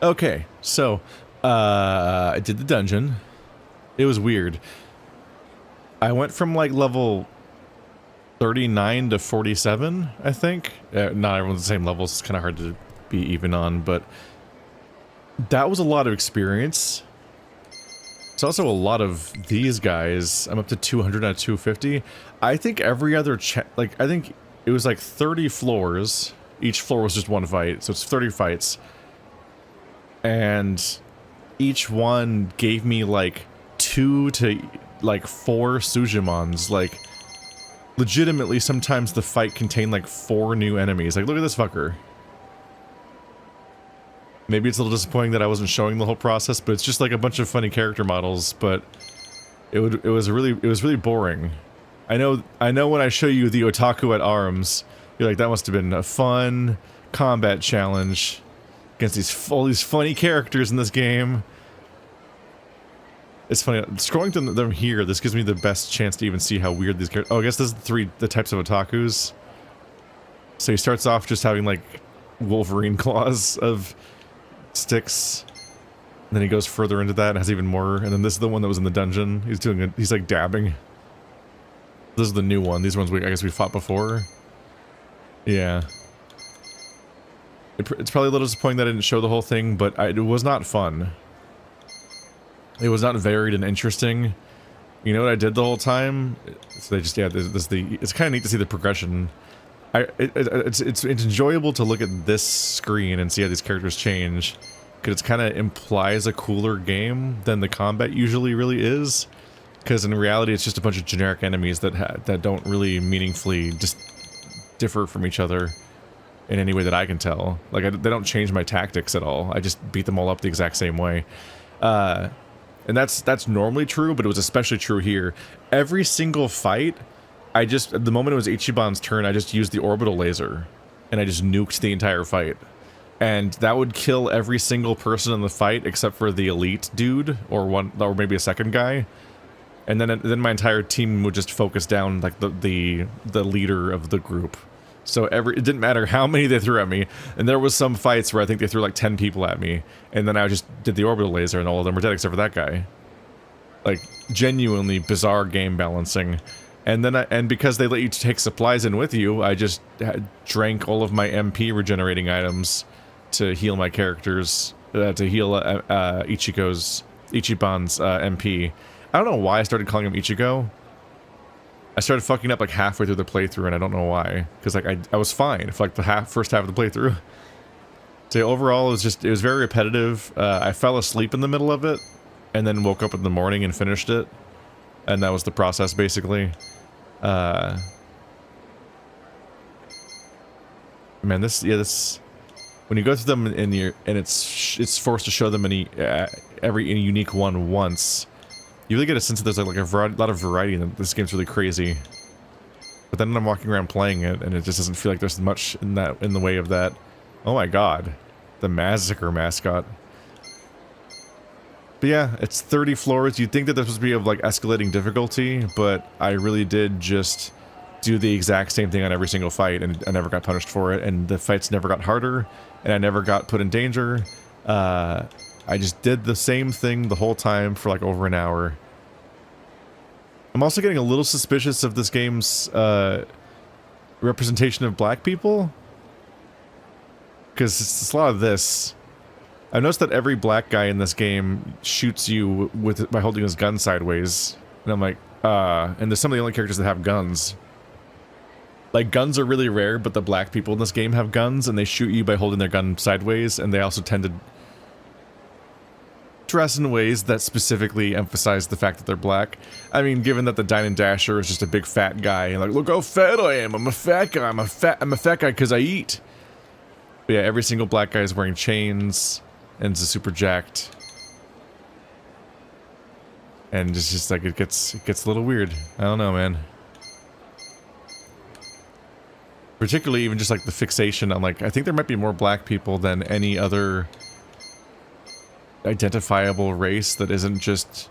Okay, so I did the dungeon. It was weird. I went from like level 39 to 47, I think. Not everyone's the same levels. It's kind of hard to be even on, but that was a lot of experience. It's also a lot of these guys. I'm up to 200 out of 250. I think every other I think it was like 30 floors. Each floor was just one fight, so it's 30 fights. And each one gave me like 2 to like 4 Sujimons. Like, legitimately, sometimes the fight contained like 4 new enemies. Like, look at this fucker. Maybe it's a little disappointing that I wasn't showing the whole process, but it's just like a bunch of funny character models. But it was really boring. I know when I show you the otaku at arms, you're like, that must have been a fun combat challenge against all these funny characters in this game. It's funny, scrolling to them here, this gives me the best chance to even see how weird these characters... Oh, I guess this is the types of otakus. So he starts off just having, like, Wolverine claws of sticks. And then he goes further into that and has even more. And then this is the one that was in the dungeon. He's like dabbing. This is the new one. These ones I guess we fought before. Yeah. It's probably a little disappointing that I didn't show the whole thing, but it was not fun. It was not varied and interesting. You know what I did the whole time? So they just, yeah, it's kind of neat to see the progression. It's enjoyable to look at this screen and see how these characters change, because it kind of implies a cooler game than the combat usually really is. Because in reality, it's just a bunch of generic enemies that don't really meaningfully just differ from each other in any way that I can tell. Like, they don't change my tactics at all. I just beat them all up the exact same way. And that's normally true, but it was especially true here. Every single fight, the moment it was Ichiban's turn, I just used the orbital laser, and I just nuked the entire fight. And that would kill every single person in the fight except for the elite dude, or maybe a second guy. And then my entire team would just focus down like the leader of the group. So it didn't matter how many they threw at me, and there was some fights where I think they threw like 10 people at me, and then I just did the orbital laser and all of them were dead except for that guy. Like, genuinely bizarre game balancing. And then because they let you take supplies in with you, I just drank all of my MP regenerating items to heal my characters, to heal Ichiban's MP. I don't know why I started calling him Ichigo. I started fucking up like halfway through the playthrough, and I don't know why. Because like I was fine for like the first half of the playthrough. So overall, it was very repetitive. I fell asleep in the middle of it, and then woke up in the morning and finished it, and that was the process basically. Man, this when you go through them and it's forced to show them every unique one once. You really get a sense that there's like a lot of variety, and this game's really crazy. But then I'm walking around playing it, and it just doesn't feel like there's much in the way of that. Oh my god, the Massacre mascot. But yeah, it's 30 floors. You'd think that this was supposed to be of like escalating difficulty, but I really did just do the exact same thing on every single fight, and I never got punished for it, and the fights never got harder, and I never got put in danger. I just did the same thing the whole time for like over an hour. I'm also getting a little suspicious of this game's representation of black people, because it's a lot of this. I've noticed that every black guy in this game shoots you by holding his gun sideways, and I'm like, and there's some of the only characters that have guns. Like, guns are really rare, but the black people in this game have guns, and they shoot you by holding their gun sideways, and they also tend to dress in ways that specifically emphasize the fact that they're black. I mean, given that the Dine and Dasher is just a big fat guy, and like, look how fat I am, I'm a fat guy, I'm a fat guy because I eat. But yeah, every single black guy is wearing chains, and is super jacked. And it's just like, it gets a little weird. I don't know, man. Particularly even just like the fixation on like, I think there might be more black people than any other identifiable race that isn't just,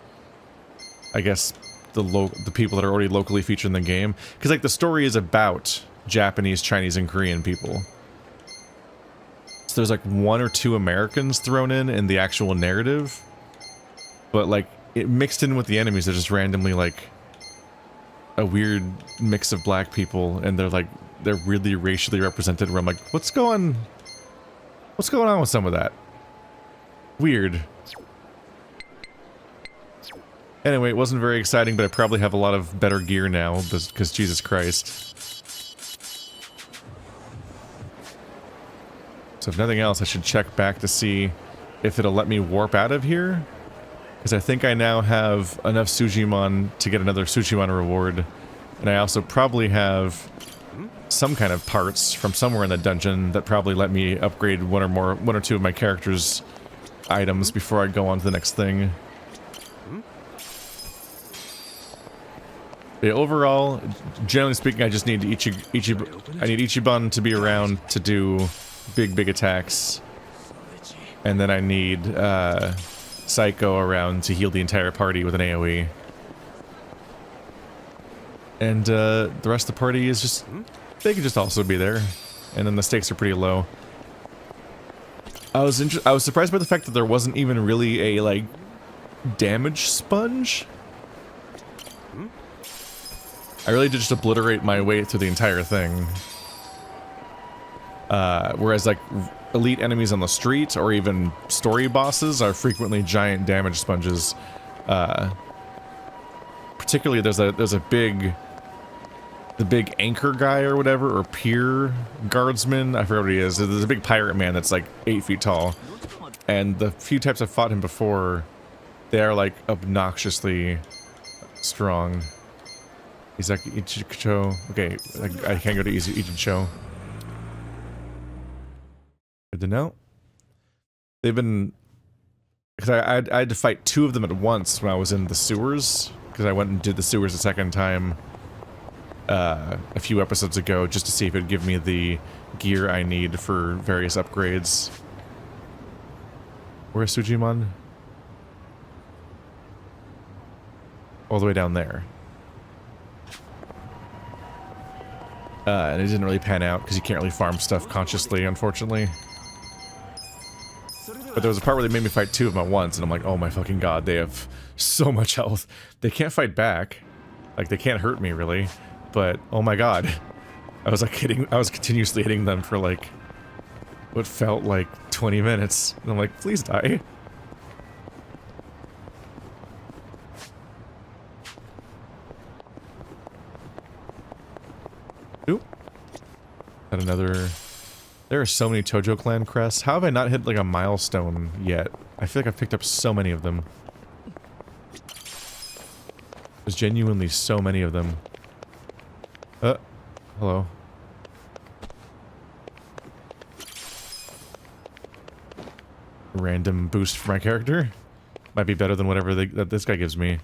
I guess, the people that are already locally featured in the game. Because like the story is about Japanese, Chinese, and Korean people. parts, there's like 1 or 2 Americans thrown in the actual narrative. But like, it mixed in with the enemies, they're just randomly like a weird mix of black people, and they're really racially represented, where I'm like, what's going on with some of that? Weird. Anyway, it wasn't very exciting, but I probably have a lot of better gear now, because Jesus Christ. So if nothing else, I should check back to see if it'll let me warp out of here. Because I think I now have enough Sujimon to get another Sujimon reward. And I also probably have some kind of parts from somewhere in the dungeon that probably let me upgrade 1 or 2 of my character's items before I go on to the next thing. But overall, generally speaking, I just need Ichiban to be around to do big attacks. And then I need Saeko around to heal the entire party with an AoE. And the rest of the party is just... they could just also be there. And then the stakes are pretty low. I was surprised by the fact that there wasn't even really a, like, damage sponge. I really did just obliterate my way through the entire thing. Whereas, like, elite enemies on the street, or even story bosses, are frequently giant damage sponges. Particularly, there's a big... the big anchor guy or whatever, or pier guardsman, I forget what he is. There's a big pirate man that's like 8 feet tall. And the few times I've fought him before, they are like obnoxiously strong. He's like Ichicho. Okay, I can't go to Ichicho. Good to know. They've been... because I had to fight 2 of them at once when I was in the sewers. Because I went and did the sewers a second time a few episodes ago, just to see if it would give me the gear I need for various upgrades. Where's Sujimon? All the way down there. And it didn't really pan out, because you can't really farm stuff consciously, unfortunately. But there was a part where they made me fight 2 of them at once, and I'm like, oh my fucking god, they have so much health. They can't fight back. Like, they can't hurt me, really. But, oh my god. I was continuously hitting them for like, what felt like 20 minutes. And I'm like, please die. Oop. Got another... there are so many Tojo clan crests. How have I not hit like a milestone yet? I feel like I've picked up so many of them. There's genuinely so many of them. Hello. Random boost for my character. Might be better than whatever that this guy gives me.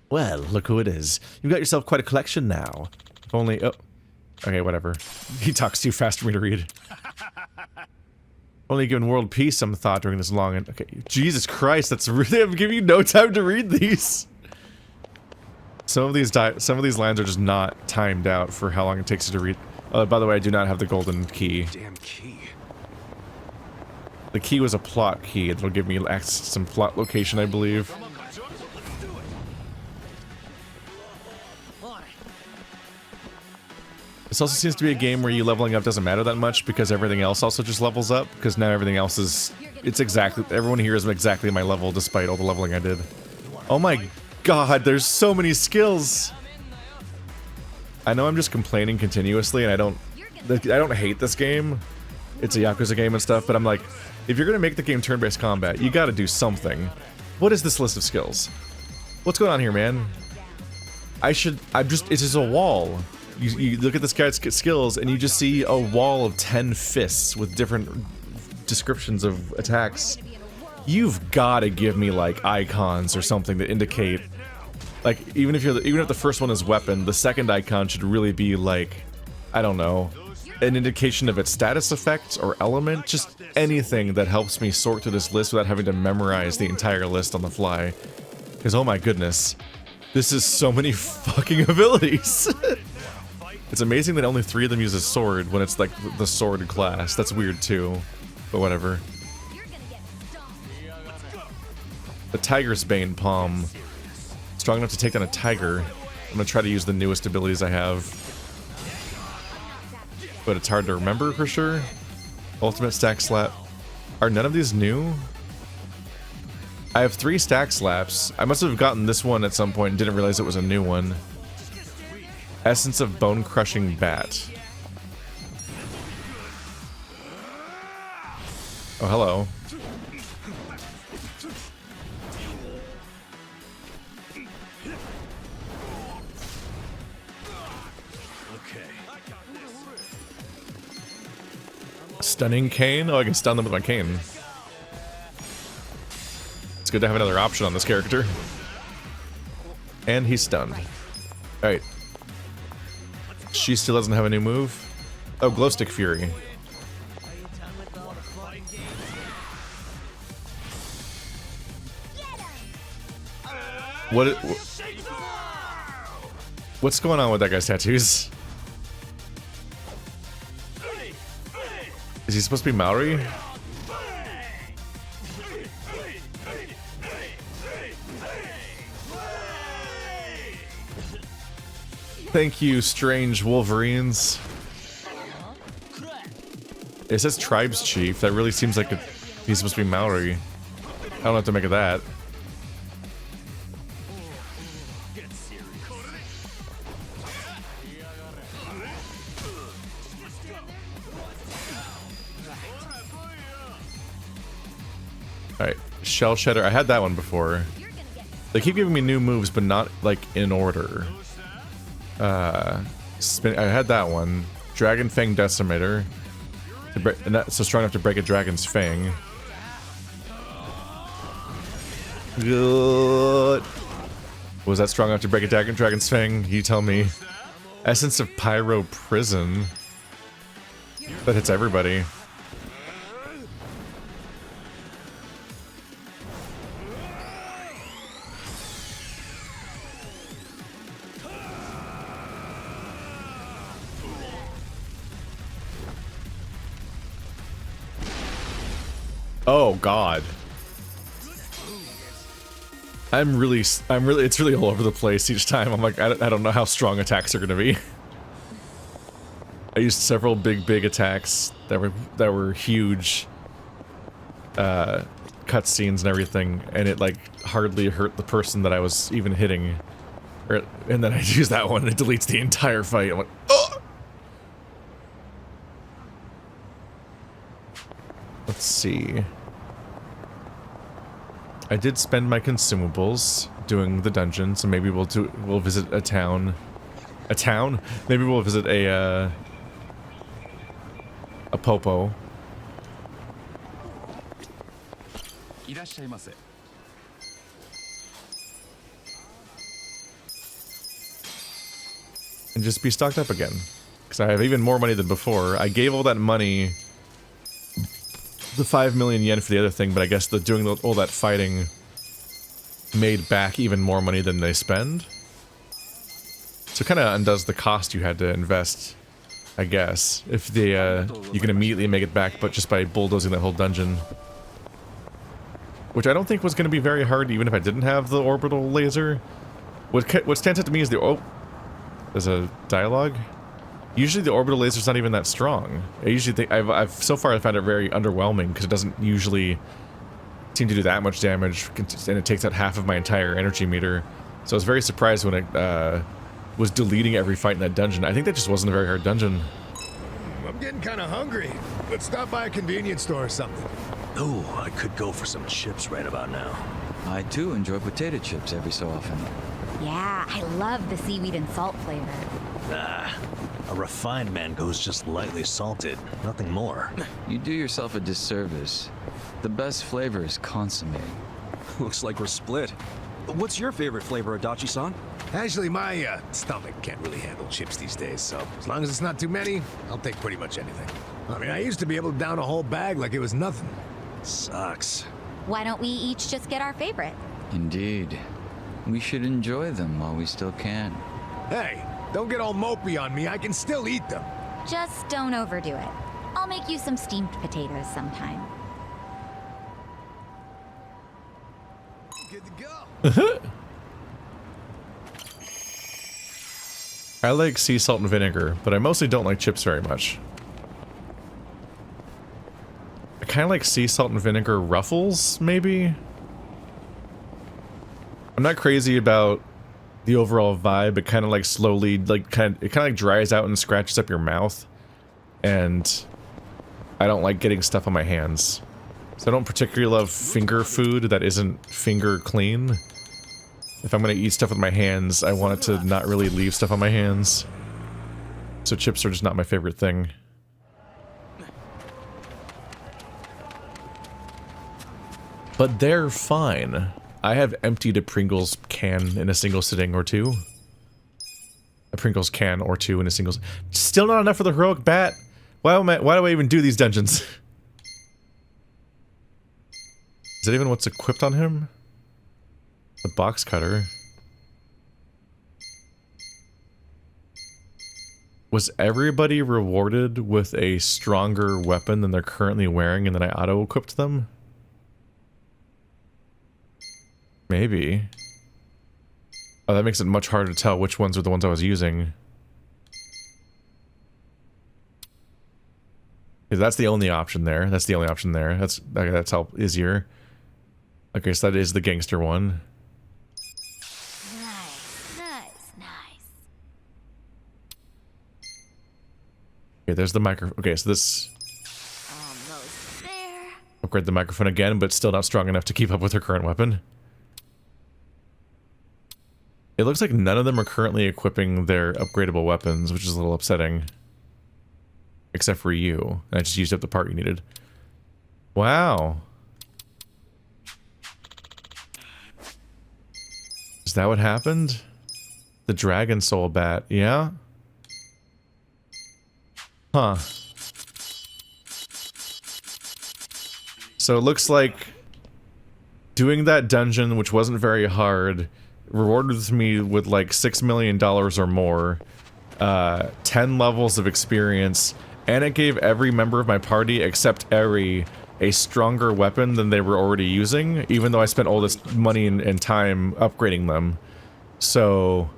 Well, look who it is. You've got yourself quite a collection now. If only... oh. Okay, whatever. He talks too fast for me to read. Only given world peace some thought during this long and... okay, Jesus Christ, that's really... I'm giving you no time to read these. Some of these lines are just not timed out for how long it takes you to read. By the way, I do not have the golden key. Damn key. The key was a plot key. It'll give me access to some plot location, I believe. This also seems to be a game where you leveling up doesn't matter that much because everything else also just levels up. Because now everything else is... it's exactly... everyone here is exactly my level despite all the leveling I did. Oh my god, there's so many skills! I know I'm just complaining continuously and I don't hate this game. It's a Yakuza game and stuff, but I'm like, if you're gonna make the game turn-based combat, you gotta do something. What is this list of skills? What's going on here, man? it's just a wall. You look at this guy's skills and you just see a wall of 10 fists with different descriptions of attacks. You've gotta give me like icons or something to indicate, like, even if the first one is weapon, the second icon should really be like, I don't know, an indication of its status effect or element, just anything that helps me sort through this list without having to memorize the entire list on the fly. Because oh my goodness, this is so many fucking abilities. It's amazing that only 3 of them use a sword when it's like the sword class. That's weird too, but whatever. The Tiger's Bane Palm. Strong enough to take down a tiger. I'm gonna try to use the newest abilities I have. But it's hard to remember for sure. Ultimate Stack Slap. Are none of these new? I have 3 Stack Slaps. I must have gotten this one at some point and didn't realize it was a new one. Essence of Bone Crushing Bat. Oh, hello. Stunning Cane? Oh, I can stun them with my cane. It's good to have another option on this character. And he's stunned. Alright. She still doesn't have a new move. Oh, Glowstick Fury. What's going on with that guy's tattoos? Is he supposed to be Maori? Thank you, strange Wolverines. It says Tribes Chief. That really seems like he's supposed to be Maori. I don't know what to make of that. Alright, Shell Shedder. I had that one before. They keep giving me new moves, but not, like, in order. I had that one. Dragon Fang Decimator. And that's so strong enough to break a dragon's fang. Good. Was that strong enough to break a dragon's fang? You tell me. Essence of Pyro Prison. That hits everybody. Oh God. it's really all over the place each time. I'm like, I don't know how strong attacks are gonna be. I used several big attacks that were huge cutscenes and everything, and it like hardly hurt the person that I was even hitting. And then I use that one and it deletes the entire fight. I'm like, oh! Let's see. I did spend my consumables doing the dungeon, so maybe we'll visit a town. A town? Maybe we'll visit a popo. And just be stocked up again. Because I have even more money than before. I gave all that money, the 5 million yen for the other thing, but I guess doing all that fighting made back even more money than they spend. So it kind of undoes the cost you had to invest, I guess. If you can immediately make it back, but just by bulldozing that whole dungeon. Which I don't think was going to be very hard, even if I didn't have the orbital laser. What stands out to me is there's a dialogue. Usually the orbital laser's not even that strong. I usually think so far I've found it very underwhelming because it doesn't usually seem to do that much damage, and it takes out half of my entire energy meter. So I was very surprised when it was deleting every fight in that dungeon. I think that just wasn't a very hard dungeon. I'm getting kind of hungry. Let's stop by a convenience store or something. Oh, I could go for some chips right about now. I too enjoy potato chips every so often. Yeah, I love the seaweed and salt flavor. Ah, a refined mango is just lightly salted, nothing more. You do yourself a disservice. The best flavor is consommé. Looks like we're split. What's your favorite flavor, Adachi-san? Actually, my stomach can't really handle chips these days, so as long as it's not too many, I'll take pretty much anything. I mean, I used to be able to down a whole bag like it was nothing. Sucks. Why don't we each just get our favorite? Indeed. We should enjoy them while we still can. Hey, Don't get all mopey on me. I can still eat them. Just don't overdo it. I'll make you some steamed potatoes sometime. Good to go. I like sea salt and vinegar, but I mostly don't like chips very much. I kind of like sea salt and vinegar ruffles, maybe? I'm not crazy about the overall vibe. It kind of like slowly, like it kind of like dries out and scratches up your mouth. And I don't like getting stuff on my hands. So I don't particularly love finger food that isn't finger clean. If I'm gonna eat stuff with my hands, I want it to not really leave stuff on my hands. So chips are just not my favorite thing. But they're fine. I have emptied a Pringles can in a single sitting or two. A Pringles can or two in a single... Still not enough for the heroic bat? Why do I even do these dungeons? Is that even what's equipped on him? The box cutter. Was everybody rewarded with a stronger weapon than they're currently wearing and then I auto-equipped them? Maybe. Oh, that makes it much harder to tell which ones are the ones I was using. That's the only option there. That's the only option there. That's how easier. Okay, so that is the gangster one. Nice. Okay, there's the microphone. Okay, so this... Almost there. Upgrade the microphone again, but still not strong enough to keep up with her current weapon. It looks like none of them are currently equipping their upgradable weapons, which is a little upsetting. Except for you. I just used up the part you needed. Wow. Is that what happened? The Dragon Soul Bat, yeah? Huh. So it looks like doing that dungeon, which wasn't very hard, rewarded me with like $6 million or more, 10 levels of experience, and it gave every member of my party except Eri a stronger weapon than they were already using, even though I spent all this money and time upgrading them. So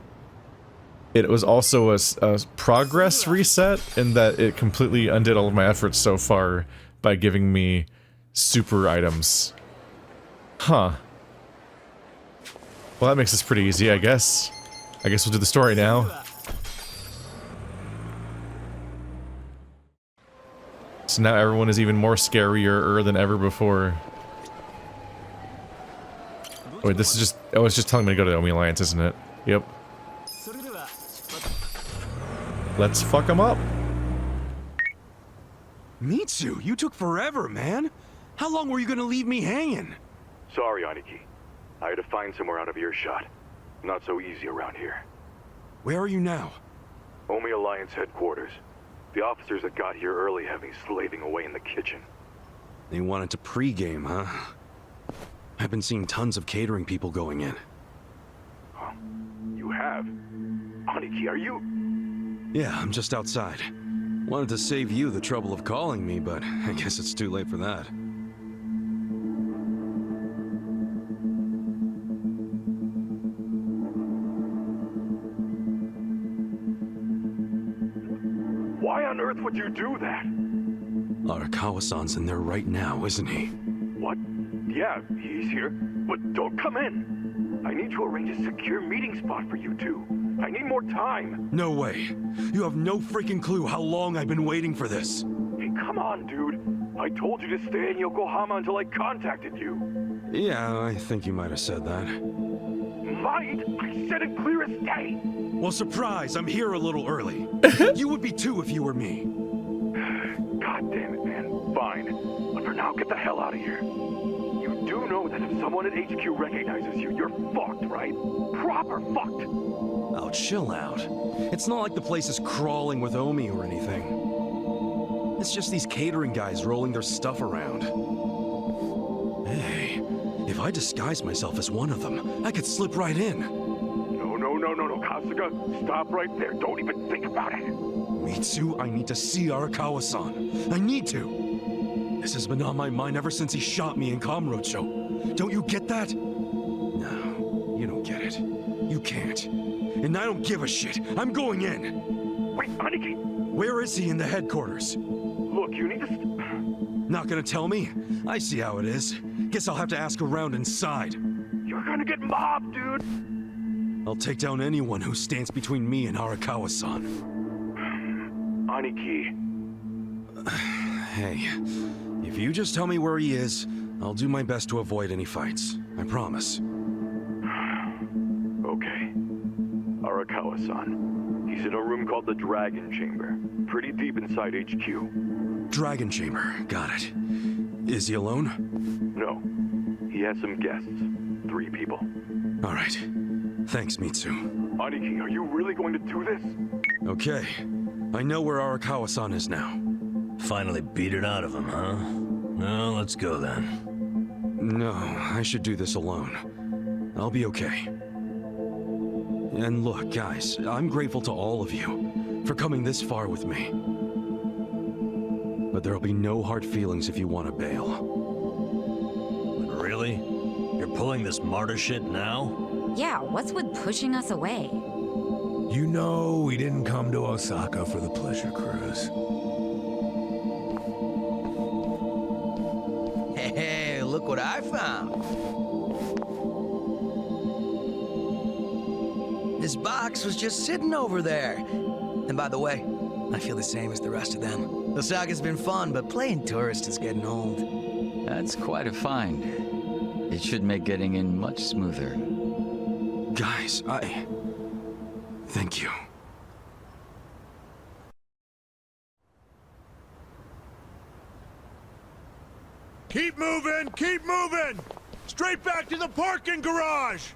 it was also a progress reset in that it completely undid all of my efforts so far by giving me super items. Huh. Well, that makes this pretty easy, I guess. I guess we'll do the story now. So now everyone is even more scarier than ever before. Oh, wait, this is just... Oh, it's just telling me to go to the Omi Alliance, isn't it? Yep. Let's fuck them up. Mitsu, you took forever, man. How long were you gonna leave me hanging? Sorry, Aniki. I had to find somewhere out of earshot. Not so easy around here. Where are you now? Omi Alliance headquarters. The officers that got here early have me slaving away in the kitchen. They wanted to pregame, huh? I've been seeing tons of catering people going in. Huh? You have? Aniki, are you... Yeah, I'm just outside. Wanted to save you the trouble of calling me, but I guess it's too late for that. Why on earth would you do that? Arakawa-san's in there right now, isn't he? What? Yeah, he's here. But don't come in. I need to arrange a secure meeting spot for you two. I need more time. No way. You have no freaking clue how long I've been waiting for this. Hey, come on, dude. I told you to stay in Yokohama until I contacted you. Yeah, I think you might have said that. Might? I said it clear as day. Well, surprise, I'm here a little early. You would be too if you were me. God damn it, man. Fine. But for now, get the hell out of here. You do know that if someone at HQ recognizes you, you're fucked, right? Proper fucked. Oh, chill out. It's not like the place is crawling with Omi or anything. It's just these catering guys rolling their stuff around. Hey, if I disguise myself as one of them, I could slip right in. No, no, Kasuga. Stop right there. Don't even think about it. Mitsu, I need to see Arakawa-san. I need to. This has been on my mind ever since he shot me in Kamurocho. Don't you get that? No, you don't get it. You can't. And I don't give a shit. I'm going in. Wait, Aniki. Where is he in the headquarters? Look, you need to... Not gonna tell me? I see how it is. Guess I'll have to ask around inside. You're gonna get mobbed, dude. I'll take down anyone who stands between me and Arakawa-san. Aniki. Hey, if you just tell me where he is, I'll do my best to avoid any fights. I promise. Okay. Arakawa-san. He's in a room called the Dragon Chamber. Pretty deep inside HQ. Dragon Chamber, got it. Is he alone? No. He has some guests. 3 people. All right. Thanks, Mitsu. Aniki, are you really going to do this? Okay. I know where Arakawa-san is now. Finally beat it out of him, huh? No, let's go then. No, I should do this alone. I'll be okay. And look, guys, I'm grateful to all of you for coming this far with me. But there'll be no hard feelings if you want to bail. Really? You're pulling this martyr shit now? Yeah, what's with pushing us away? You know we didn't come to Osaka for the pleasure cruise. Hey, look what I found. This box was just sitting over there. And by the way, I feel the same as the rest of them. The saga's been fun, but playing tourist is getting old. That's quite a find. It should make getting in much smoother. Guys, thank you. Keep moving! Keep moving! Straight back to the parking garage!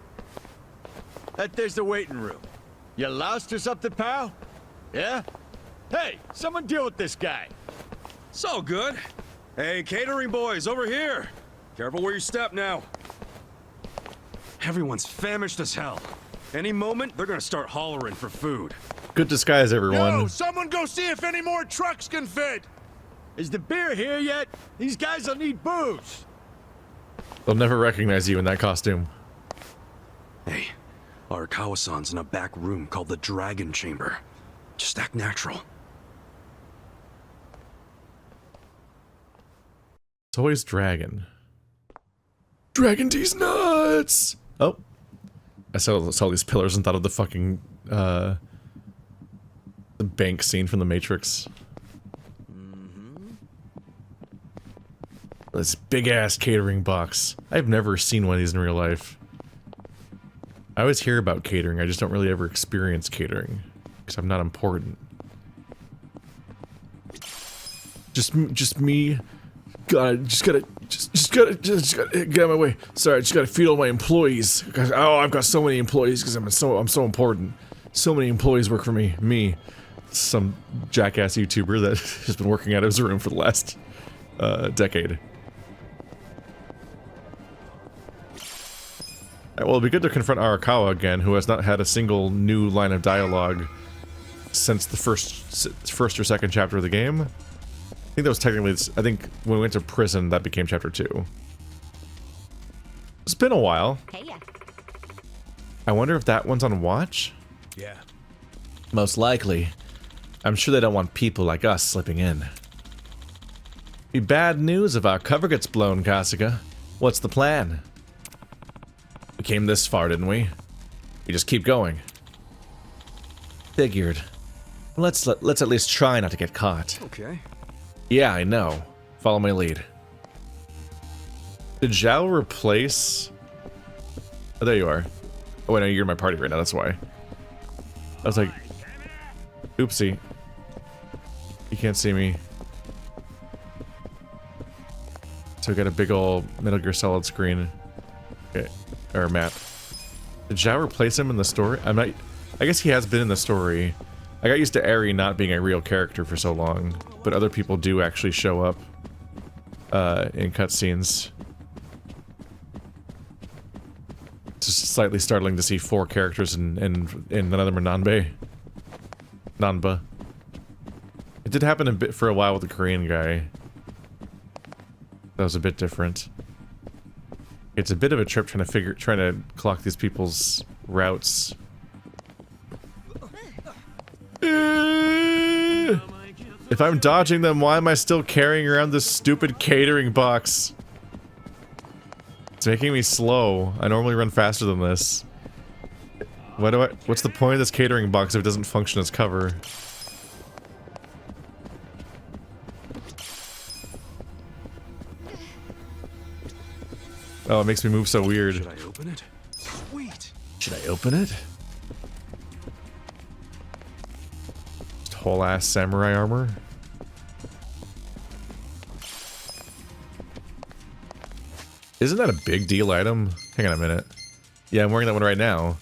There's the waiting room. You lost or something, pal? Yeah? Hey, someone deal with this guy. So good. Hey, catering boys, over here. Careful where you step now. Everyone's famished as hell. Any moment, they're gonna start hollering for food. Good disguise, everyone. Yo, someone go see if any more trucks can fit! Is the beer here yet? These guys will need booze. They'll never recognize you in that costume. Hey, Arakawa-san's in a back room called the Dragon Chamber. Just act natural. It's always Dragon. Dragon D's nuts! Oh. I saw these pillars and thought of the fucking, the bank scene from The Matrix. This big-ass catering box. I've never seen one of these in real life. I always hear about catering, I just don't really ever experience catering. Because I'm not important. Just me. Just gotta get out of my way. Sorry, I just gotta feed all my employees. Oh, I've got so many employees because I'm so important. So many employees work for me. Me. Some jackass YouTuber that has been working out of his room for the last decade. Well, it'd be good to confront Arakawa again, who has not had a single new line of dialogue since the first or second chapter of the game. I think that was technically, I think when we went to prison, that became chapter 2. It's been a while. Hey, yeah. I wonder if that one's on watch? Yeah. Most likely. I'm sure they don't want people like us slipping in. Be bad news if our cover gets blown, Kasuga. What's the plan? We came this far, didn't we? We just keep going. Figured. Let's at least try not to get caught. Okay. Yeah, I know. Follow my lead. Did Zhao replace... Oh, there you are. Oh, wait, no, you're in my party right now, that's why. I was like... Oopsie. You can't see me. So we got a big ol' Metal Gear Solid screen. Okay. Or map. Did Zhao replace him in the story? I guess he has been in the story. I got used to Eri not being a real character for so long, but other people do actually show up in cutscenes just slightly startling to see 4 characters and none of them are Nanba. It did happen a bit for a while with the Korean guy. That was a bit different. It's a bit of a trip trying to clock these people's routes. If I'm dodging them, why am I still carrying around this stupid catering box? It's making me slow. I normally run faster than this. What's the point of this catering box if it doesn't function as cover? Oh, it makes me move so weird. Should I open it? Sweet. Should I open it? Just whole ass samurai armor. Isn't that a big deal item? Hang on a minute. Yeah, I'm wearing that one right now.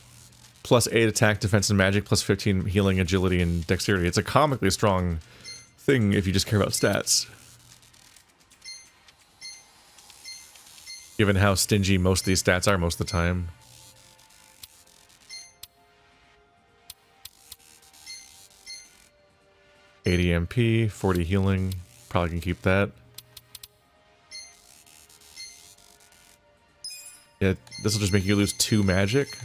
Plus 8 attack, defense, and magic, plus 15 healing, agility, and dexterity. It's a comically strong thing if you just care about stats. Given how stingy most of these stats are most of the time. $80 MP, 40 healing. Probably can keep that. Yeah, this will just make you lose 2 magic,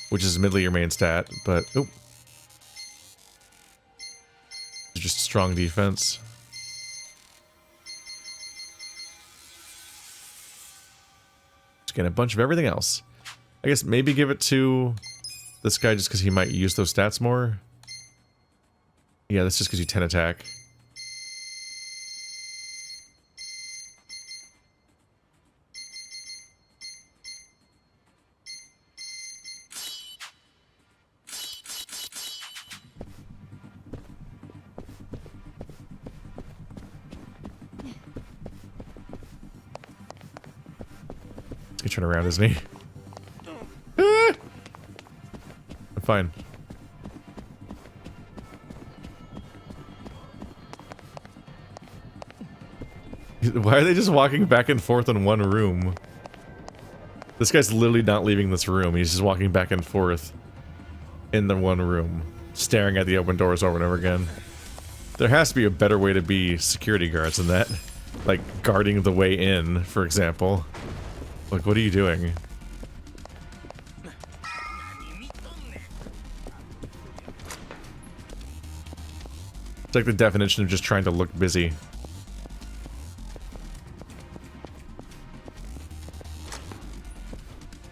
which is admittedly your main stat, but oh, it's just strong defense. Just get a bunch of everything else. I guess maybe give it to this guy just because he might use those stats more. Yeah, that's just because you 10 attack. He's turning around, isn't he? Ah! I'm fine. Why are they just walking back and forth in one room? This guy's literally not leaving this room. He's just walking back and forth in the one room, staring at the open doors over and over again. There has to be a better way to be security guards than that. Like guarding the way in, for example. Like, what are you doing? It's like the definition of just trying to look busy.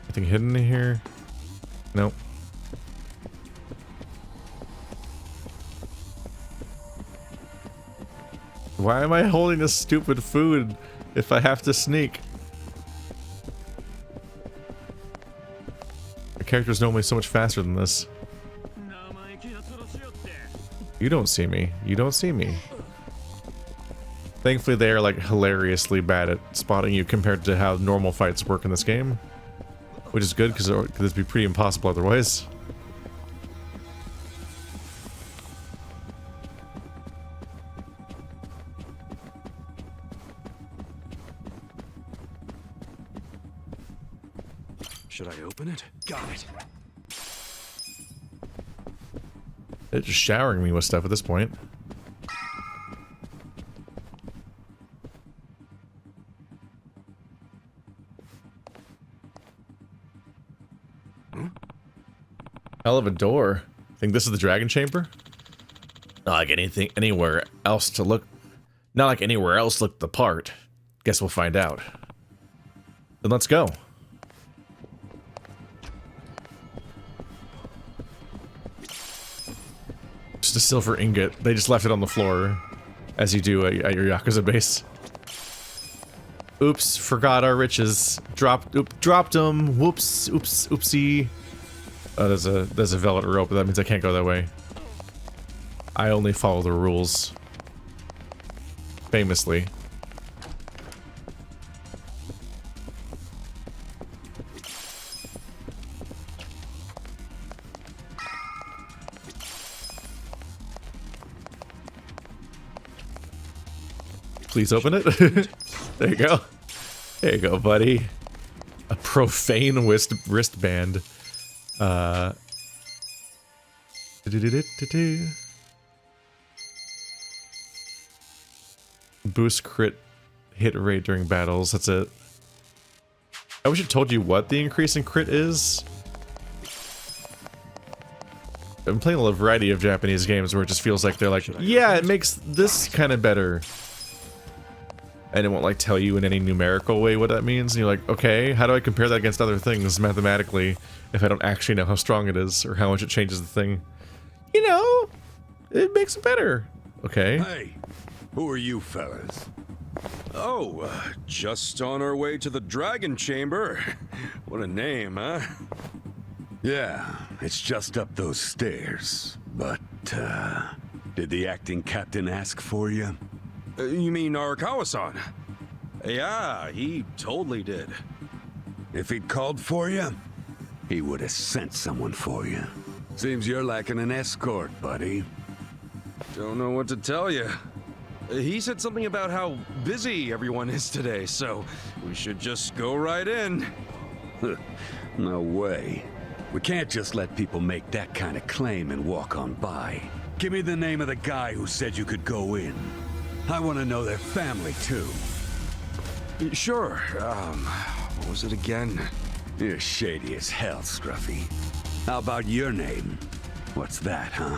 Anything hidden in here? Nope. Why am I holding this stupid food if I have to sneak? The character's normally so much faster than this. You don't see me. You don't see me. Thankfully, they are like hilariously bad at spotting you compared to how normal fights work in this game. Which is good because it'd be pretty impossible otherwise. Should I open it? Got it. They're just showering me with stuff at this point. Hell of a door. Think this is the dragon chamber? Not like anywhere else looked the part. Guess we'll find out. Then let's go. Just a silver ingot. They just left it on the floor, as you do at your Yakuza base. Oops, forgot our riches. Dropped them. Whoops, oopsie. Oh, there's a velvet rope, but that means I can't go that way. I only follow the rules. Famously. Please open it. There you go. There you go, buddy. profane wristband. Boost crit hit rate during battles. That's it. I wish I told you what the increase in crit is. I'm playing a variety of Japanese games where it just feels like they're like, yeah, it makes this kind of better. And it won't like tell you in any numerical way what that means. And you're like, okay, how do I compare that against other things mathematically if I don't actually know how strong it is or how much it changes the thing? You know, it makes it better. Okay. Hey, who are you fellas? Oh, just on our way to the Dragon Chamber. What a name, huh? Yeah, it's just up those stairs. But, did the acting captain ask for you? You mean Arakawa-san? Yeah, he totally did. If he'd called for you, he would have sent someone for you. Seems you're lacking an escort, buddy. Don't know what to tell you. He said something about how busy everyone is today, so we should just go right in. No way. We can't just let people make that kind of claim and walk on by. Give me the name of the guy who said you could go in. I want to know their family, too. Sure, what was it again? You're shady as hell, Scruffy. How about your name? What's that, huh?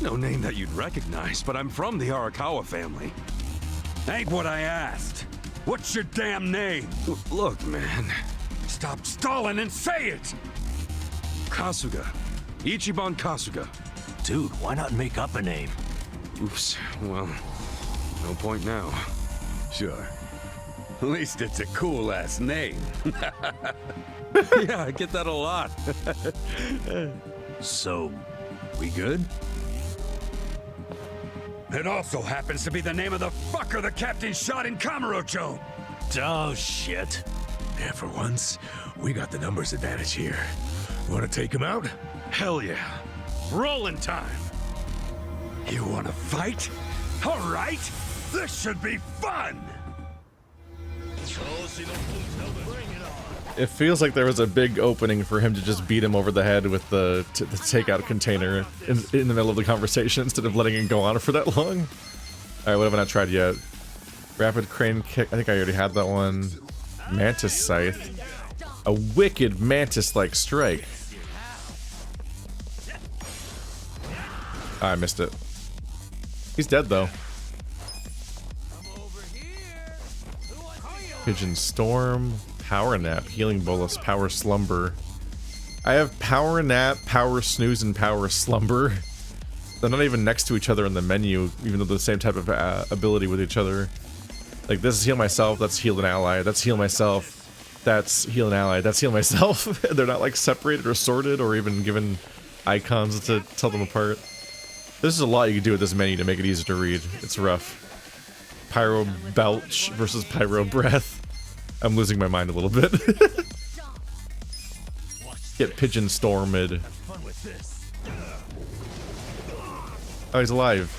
No name that you'd recognize, but I'm from the Arakawa family. Ain't what I asked. What's your damn name? Look, man. Stop stalling and say it! Kasuga. Ichiban Kasuga. Dude, why not make up a name? Oops, well, no point now. Sure. At least it's a cool-ass name. Yeah, I get that a lot. So, we good? It also happens to be the name of the fucker the captain shot in Kamurocho. Oh, shit. Yeah, for once, we got the numbers advantage here. Want to take him out? Hell yeah. Rolling time. You want to fight? All right. This should be fun. It feels like there was a big opening for him to just beat him over the head with the takeout container in the middle of the conversation instead of letting it go on for that long. Alright, what have I not tried yet? Rapid crane kick. I think I already had that one. Mantis scythe. A wicked mantis-like strike. I missed it. He's dead though. Pigeon Storm, Power Nap, Healing Bolus, Power Slumber. I have Power Nap, Power Snooze, and Power Slumber. They're not even next to each other in the menu, even though they're the same type of ability with each other. Like, this is Heal Myself, that's Heal an Ally, that's Heal Myself, that's Heal an Ally, that's Heal Myself. They're not, like, separated or sorted or even given icons to tell them apart. There's a lot you can do with this menu to make it easier to read. It's rough. Pyro Belch versus Pyro Breath. I'm losing my mind a little bit. Get Pigeon Stormed. Oh, he's alive.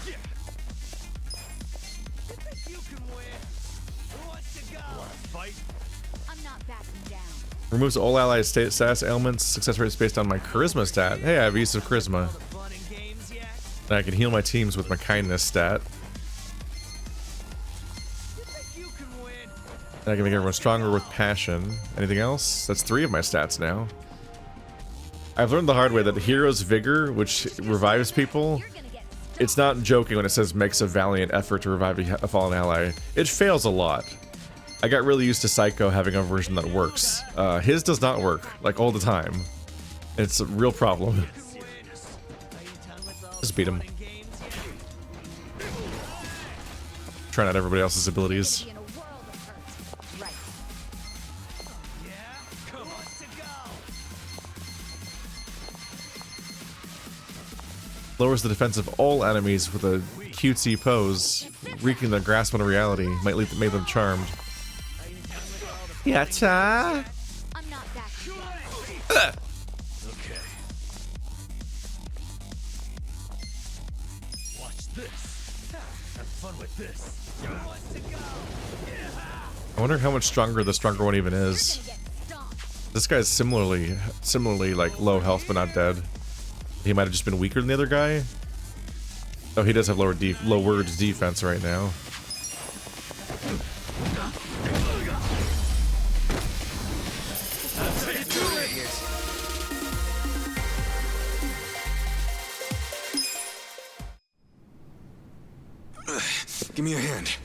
Removes all allies' status ailments. Success rate is based on my charisma stat. Hey, I have use of charisma. And I can heal my teams with my kindness stat. And I can make everyone stronger with passion. Anything else? That's 3 of my stats now. I've learned the hard way that Hero's Vigor, which revives people, it's not joking when it says makes a valiant effort to revive a fallen ally. It fails a lot. I got really used to Saeko having a version that works. His does not work, like all the time. It's a real problem. Just beat him. Trying out everybody else's abilities. Lowers the defense of all enemies with a cutesy pose, wreaking their grasp on reality. Might make them charmed. Yatta! I'm not that Okay. Watch this. Have fun with this. I wonder how much stronger the stronger one even is. This guy's similarly like low health but not dead. He might have just been weaker than the other guy. Oh, he does have lowered defense right now. Give me a hand.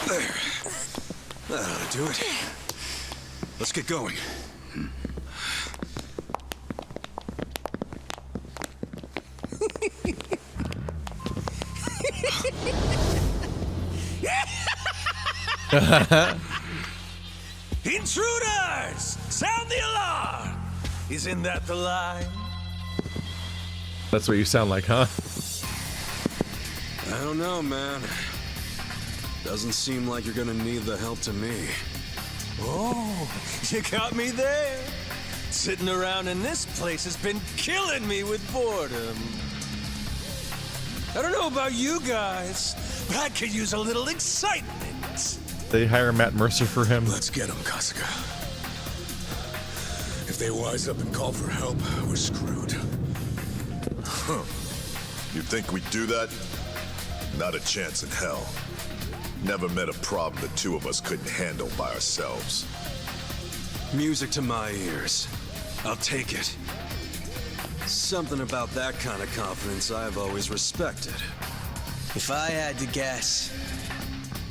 There. That ought to do it. Let's get going. Intruders! Sound the alarm! Isn't that the line? That's what you sound like, huh? I don't know, man. Doesn't seem like you're gonna need the help to me. Oh, you got me there. Sitting around in this place has been killing me with boredom. I don't know about you guys, but I could use a little excitement. They hire Matt Mercer for him. Let's get him, Kasuga. If they wise up and call for help, we're screwed. Huh. You think we'd do that? Not a chance in hell. Never met a problem the two of us couldn't handle by ourselves. Music to my ears. I'll take it. Something about that kind of confidence I've always respected. If I had to guess,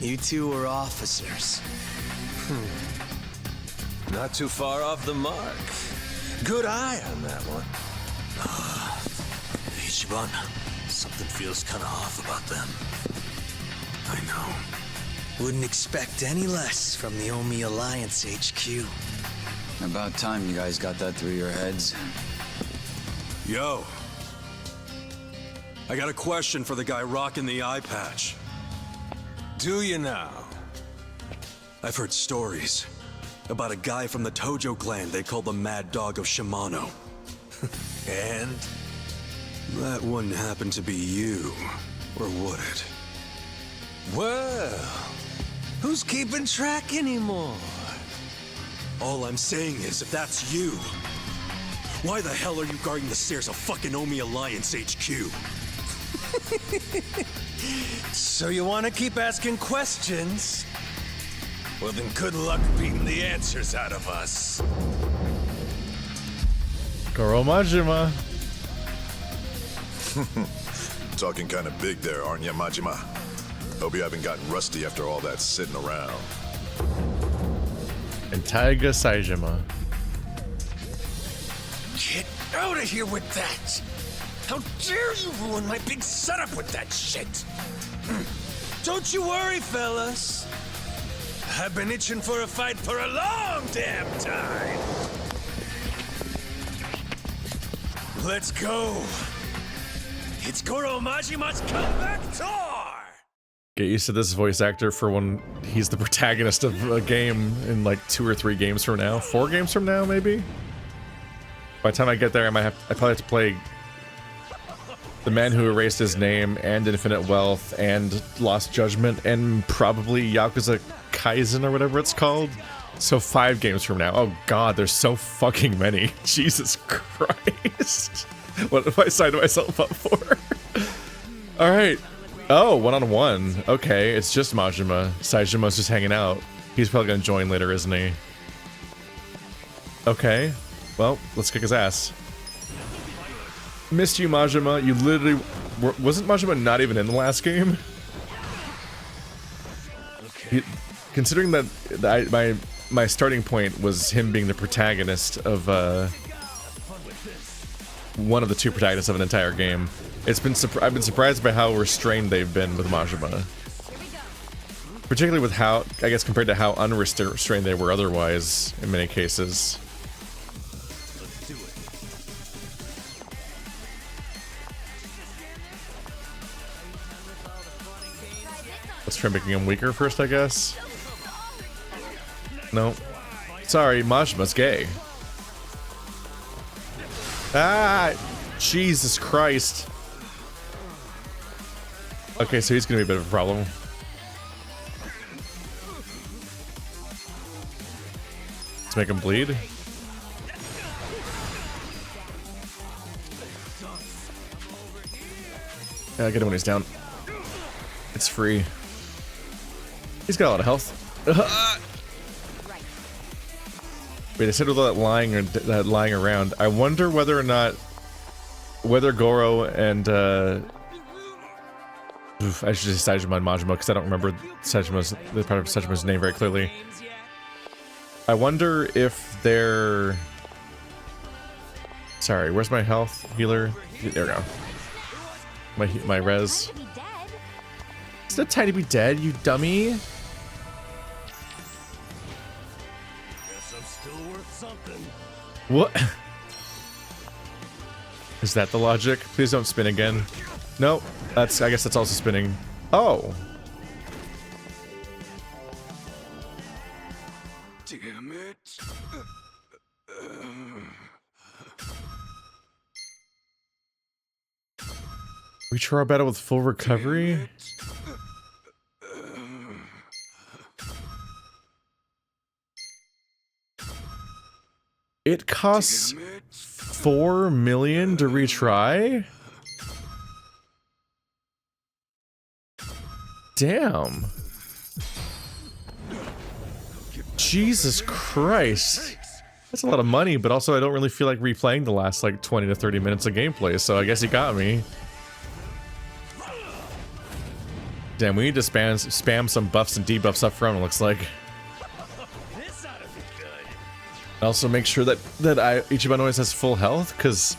you two were officers. Not too far off the mark. Good eye on that one. Ichiban, something feels kind of off about them. I know. Wouldn't expect any less from the Omi Alliance HQ. About time you guys got that through your heads. Yo. I got a question for the guy rocking the eye patch. Do you now? I've heard stories about a guy from the Tojo clan they call the Mad Dog of Shimano. And? That wouldn't happen to be you, or would it? Well, who's keeping track anymore? All I'm saying is, if that's you, why the hell are you guarding the stairs of fucking Omi Alliance HQ? So you want to keep asking questions? Well then good luck beating the answers out of us. Goro Majima. Talking kind of big there, aren't you, Majima? Hope you haven't gotten rusty after all that sitting around. And Taiga Saejima. Get out of here with that! How dare you ruin my big setup with that shit! Don't you worry, fellas. I've been itching for a fight for a long damn time. Let's go. It's Goro Majima's comeback tour! Get used to this voice actor for when he's the protagonist of a game in like 2 or 3 games from now. 4 games from now, maybe? By the time I get there, I probably have to play The Man Who Erased His Name, and Infinite Wealth, and Lost Judgment, and probably Yakuza Kaisen or whatever it's called. So 5 games from now. Oh god, there's so fucking many. Jesus Christ. What have I signed myself up for? Alright. Oh, 1-on-1. Okay, it's just Majima. Saijima's just hanging out. He's probably gonna join later, isn't he? Okay. Well, let's kick his ass. Missed you, Majima. You literally... Wasn't Majima not even in the last game? Considering that my starting point was him being the protagonist of one of the 2 protagonists of an entire game, I've been surprised by how restrained they've been with Majima. Particularly with how, I guess, compared to how unrestrained they were otherwise in many cases. Let's try making him weaker first, I guess. No. Sorry, Majima's gay. Ah! Jesus Christ. Okay, so he's gonna be a bit of a problem. Let's make him bleed. Yeah, get him when he's down. It's free. He's got a lot of health. Wait, I said with all that lying around. I wonder whether or not Goro and I should say Sajima and Majima because I don't remember the part of Sajima's name very clearly. I wonder if they're... Sorry, where's my health healer? There we go. My res. It's not time to be dead, you dummy. Guess I'm still worth something. What? Is that the logic? Please don't spin again. No, I guess that's also spinning. Oh. Damn it. Reach our battle with full recovery? It costs 4 million to retry? Damn. Jesus Christ. That's a lot of money, but also I don't really feel like replaying the last like 20 to 30 minutes of gameplay, so I guess he got me. Damn, we need to spam some buffs and debuffs up front, it looks like. Also make sure that Ichiban always has full health, because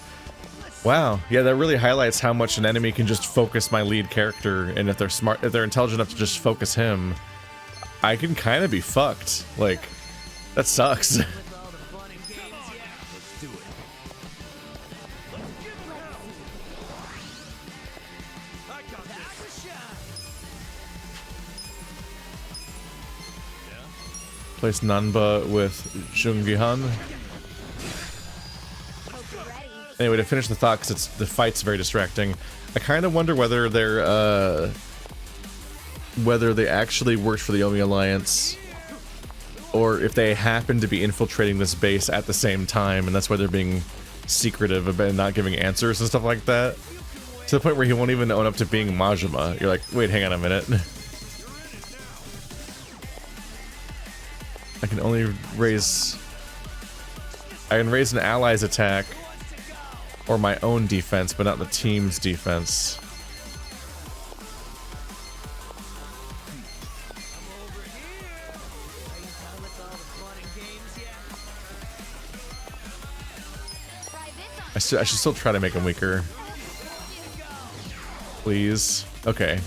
wow, yeah, that really highlights how much an enemy can just focus my lead character, and if they're smart, if they're intelligent enough to just focus him, I can kind of be fucked. Like, that sucks. Place Nanba with Joon-gi Han. Anyway, to finish the thought, because the fight's very distracting, I kind of wonder whether they're whether they actually worked for the Omi Alliance, or if they happen to be infiltrating this base at the same time, and that's why they're being secretive about not giving answers and stuff like that. To the point where he won't even own up to being Majima. You're like, wait, hang on a minute. I can only raise... I can raise an ally's attack or my own defense, but not the team's defense. I should still try to make him weaker. Please. Okay.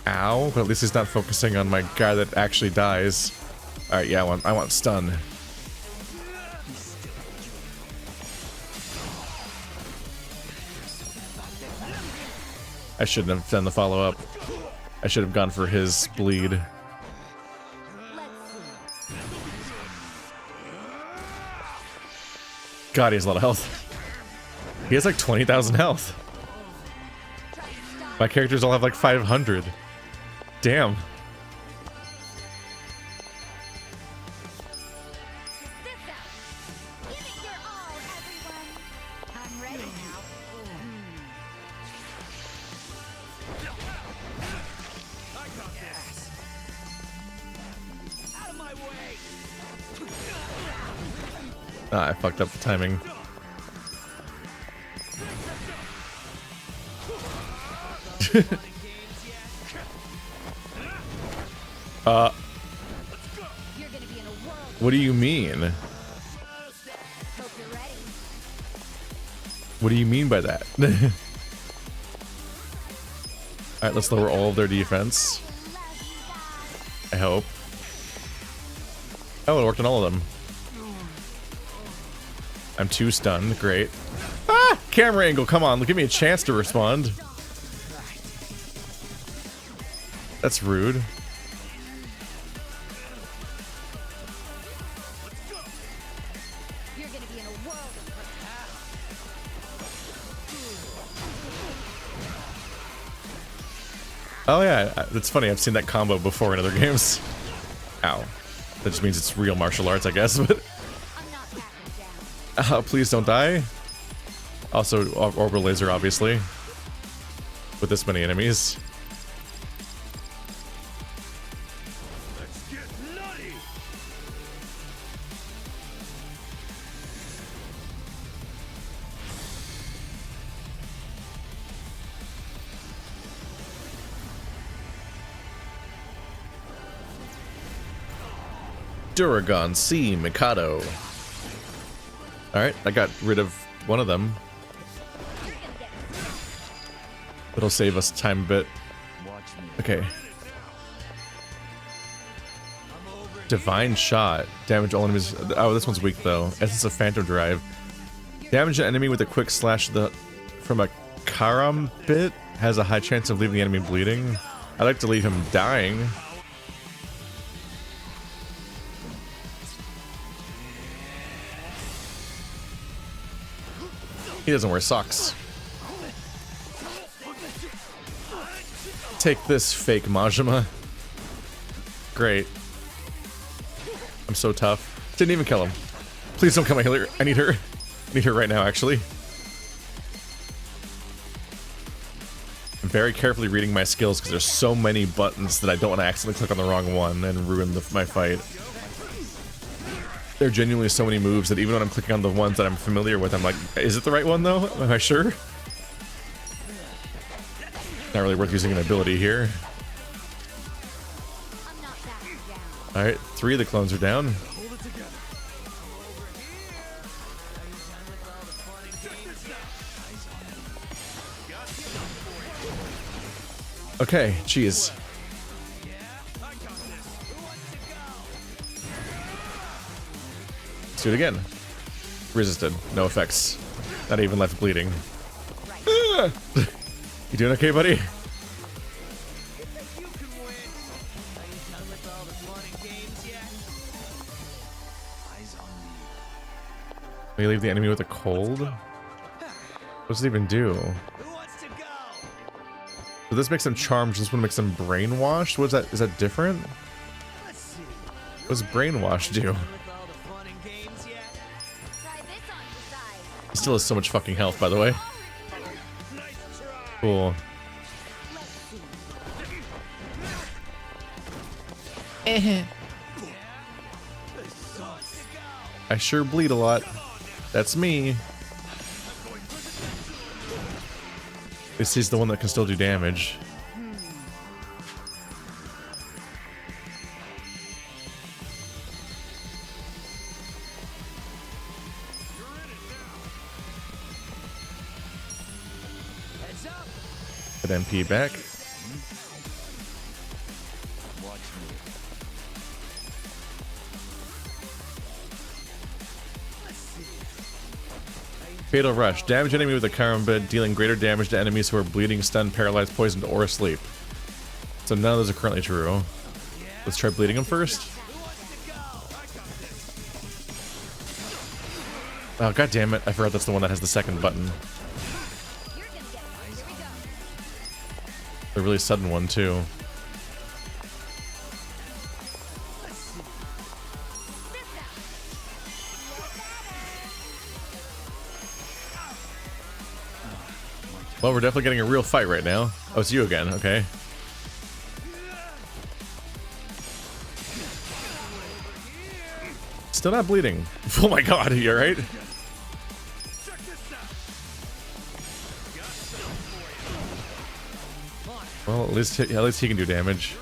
Ow, but at least he's not focusing on my guy that actually dies. Alright, yeah, I want stun. I shouldn't have done the follow-up. I should have gone for his bleed. God, he has a lot of health. He has like 20,000 health. My characters all have like 500. Damn. Ah, I fucked up the timing. What do you mean? What do you mean by that? Alright, let's lower all of their defense. I hope. Oh, it worked on all of them. I'm too stunned. Great. Ah! Camera angle, come on, give me a chance to respond. That's rude. Oh yeah, it's funny. I've seen that combo before in other games. Ow. That just means it's real martial arts, I guess. But please don't die. Also, orbital laser, obviously. With this many enemies. Let's get nutty. Duragon C Mikado. Alright, I got rid of one of them. It'll save us time a bit. Okay. Divine Shot. Damage all enemies. Oh, this one's weak though. Essence of Phantom Drive. Damage an enemy with a quick slash from a karambit has a high chance of leaving the enemy bleeding. I like to leave him dying. He doesn't wear socks. Take this, fake Majima. Great. I'm so tough. Didn't even kill him. Please don't kill my healer. I need her. I need her right now, actually. I'm very carefully reading my skills because there's so many buttons that I don't want to accidentally click on the wrong one and ruin my fight. There are genuinely so many moves that even when I'm clicking on the ones that I'm familiar with, I'm like, is it the right one though? Am I sure? Not really worth using an ability here. Alright, 3 of the clones are down. Okay, cheese. Let's do it again. Resisted. No effects. Not even left bleeding. You doing okay, buddy? May leave the enemy with a cold? What does it even do? So this makes them charmed, this one makes them brainwashed? What is that? Is that different? What does brainwash do? He still has so much fucking health, by the way. Cool. I sure bleed a lot. That's me. This is the one that can still do damage. Get MP back. Fatal Rush. Damage enemy with a karambit, dealing greater damage to enemies who are bleeding, stunned, paralyzed, poisoned, or asleep. So none of those are currently true. Let's try bleeding them first. Oh, god damn it. I forgot that's the one that has the second button. A really sudden one, too. Well, we're definitely getting a real fight right now. Oh, it's you again. Okay. Still not bleeding. Oh my god, are you alright? Well, at least he can do damage.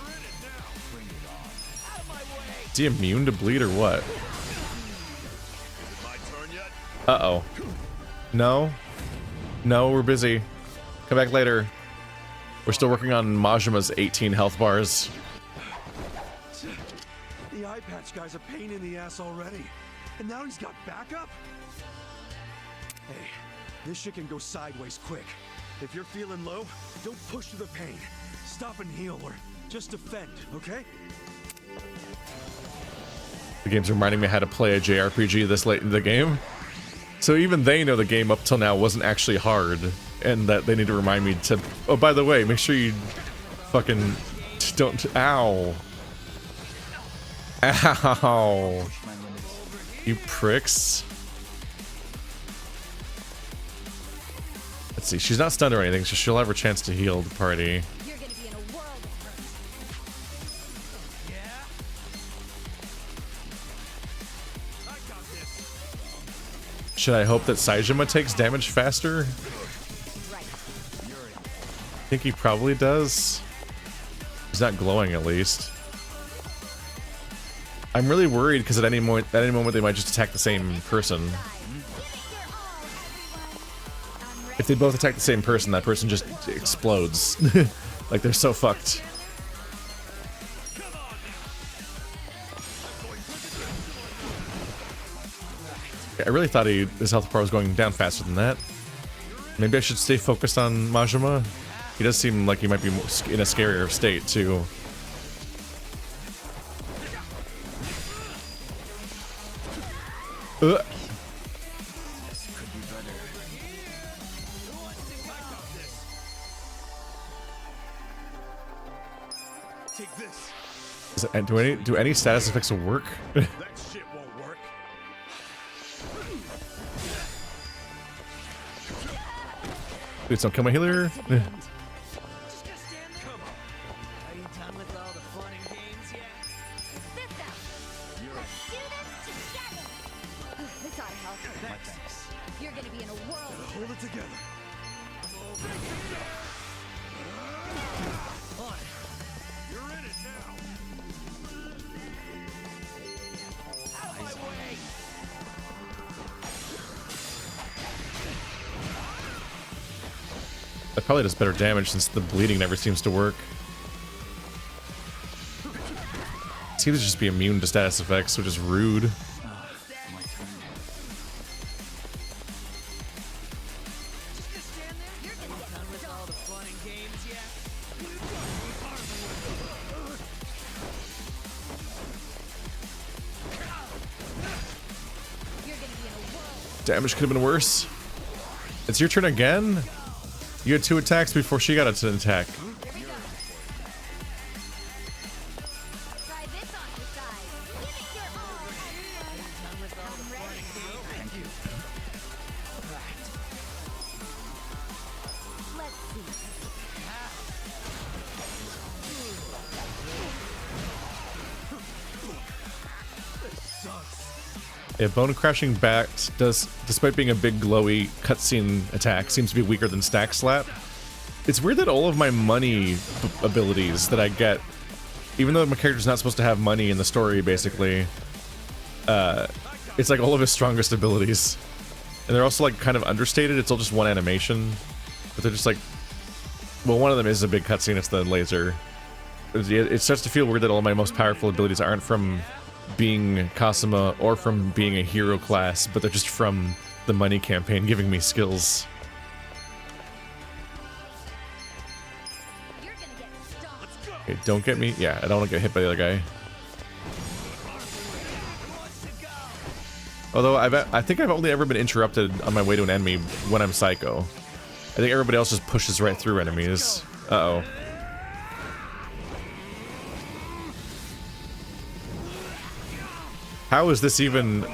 Is he immune to bleed or what? Uh-oh. No. No, we're busy. Come back later. We're still working on Majima's 18 health bars. The eye patch guy's a pain in the ass already. And now he's got backup? Hey, this shit can go sideways quick. If you're feeling low, don't push through the pain. Stop and heal or just defend, okay? The game's reminding me how to play a JRPG this late in the game. So even they know the game up till now wasn't actually hard, and that they need to remind me to... Oh, by the way, make sure you fucking don't... Ow. Ow. You pricks. Let's see, she's not stunned or anything, so she'll have her chance to heal the party. Should I hope that Saejima takes damage faster? I think he probably does. He's not glowing, at least. I'm really worried because at any moment they might just attack the same person. If they both attack the same person, that person just explodes. Like they're so fucked. I really thought his health bar was going down faster than that. Maybe I should stay focused on Majima. He does seem like he might be in a scarier state, too. Do any status effects work? Dude, don't kill my healer. That probably does better damage since the bleeding never seems to work. It seems to just be immune to status effects, which is rude. Damage could have been worse. It's your turn again? You had 2 attacks before she got an attack. Yeah, Bone Crashing Back does, despite being a big glowy cutscene attack, seems to be weaker than Stack Slap. It's weird that all of my money abilities that I get, even though my character's not supposed to have money in the story, basically, it's like all of his strongest abilities. And they're also like kind of understated, it's all just one animation. But they're just like, well, one of them is a big cutscene, it's the laser. It starts to feel weird that all my most powerful abilities aren't from being Kasuma or from being a hero class, but they're just from the money campaign giving me skills. Okay, don't get me. Yeah, I don't want to get hit by the other guy. Although I think I've only ever been interrupted on my way to an enemy when I'm Saeko. I think everybody else just pushes right through enemies. Uh-oh. How is this even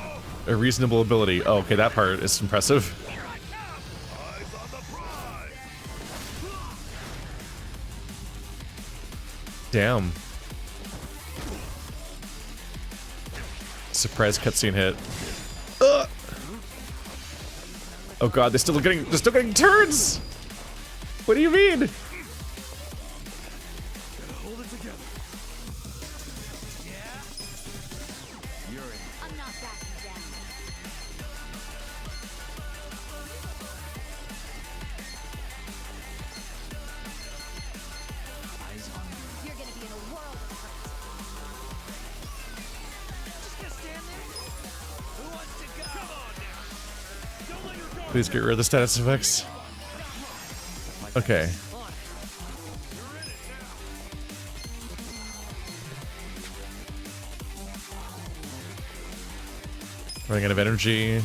a reasonable ability? Oh, okay, that part is impressive. Damn. Surprise cutscene hit. Ugh. Oh god, they're still getting turns! What do you mean? Please get rid of the status effects. Okay. Running out of energy.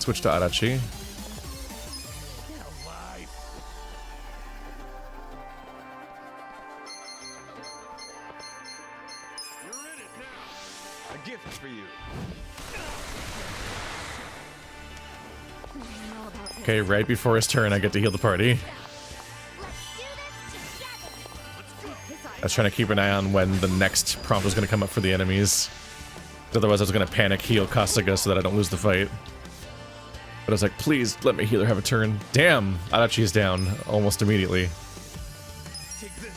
Switch to Adachi. A gift for you. Okay, right before his turn, I get to heal the party. I was trying to keep an eye on when the next prompt was going to come up for the enemies. Otherwise, I was going to panic heal Kasuga so that I don't lose the fight. But I was like, please let me healer have a turn. Damn, Adachi is down almost immediately. Take this.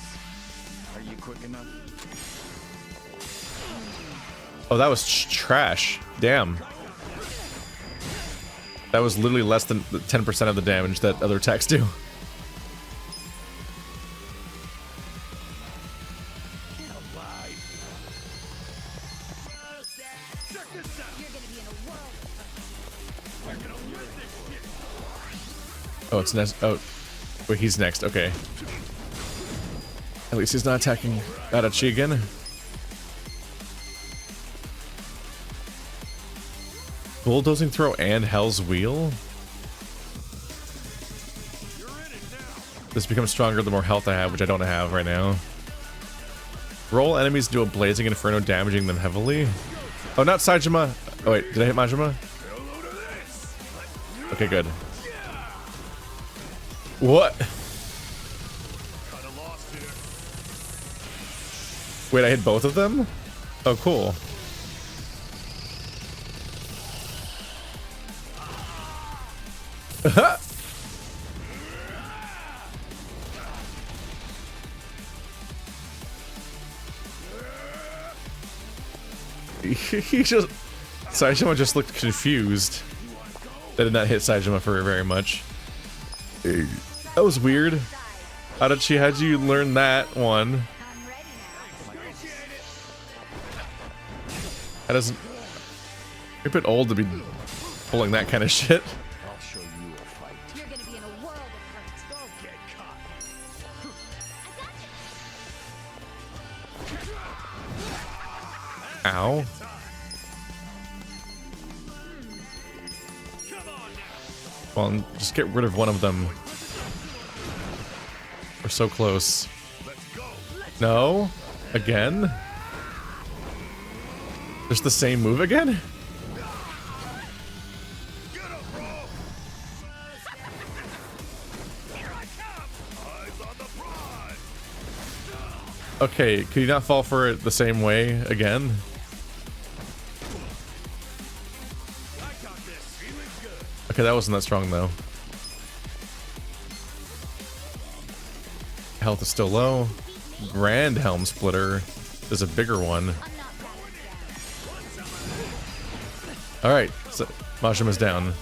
Are you quick enough? Oh, that was trash. Damn. That was literally less than 10% of the damage that other attacks do. Oh, it's next. Oh, wait, he's next. Okay. At least he's not attacking Adachi again. Bulldozing throw and Hell's Wheel? This becomes stronger the more health I have, which I don't have right now. Roll enemies do a blazing inferno, damaging them heavily. Oh, not Saejima. Oh wait, did I hit Majima? Okay, good. What? Wait, I hit both of them? Oh, cool. He just... Saejima just looked confused. That did not hit Saejima for very much. That was weird. Adachi, how'd you learn that one? That doesn't... You're a bit old to be pulling that kind of shit. I'll show you a fight. You're gonna be in a world of hurt. Don't get caught. Ow. Well, just get rid of one of them. We're so close. No? Again? Just the same move again? Okay, could you not fall for it the same way again? Okay, that wasn't that strong though. Health is still low. Grand Helm Splitter is a bigger one. Alright, so Majima's down.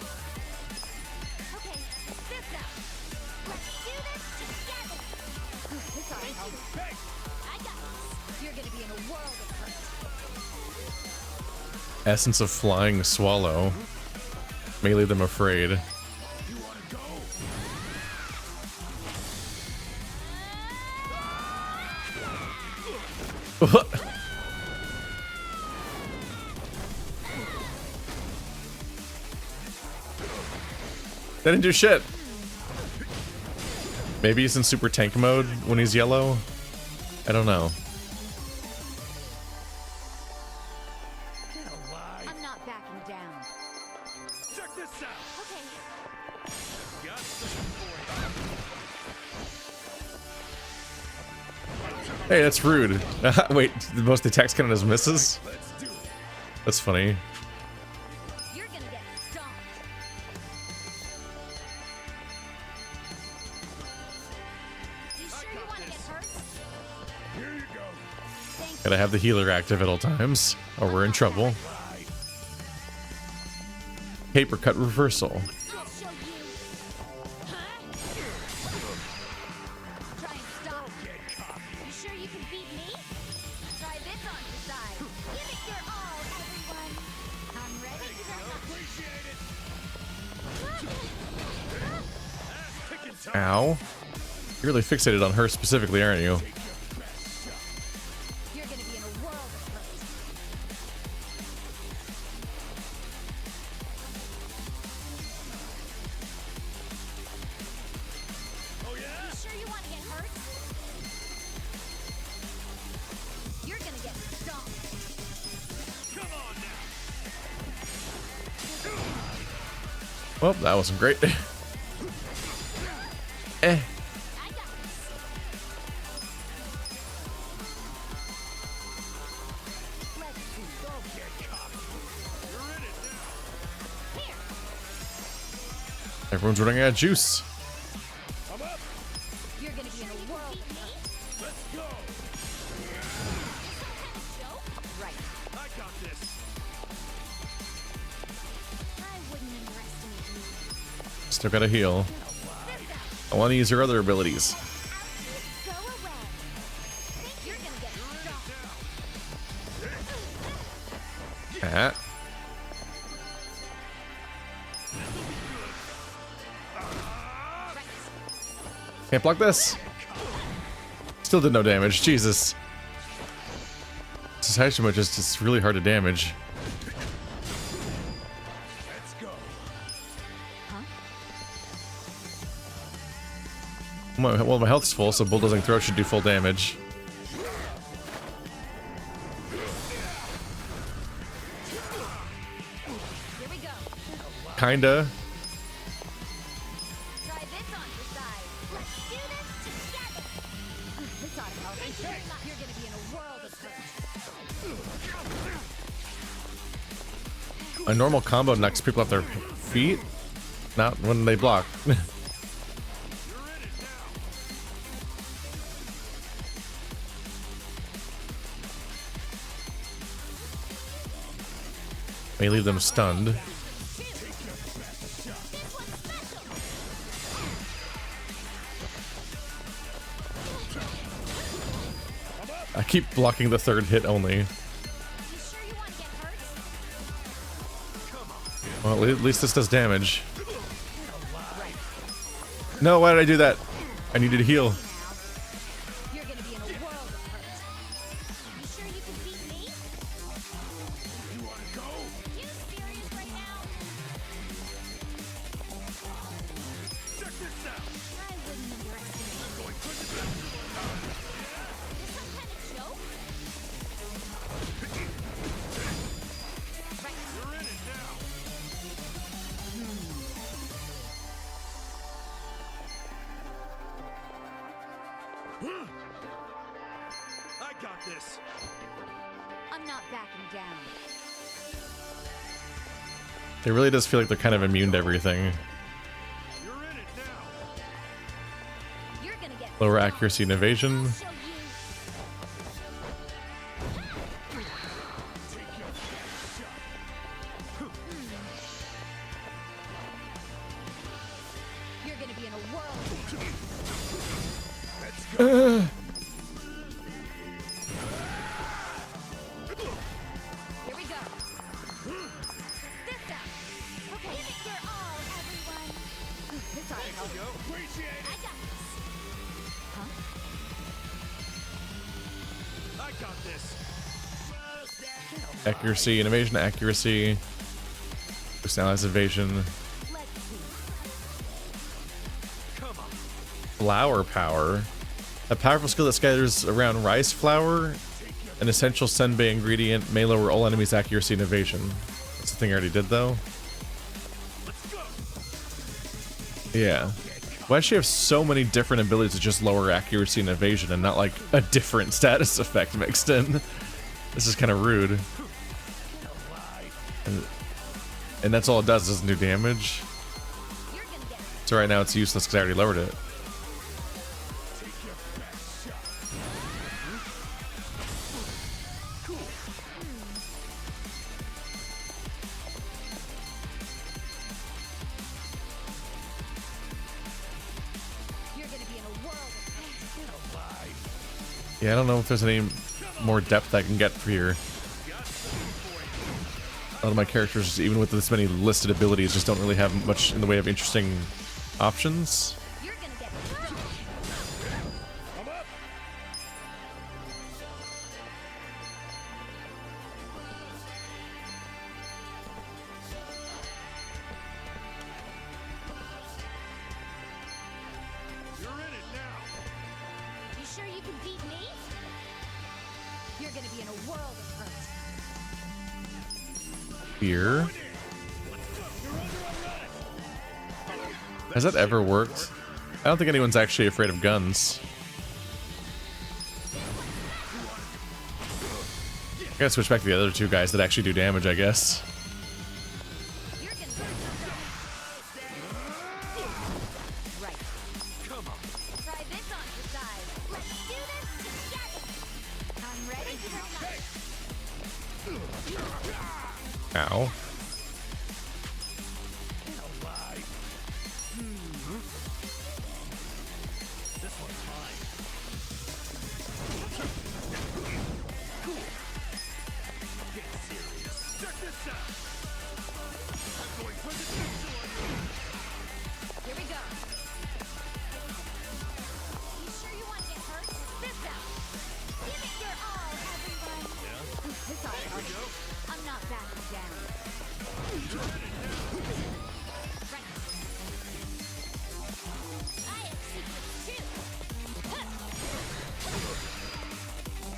Essence of Flying Swallow. Melee them afraid. That didn't do shit. Maybe he's in super tank mode when he's yellow. I don't know. I'm not backing down. Check this out. Hey, that's rude. Wait, most attacks count as misses? That's funny. You're gonna get stomped. You sure you want to get hurt? Here you go. Gotta have the healer active at all times, or we're in trouble. Paper cut reversal. I'll show you. Try and stop me. You sure you can beat me? Try this on decide. Give it your all, everyone. I'm ready. Ow. You're really fixated on her specifically, aren't you? You're gonna be in a world of hurt. Well, that wasn't great. Eh. Everyone's running out of juice. You're gonna be in a world of hurt. Let's go. Right. I got this. I wouldn't underestimate you. Still gotta heal. I want to use her other abilities. Go away. Think you're gonna get shot. Ah. Can't block this. Still did no damage. Jesus. This Hashima just is really hard to damage. Let's go. Well, my health's full, so bulldozing throw should do full damage. Here we go. Kinda. Try this on the side. Let's do this together. This ought to help. You're gonna be in a world of hurt. A normal combo knocks people off their feet, not when they block. May leave them stunned. I keep blocking the third hit only. You sure you want to get hurt? Well, at least this does damage. No, why did I do that? I needed to heal. You're gonna be in a world of hurt. You sure you can beat me? You wanna go? You serious right now? Check this out. I wouldn't underestimate you. Going for the Is this some kind of joke? Right. You're in it now. I got this. I'm not backing down. It really does feel like they're kind of immune to everything. You're in it now. You're gonna get Lower shot. accuracy and evasion. I'll show you. Take your best shot. You're gonna be in a world. Let's go. Here we go. This out. Okay. Give it your all, everyone. This ought to help. Yo, appreciate I it. got this. Huh? I got this. Accuracy and evasion, accuracy. Boost allies evasion. Let's see. Come on. Flower power. A powerful skill that scatters around rice flour. An essential senbei ingredient may lower all enemies' accuracy and evasion. That's the thing I already did though. Let's go. Yeah. Why does she have so many different abilities to just lower accuracy and evasion and not like a different status effect mixed in? This is kind of rude. And that's all it does, doesn't do damage. You're gonna get So right now it's useless because I already lowered it. Take your best shot. You're gonna be in a world of hurt. Yeah, I don't know if there's any more depth I can get for here. A lot of my characters, even with this many listed abilities, just don't really have much in the way of interesting options. You're gonna get hurt. I'm up. You're in it now. You sure you can beat me? You're gonna be in a world of hurt. Here. Has that ever worked? I don't think anyone's actually afraid of guns. I gotta switch back to the other two guys that actually do damage, I guess. Ow.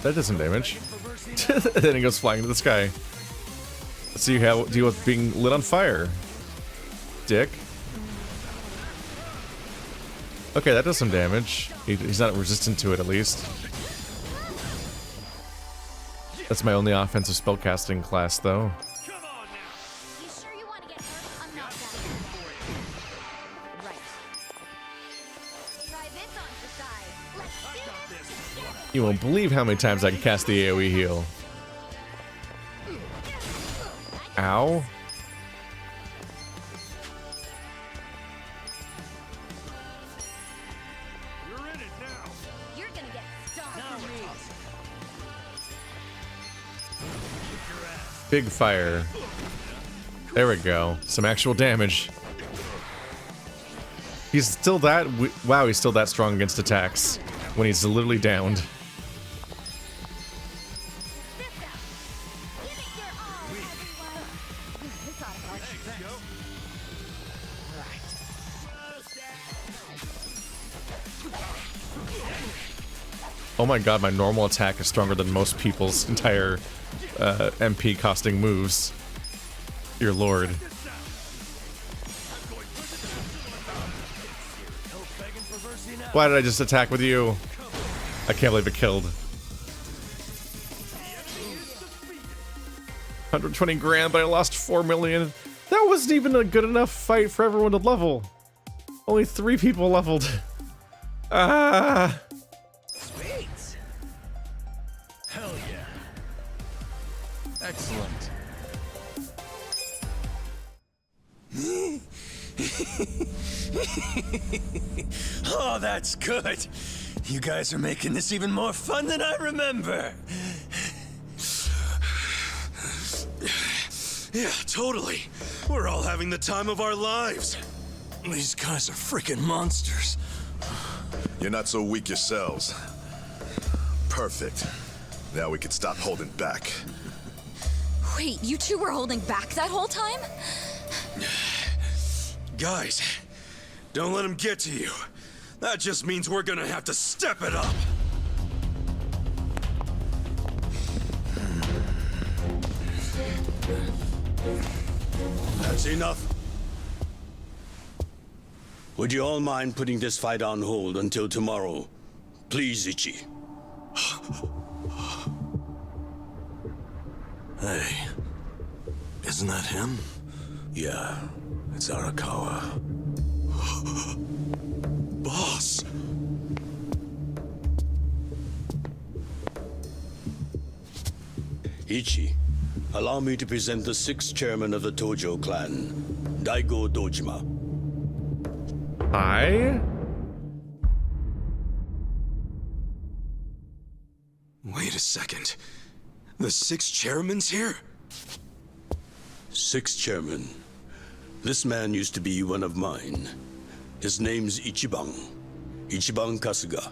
That does some damage. Then it goes flying into the sky. Let's see how deal with being lit on fire. Dick. Okay, that does some damage. He's not resistant to it, at least. That's my only offensive spellcasting class, though. You won't believe how many times I can cast the AoE heal. Ow. You're in it now. You're gonna get stung. Big fire. There we go. Some actual damage. He's still that... Wow, he's still that strong against attacks when he's literally downed. Oh my god, my normal attack is stronger than most people's entire MP costing moves. Dear lord. Why did I just attack with you? I can't believe it killed. 120 grand, but I lost 4 million. That wasn't even a good enough fight for everyone to level. Only 3 people leveled. Ah. Sweet. Hell yeah. Excellent. Oh, that's good. You guys are making this even more fun than I remember. Yeah, totally. We're all having the time of our lives. These guys are freaking monsters. You're not so weak yourselves. Perfect. Now we can stop holding back. Wait, you two were holding back that whole time? Guys, don't let him get to you. That just means we're gonna have to step it up. That's enough. Would you all mind putting this fight on hold until tomorrow? Please, Ichi. Hey, isn't that him? Yeah, it's Arakawa. Boss! Ichi, allow me to present the 6th chairman of the Tojo clan, Daigo Dojima. Hi? Wait a second. The 6 chairman's here? 6th chairman. This man used to be one of mine. His name's Ichiban Kasuga,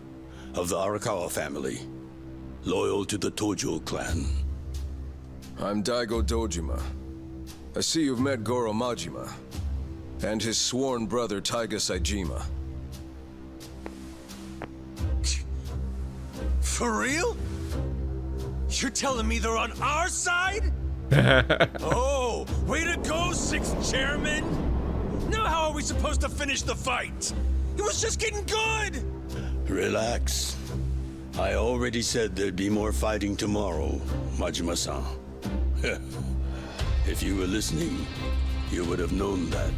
of the Arakawa family, loyal to the Tojo clan. I'm Daigo Dojima. I see you've met Goro Majima, and his sworn brother Taiga Saejima. For real? You're telling me they're on our side? Oh, way to go, 6th chairman! No how are we supposed to finish the fight? It was just getting good! Relax. I already said there'd be more fighting tomorrow, Majima-san. If you were listening, you would have known that.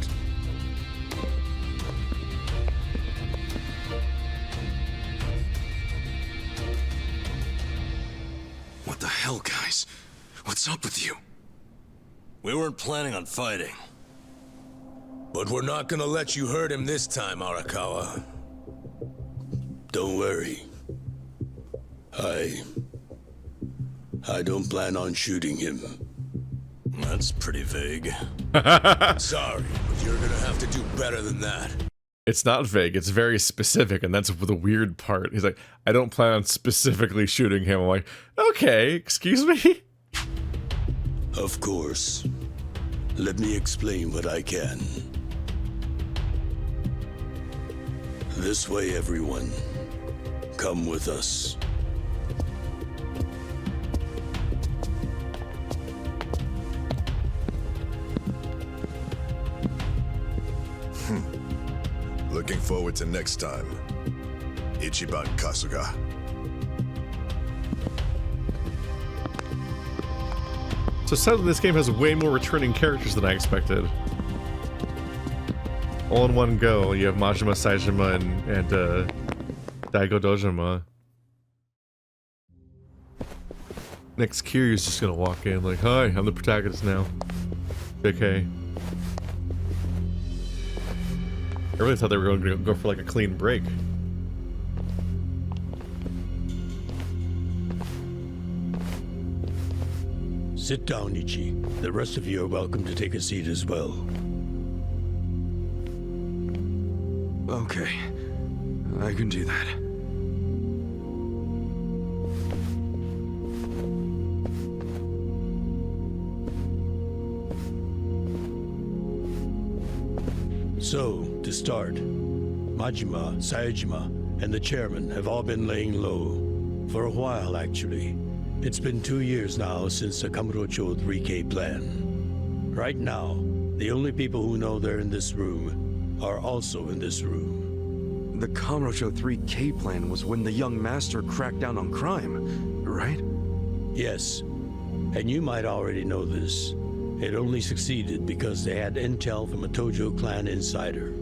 What the hell, guys? What's up with you? We weren't planning on fighting. But we're not gonna let you hurt him this time, Arakawa. Don't worry. I don't plan on shooting him. That's pretty vague. Sorry, but you're gonna have to do better than that. It's not vague, it's very specific, and that's the weird part. He's like, I don't plan on specifically shooting him. I'm like, okay, excuse me? Of course. Let me explain what I can. This way, everyone. Come with us. Looking forward to next time. Ichiban Kasuga. So sadly, this game has way more returning characters than I expected. All in one go, you have Majima, Saejima, and Daigo Dojima. Next, Kiryu's just gonna walk in like, hi, I'm the protagonist now. JK. I really thought they were going to go for like a clean break. Sit down, Ichi. The rest of you are welcome to take a seat as well. Okay, I can do that. So, to start, Majima, Saejima, and the chairman have all been laying low. For a while, actually. It's been 2 years now since the Kamurocho 3K plan. Right now, the only people who know they're in this room are also in this room. The Kamurocho 3K plan was when the young master cracked down on crime, right? Yes, and you might already know this. It only succeeded because they had intel from a Tojo clan insider.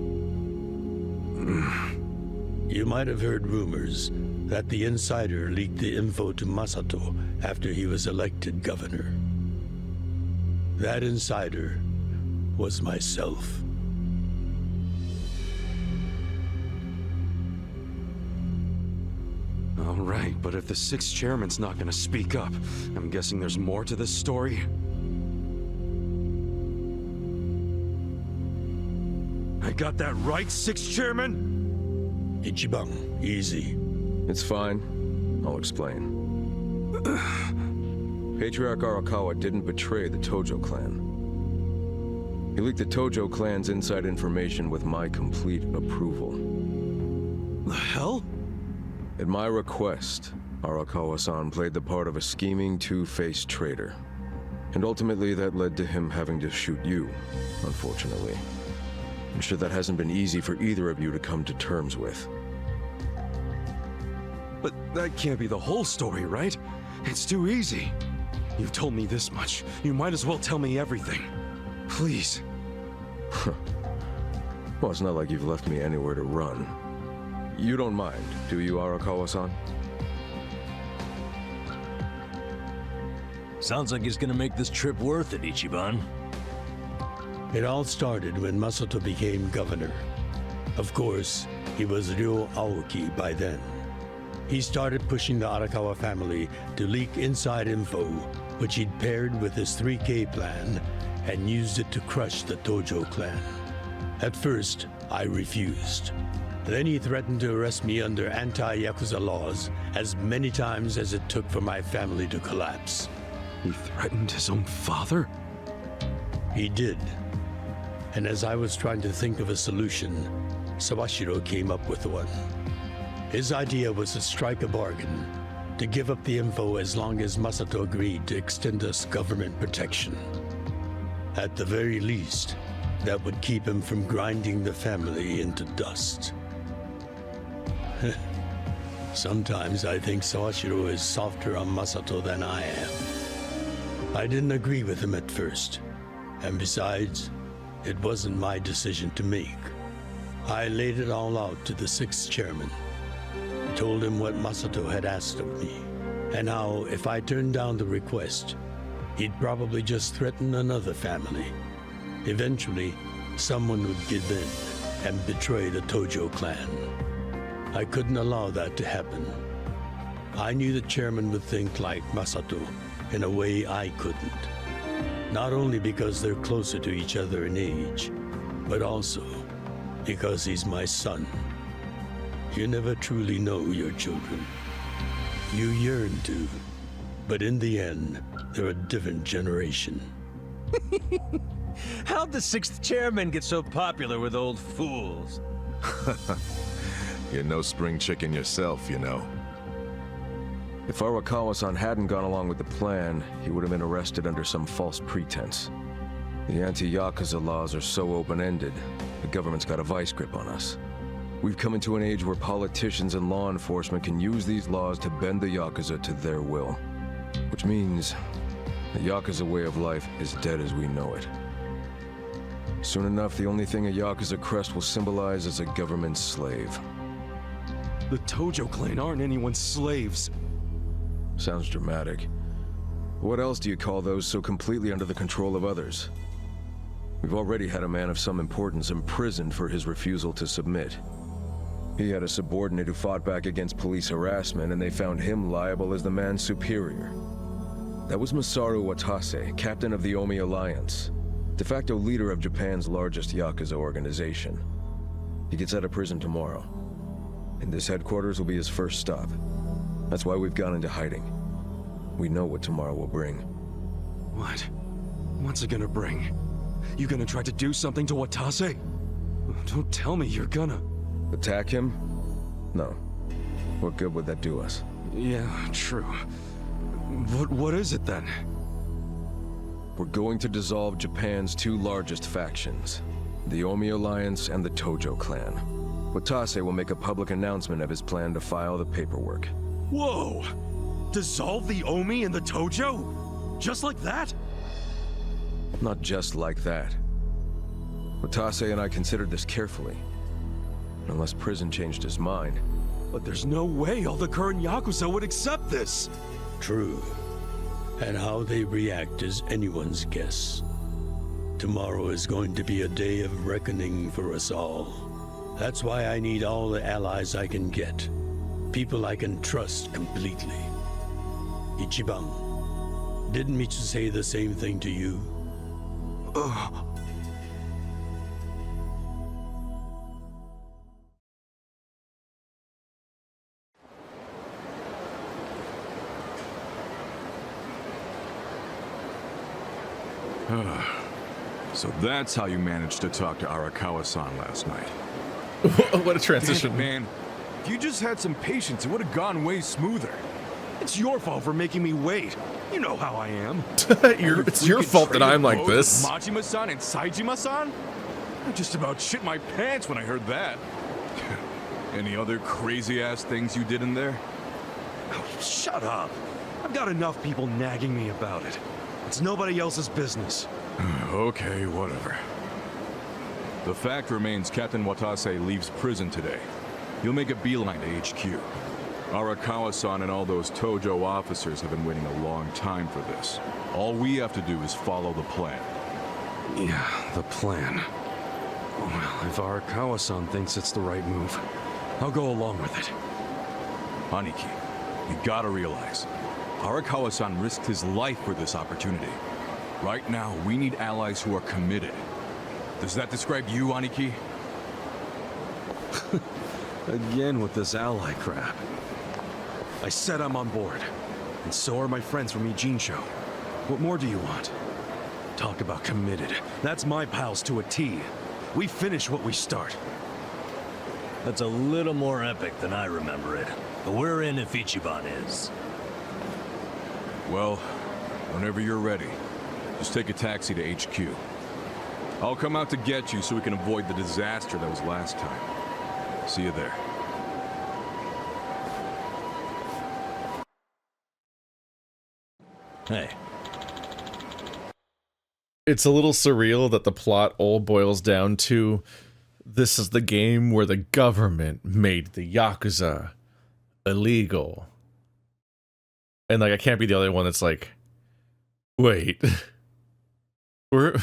You might have heard rumors that the insider leaked the info to Masato after he was elected governor. That insider was myself. All right, but if the sixth chairman's not gonna speak up, I'm guessing there's more to this story? I got that right, sixth chairman? Ichiban, easy. It's fine. I'll explain. Patriarch Arakawa didn't betray the Tojo clan. He leaked the Tojo clan's inside information with my complete approval. The hell? At my request, Arakawa-san played the part of a scheming, two-faced traitor. And ultimately that led to him having to shoot you, unfortunately. I'm sure that hasn't been easy for either of you to come to terms with. But that can't be the whole story, right? It's too easy. You've told me this much. You might as well tell me everything. Please. Well, it's not like you've left me anywhere to run. You don't mind, do you, Arakawa-san? Sounds like he's gonna make this trip worth it, Ichiban. It all started when Masato became governor. Of course, he was Ryo Aoki by then. He started pushing the Arakawa family to leak inside info, which he'd paired with his 3K plan and used it to crush the Tojo clan. At first, I refused. Then he threatened to arrest me under anti-Yakuza laws as many times as it took for my family to collapse. He threatened his own father? He did. And as I was trying to think of a solution, Sawashiro came up with one. His idea was to strike a bargain, to give up the info as long as Masato agreed to extend us government protection. At the very least, that would keep him from grinding the family into dust. Sometimes I think Sawashiro is softer on Masato than I am. I didn't agree with him at first, and besides, it wasn't my decision to make. I laid it all out to the 6th chairman. Told him what Masato had asked of me, and how if I turned down the request, he'd probably just threaten another family. Eventually, someone would give in and betray the Tojo clan. I couldn't allow that to happen. I knew the chairman would think like Masato in a way I couldn't. Not only because they're closer to each other in age, but also because he's my son. You never truly know your children. You yearn to, but in the end, they're a different generation. How'd the 6th chairman get so popular with old fools? You're no spring chicken yourself, you know. If Arakawa-san hadn't gone along with the plan, he would have been arrested under some false pretense. The anti-Yakuza laws are so open-ended, the government's got a vice grip on us. We've come into an age where politicians and law enforcement can use these laws to bend the Yakuza to their will. Which means the Yakuza way of life is dead as we know it. Soon enough, the only thing a Yakuza crest will symbolize is a government slave. The Tojo clan aren't anyone's slaves. Sounds dramatic. What else do you call those so completely under the control of others? We've already had a man of some importance imprisoned for his refusal to submit. He had a subordinate who fought back against police harassment, and they found him liable as the man's superior. That was Masaru Watase, captain of the Omi Alliance, de facto leader of Japan's largest Yakuza organization. He gets out of prison tomorrow, and this headquarters will be his first stop. That's why we've gone into hiding. We know what tomorrow will bring. What? What's it gonna bring? You gonna try to do something to Watase? Don't tell me you're gonna... Attack him? No. What good would that do us? Yeah, true. What is it then? We're going to dissolve Japan's 2 largest factions, the Omi Alliance and the Tojo clan. Watase will make a public announcement of his plan to file the paperwork. Whoa! Dissolve the Omi and the Tojo? Just like that? Not just like that. Watase and I considered this carefully. Unless prison changed his mind. But there's no way all the current Yakuza would accept this! True. And how they react is anyone's guess. Tomorrow is going to be a day of reckoning for us all. That's why I need all the allies I can get. People I can trust completely. Ichiban, didn't Mizu say the same thing to you? So that's how you managed to talk to Arakawa-san last night. What a transition. Damn, man. If you just had some patience, it would have gone way smoother. It's your fault for making me wait. You know how I am. It's your fault that I'm like this. Majima-san and Saejima-san? I just about shit my pants when I heard that. Any other crazy-ass things you did in there? Oh, shut up. I've got enough people nagging me about it. It's nobody else's business. Okay, whatever. The fact remains Captain Watase leaves prison today. He'll make a beeline to HQ. Arakawa-san and all those Tojo officers have been waiting a long time for this. All we have to do is follow the plan. Yeah, the plan. Well, if Arakawa-san thinks it's the right move, I'll go along with it. Aniki, you gotta realize, Arakawa-san risked his life for this opportunity. Right now, we need allies who are committed. Does that describe you, Aniki? Again with this ally crap. I said I'm on board. And so are my friends from Ijincho. What more do you want? Talk about committed. That's my pals to a T. We finish what we start. That's a little more epic than I remember it. But we're in if Ichiban is. Well, whenever you're ready, just take a taxi to HQ. I'll come out to get you so we can avoid the disaster that was last time. See you there. Hey. It's a little surreal that the plot all boils down to this is the game where the government made the Yakuza illegal. And like I can't be the other one that's like, wait. Weren't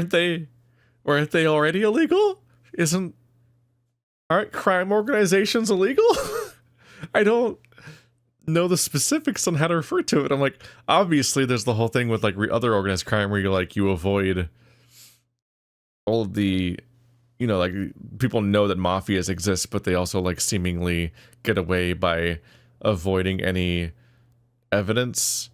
they already illegal? Aren't crime organizations illegal? I don't know the specifics on how to refer to it. I'm like, obviously there's the whole thing with like other organized crime where you avoid all of the, you know, like people know that mafias exist, but they also like seemingly get away by avoiding any evidence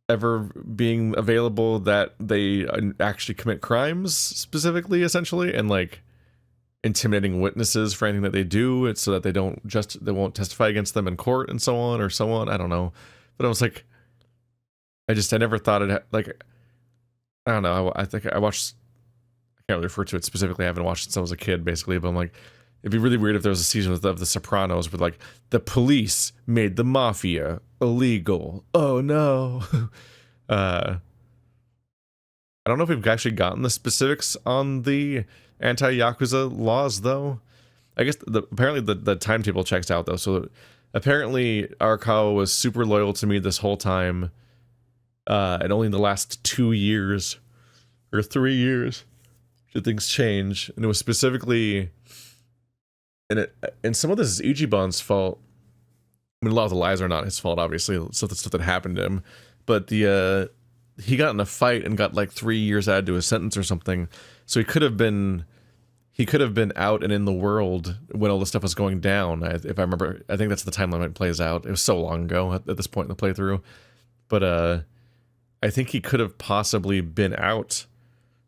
ever being available that they actually commit crimes specifically, essentially, and like intimidating witnesses for anything that they do, it's so that they won't testify against them in court and so on. I don't know, but I was like, I never thought it like, I don't know. I think I watched. I can't really refer to it specifically. I haven't watched it since I was a kid, basically. But I'm like, it'd be really weird if there was a season of The Sopranos where like the police made the mafia illegal. Oh no. I don't know if we've actually gotten the specifics on the anti-Yakuza laws, though. I guess apparently the timetable checks out, though. So apparently Arakawa was super loyal to me this whole time. And only in the last 2 years or 3 years did things change. And it was specifically, and some of this is Ichiban's fault. I mean, a lot of the lies are not his fault, obviously. Stuff that happened to him. But he got in a fight and got like 3 years added to his sentence or something. So he could have been out and in the world when all this stuff was going down. If I remember, I think that's the timeline it plays out. It was so long ago at this point in the playthrough. But I think he could have possibly been out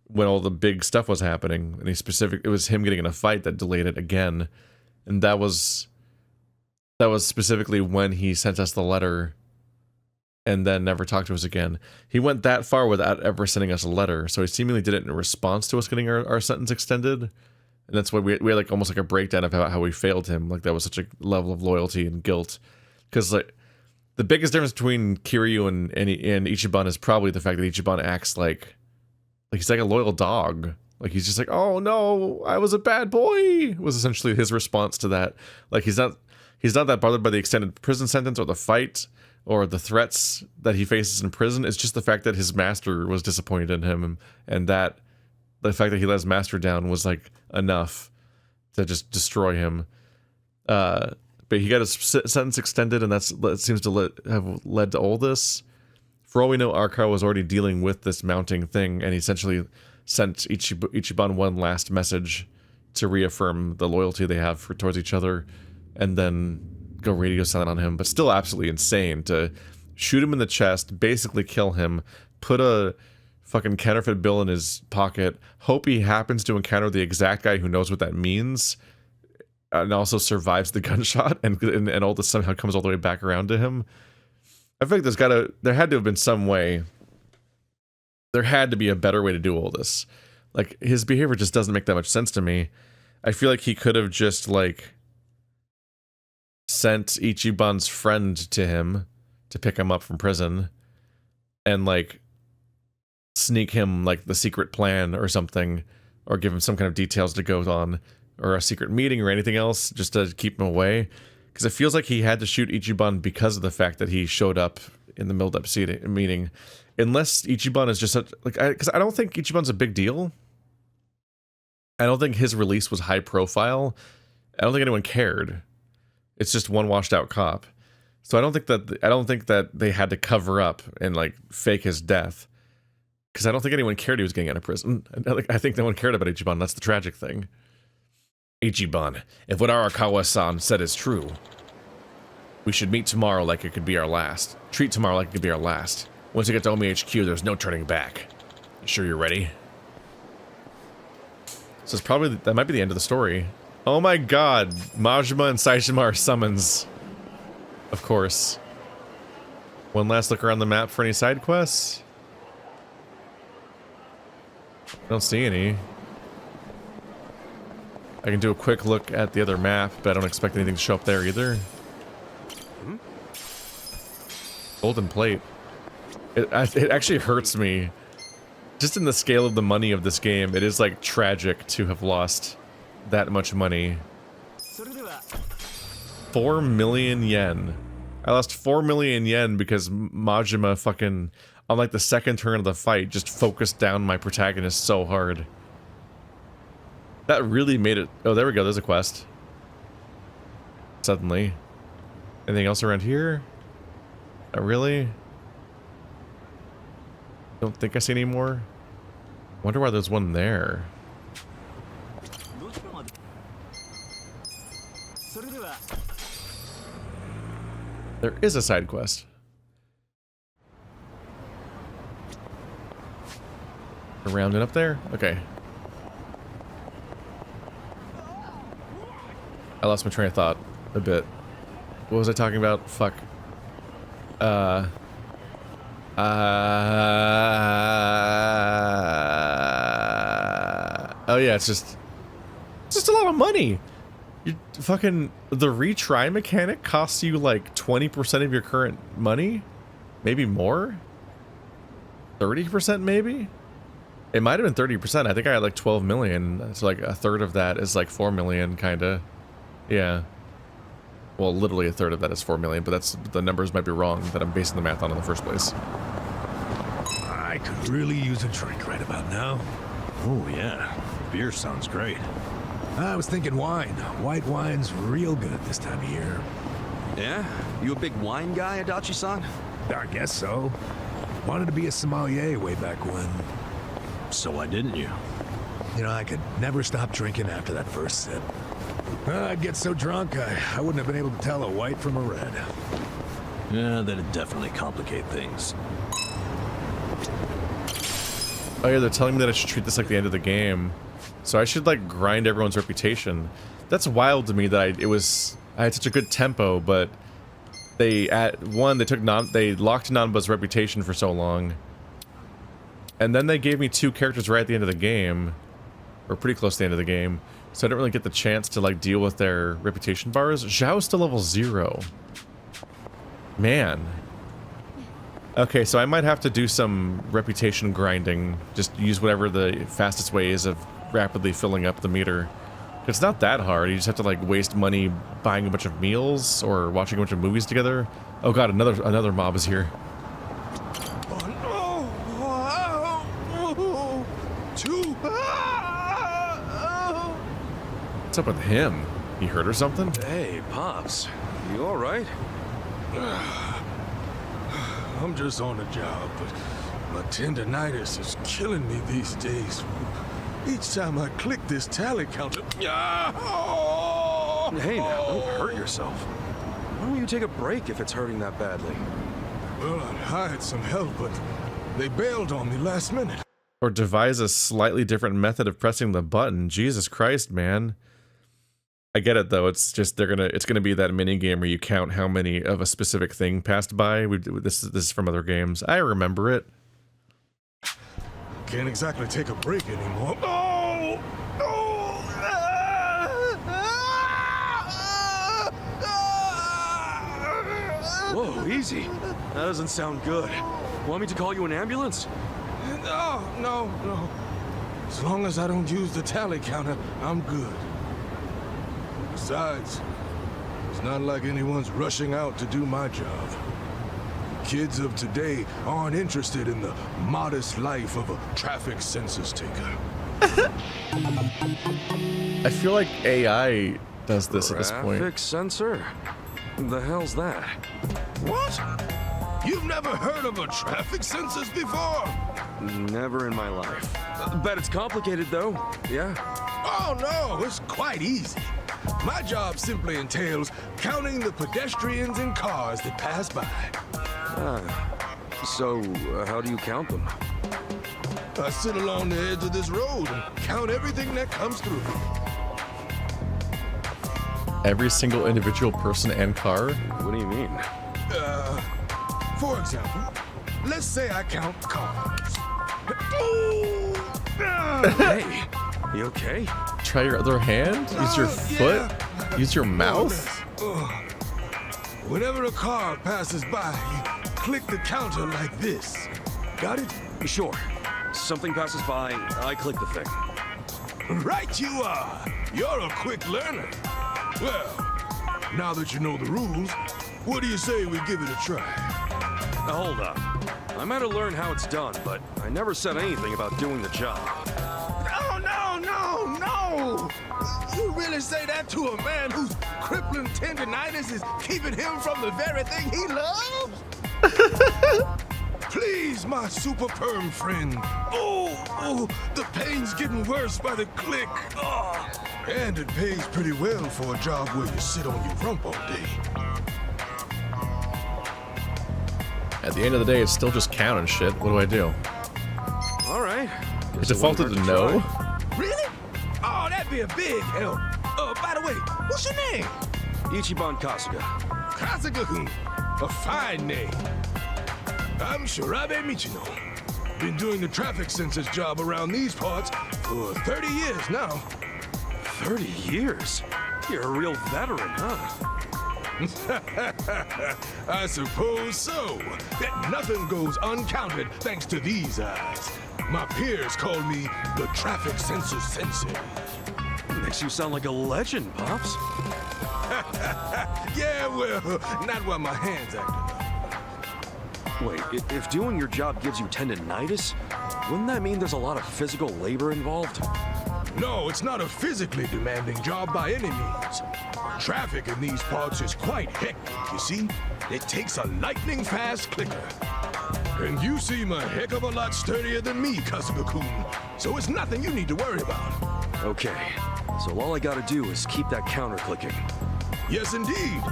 when all the big stuff was happening. And it was him getting in a fight that delayed it again. And that was specifically when he sent us the letter and then never talked to us again. He went that far without ever sending us a letter, so he seemingly did it in response to us getting our sentence extended. And that's why we had like almost like a breakdown of how we failed him. Like that was such a level of loyalty and guilt. Because like the biggest difference between Kiryu and Ichiban is probably the fact that Ichiban acts like he's like a loyal dog. Like he's just like, oh no, I was a bad boy, was essentially his response to that. Like he's not that bothered by the extended prison sentence or the fight or the threats that he faces in prison. It's just the fact that his master was disappointed in him, and that the fact that he let his master down was like enough to just destroy him. But he got his sentence extended, and that seems to have led to all this. For all we know, Arakawa was already dealing with this mounting thing, and he essentially sent Ichiban one last message to reaffirm the loyalty they have towards each other, and then go radio silent on him. But still absolutely insane to shoot him in the chest, basically kill him, put a fucking counterfeit bill in his pocket, hope he happens to encounter the exact guy who knows what that means, and also survives the gunshot, and all this somehow comes all the way back around to him. I feel like there had to have been some way. There had to be a better way to do all this. Like, his behavior just doesn't make that much sense to me. I feel like he could have just, like, sent Ichiban's friend to him to pick him up from prison and, like, sneak him, like, the secret plan or something, or give him some kind of details to go on, or a secret meeting or anything else, just to keep him away. Because it feels like he had to shoot Ichiban because of the fact that he showed up in the build-up meeting. Unless Ichiban is just such, like, because I don't think Ichiban's a big deal. I don't think his release was high profile. I don't think anyone cared. It's just one washed out cop. So I don't think that they had to cover up and like fake his death. Because I don't think anyone cared he was getting out of prison. I think no one cared about Ichiban. That's the tragic thing. Ichiban, if what Arakawa-san said is true, we should meet tomorrow like it could be our last. Treat tomorrow like it could be our last. Once you get to Omi HQ, there's no turning back. You sure you're ready? So it's probably, that might be the end of the story. Oh my god, Majima and Saishima are summons. Of course. One last look around the map for any side quests. I don't see any. I can do a quick look at the other map, but I don't expect anything to show up there either. Golden plate. It actually hurts me. Just in the scale of the money of this game, it is like tragic to have lost that much money. 4 million yen. I lost 4 million yen because Majima fucking, on like the second turn of the fight, just focused down my protagonist so hard. That really made it. Oh, there we go. There's a quest. Suddenly. Anything else around here? Not really. Don't think I see any more. Wonder why there's one there. There is a side quest. Around and up there? Okay. I lost my train of thought a bit. What was I talking about? Fuck. Oh yeah, it's just a lot of money. You fucking, the retry mechanic costs you like 20% of your current money, maybe more. 30% maybe. It might have been 30%. I think I had like 12 million. So like a third of that is like 4 million, kind of. Yeah. Well, literally a third of that is 4 million, but that's, the numbers might be wrong that I'm basing the math on in the first place. I could really use a drink right about now. Oh yeah, beer sounds great. I was thinking wine. White wine's real good this time of year. Yeah? You a big wine guy, Adachi-san? I guess so. Wanted to be a sommelier way back when. So why didn't you? You know, I could never stop drinking after that first sip. I'd get so drunk, I wouldn't have been able to tell a white from a red. Yeah, that'd definitely complicate things. Oh yeah, they're telling me that I should treat this like the end of the game. So I should like grind everyone's reputation. That's wild to me that I had such a good tempo, but they locked Nanba's reputation for so long. And then they gave me 2 characters right at the end of the game, or pretty close to the end of the game. So I didn't really get the chance to like deal with their reputation bars. Zhao's still level 0. Man. Okay, so I might have to do some reputation grinding. Just use whatever the fastest way is of rapidly filling up the meter. It's not that hard. You just have to like waste money buying a bunch of meals or watching a bunch of movies together. Oh god, another mob is here. What's up with him? He hurt or something? Hey, Pops. You alright? I'm just on a job, but my tendinitis is killing me these days. Each time I click this tally counter... Hey now, don't hurt yourself. Why don't you take a break if it's hurting that badly? Well, I hired some help, but they bailed on me last minute. Or devise a slightly different method of pressing the button. Jesus Christ, man. I get it though. It's just it's gonna be that mini game where you count how many of a specific thing passed by. This is from other games. I remember it. Can't exactly take a break anymore. Whoa, easy. That doesn't sound good. Want me to call you an ambulance? No. As long as I don't use the tally counter, I'm good. Besides, it's not like anyone's rushing out to do my job. Kids of today aren't interested in the modest life of a traffic census taker. I feel like AI does this at this point. Traffic sensor? The hell's that? What? You've never heard of a traffic census before? Never in my life. Bet it's complicated though, yeah? Oh no, it's quite easy. My job simply entails counting the pedestrians and cars that pass by. So how do you count them? I sit along the edge of this road and count everything that comes through. Every single individual person and car? What do you mean? For example, let's say I count cars. Hey, you okay? Try your other hand? Use your foot? Use your mouth? Whenever a car passes by, you click the counter like this. Got it? Sure. Something passes by, I click the thing. Right you are. You're a quick learner. Well, now that you know the rules, what do you say we give it a try? Now hold up. I might have learned how it's done, but I never said anything about doing the job. No! You really say that to a man whose crippling tendinitis is keeping him from the very thing he loves? Please, my super perm friend. Oh, the pain's getting worse by the click. Oh. And it pays pretty well for a job where you sit on your rump all day. At the end of the day, it's still just counting shit. What do I do? All right. It defaulted to no? Really? Oh, that'd be a big help. By the way, what's your name? Ichiban Kasuga. Kasuga-kun. A fine name. I'm Shirabe Michino. Been doing the traffic census job around these parts for 30 years now. 30 years? You're a real veteran, huh? I suppose so. That nothing goes uncounted thanks to these eyes. My peers call me the traffic census sensei. Makes you sound like a legend, Pops. Yeah, well, not while my hands acting up. Wait, if doing your job gives you tendinitis, wouldn't that mean there's a lot of physical labor involved? No, it's not a physically demanding job by any means. Traffic in these parts is quite hectic, you see? It takes a lightning-fast clicker. And you seem a heck of a lot sturdier than me, Kasuga-kun, so it's nothing you need to worry about. Okay, so all I gotta do is keep that counter clicking. Yes, indeed.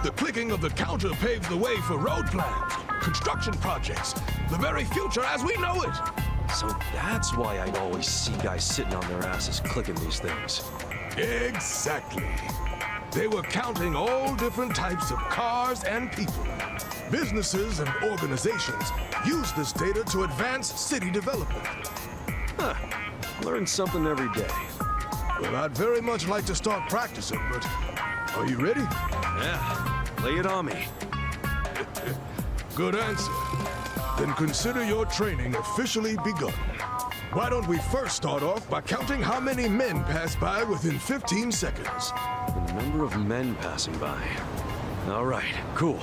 The clicking of the counter paves the way for road plans, construction projects, the very future as we know it. So that's why I'd always see guys sitting on their asses clicking these things. Exactly. They were counting all different types of cars and people. Businesses and organizations use this data to advance city development. Huh. Learn something every day. Well, I'd very much like to start practicing, but are you ready? Yeah, lay it on me. Good answer. Then consider your training officially begun. Why don't we first start off by counting how many men pass by within 15 seconds? The number of men passing by. All right, cool.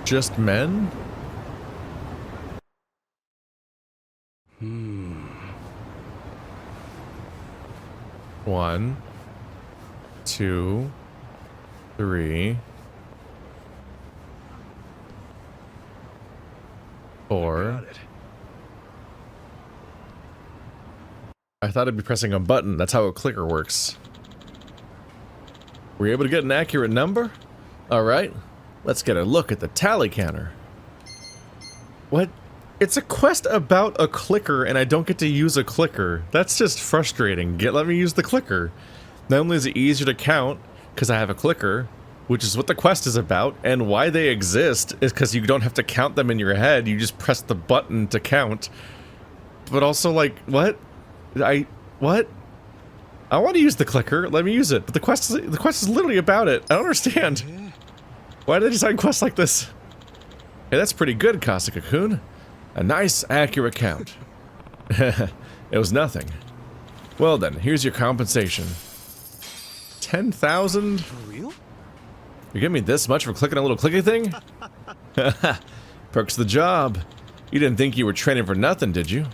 Just men? One, 2, 3, 4. Got it. I thought I'd be pressing a button. That's how a clicker works. Were you able to get an accurate number? Alright, let's get a look at the tally counter. What? It's a quest about a clicker and I don't get to use a clicker. That's just frustrating. Let me use the clicker. Not only is it easier to count because I have a clicker, which is what the quest is about, and why they exist is because you don't have to count them in your head, you just press the button to count. But also, like, what? What? I want to use the clicker, let me use it, but the quest is literally about it. I don't understand. Why did they design quests like this? Hey, that's pretty good, Kasuga-kun. A nice, accurate count. It was nothing. Well then, here's your compensation. 10,000? For real? You give me this much for clicking a little clicky thing? Perks of the job. You didn't think you were training for nothing, did you?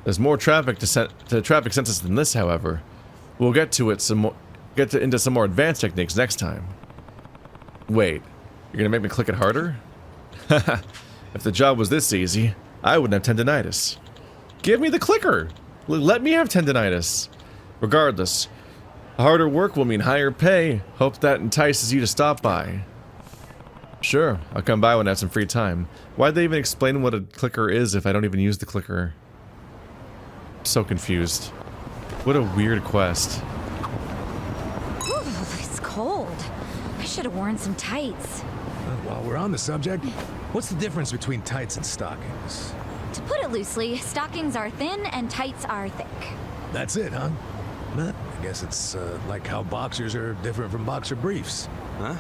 There's more traffic to traffic census than this, however. We'll get to it into some more advanced techniques next time. Wait, you're gonna make me click it harder? If the job was this easy, I wouldn't have tendinitis. Give me the clicker! Let me have tendinitis. Regardless, harder work will mean higher pay. Hope that entices you to stop by. Sure, I'll come by when I have some free time. Why'd they even explain what a clicker is if I don't even use the clicker? I'm so confused. What a weird quest. Ooh, it's cold. I should have worn some tights. While we're on the subject, what's the difference between tights and stockings? To put it loosely, stockings are thin and tights are thick. That's it, huh? Nah, I guess it's like how boxers are different from boxer briefs. Huh?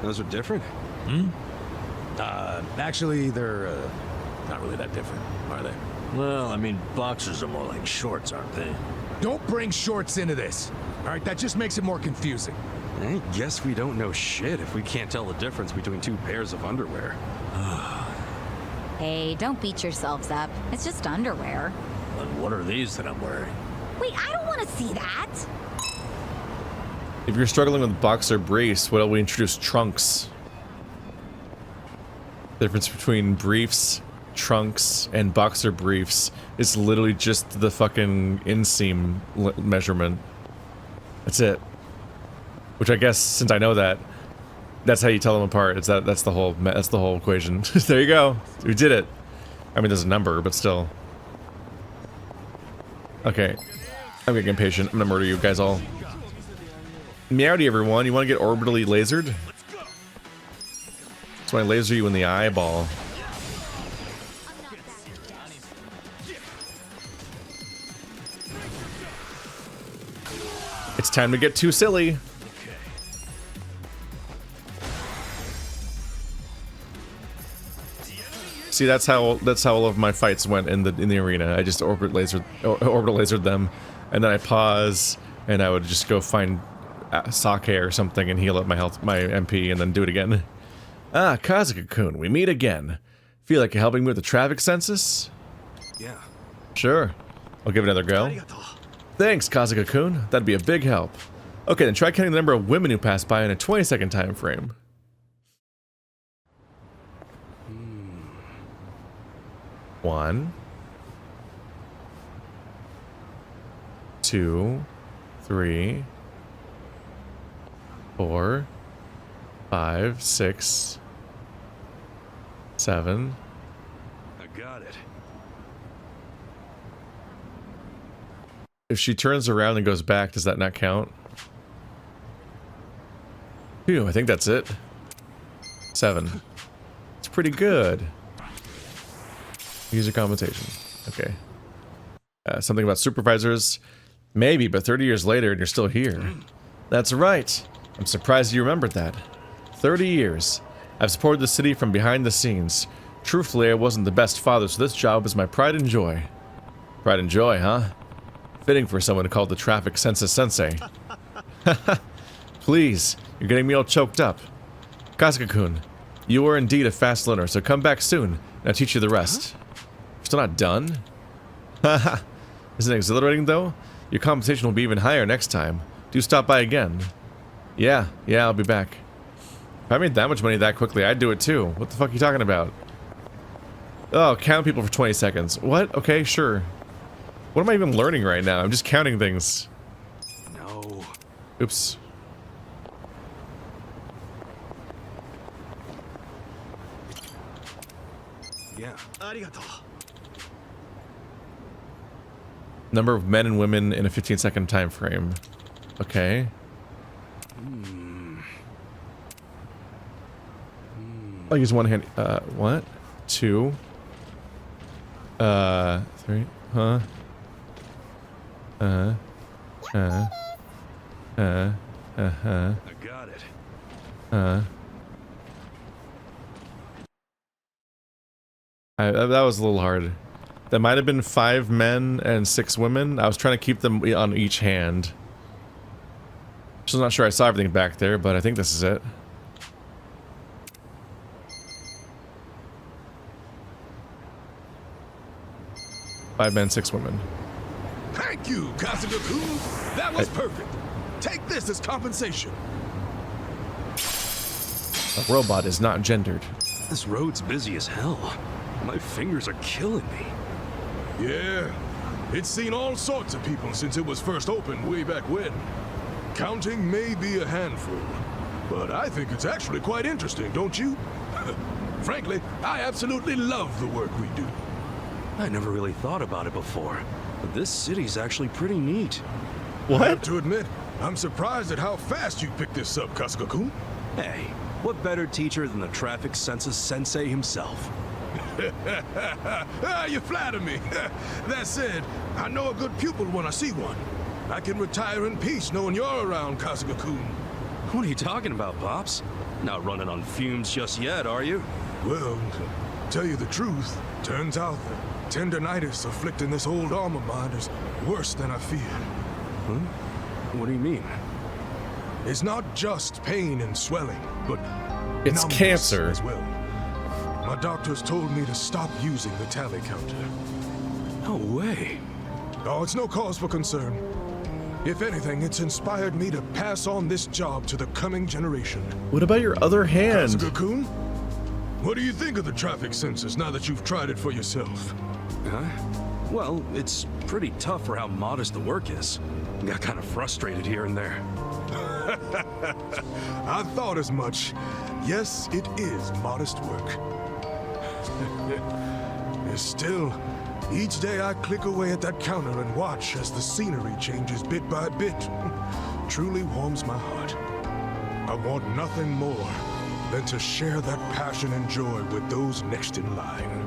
Those are different? Hmm? Actually, they're not really that different, are they? Well, I mean, boxers are more like shorts, aren't they? Don't bring shorts into this. All right, that just makes it more confusing. I guess we don't know shit if we can't tell the difference between two pairs of underwear. Hey, don't beat yourselves up. It's just underwear. And what are these that I'm wearing? Wait, I don't want to see that. If you're struggling with boxer briefs, what we introduce trunks. The difference between briefs, trunks, and boxer briefs is literally just the fucking inseam measurement. That's it. Which I guess, since I know that, that's how you tell them apart. It's that's the whole equation. There you go. We did it. I mean, there's a number, but still. Okay. I'm getting impatient. I'm gonna murder you guys all. Meowdy, everyone. You want to get orbitally lasered? So I laser you in the eyeball. It's time to get too silly. See, that's how all of my fights went in the arena. I just orbital lasered them, and then I pause, and I would just go find Saeko or something and heal up my MP, and then do it again. Ah, Kasuga-kun, we meet again. Feel like you're helping me with the traffic census? Yeah. Sure. I'll give it another go. Thanks, Kasuga-kun. That'd be a big help. Okay, then try counting the number of women who pass by in a 20-second time frame. One, 2, 3, 4, 5, 6, 7. I got it. If she turns around and goes back, does that not count? Phew, I think that's it. 7. It's pretty good. User compensation. Okay. Something about supervisors. Maybe, but 30 years later and you're still here. That's right. I'm surprised you remembered that. 30 years. I've supported the city from behind the scenes. Truthfully, I wasn't the best father, so this job is my pride and joy. Pride and joy, huh? Fitting for someone called the traffic census sensei. Please, you're getting me all choked up. Kasuga-kun, you are indeed a fast learner, so come back soon, and I'll teach you the rest. Still not done? Haha. Isn't it exhilarating, though? Your compensation will be even higher next time. Do stop by again. Yeah, I'll be back. If I made that much money that quickly, I'd do it too. What the fuck are you talking about? Oh, count people for 20 seconds. What? Okay, sure. What am I even learning right now? I'm just counting things. No. Oops. Yeah. Number of men and women in a 15-second time frame. Okay. I'll use one hand. What? 2. 3. Huh? I got it. That was a little hard. That might have been 5 men and 6 women. I was trying to keep them on each hand. Still not sure I saw everything back there, but I think this is it. Five men, 6 women. Thank you, Kasuga-kun. That was perfect. Take this as compensation. A robot is not gendered. This road's busy as hell. My fingers are killing me. Yeah, it's seen all sorts of people since it was first opened way back when. Counting may be a handful, but I think it's actually quite interesting, don't you? Frankly, I absolutely love the work we do. I never really thought about it before, but this city's actually pretty neat. What? I have to admit, I'm surprised at how fast you picked this up, Kasuga-kun. Hey, what better teacher than the traffic census sensei himself? You flatter me. That said, I know a good pupil when I see one. I can retire in peace knowing you're around, Kasuga-kun. What are you talking about, Pops? Not running on fumes just yet, are you? Well, to tell you the truth, turns out that tendinitis afflicting this old arm of mine is worse than I feared. Huh? What do you mean? It's not just pain and swelling, but it's cancer as well. My doctors told me to stop using the tally counter. No way. Oh, it's no cause for concern. If anything, it's inspired me to pass on this job to the coming generation. What about your other hand? Kasuga-kun, what do you think of the traffic sensors now that you've tried it for yourself? Huh? Well, it's pretty tough for how modest the work is. Got kind of frustrated here and there. I thought as much. Yes, it is modest work. Still, each day I click away at that counter and watch as the scenery changes bit by bit. Truly warms my heart. I want nothing more than to share that passion and joy with those next in line.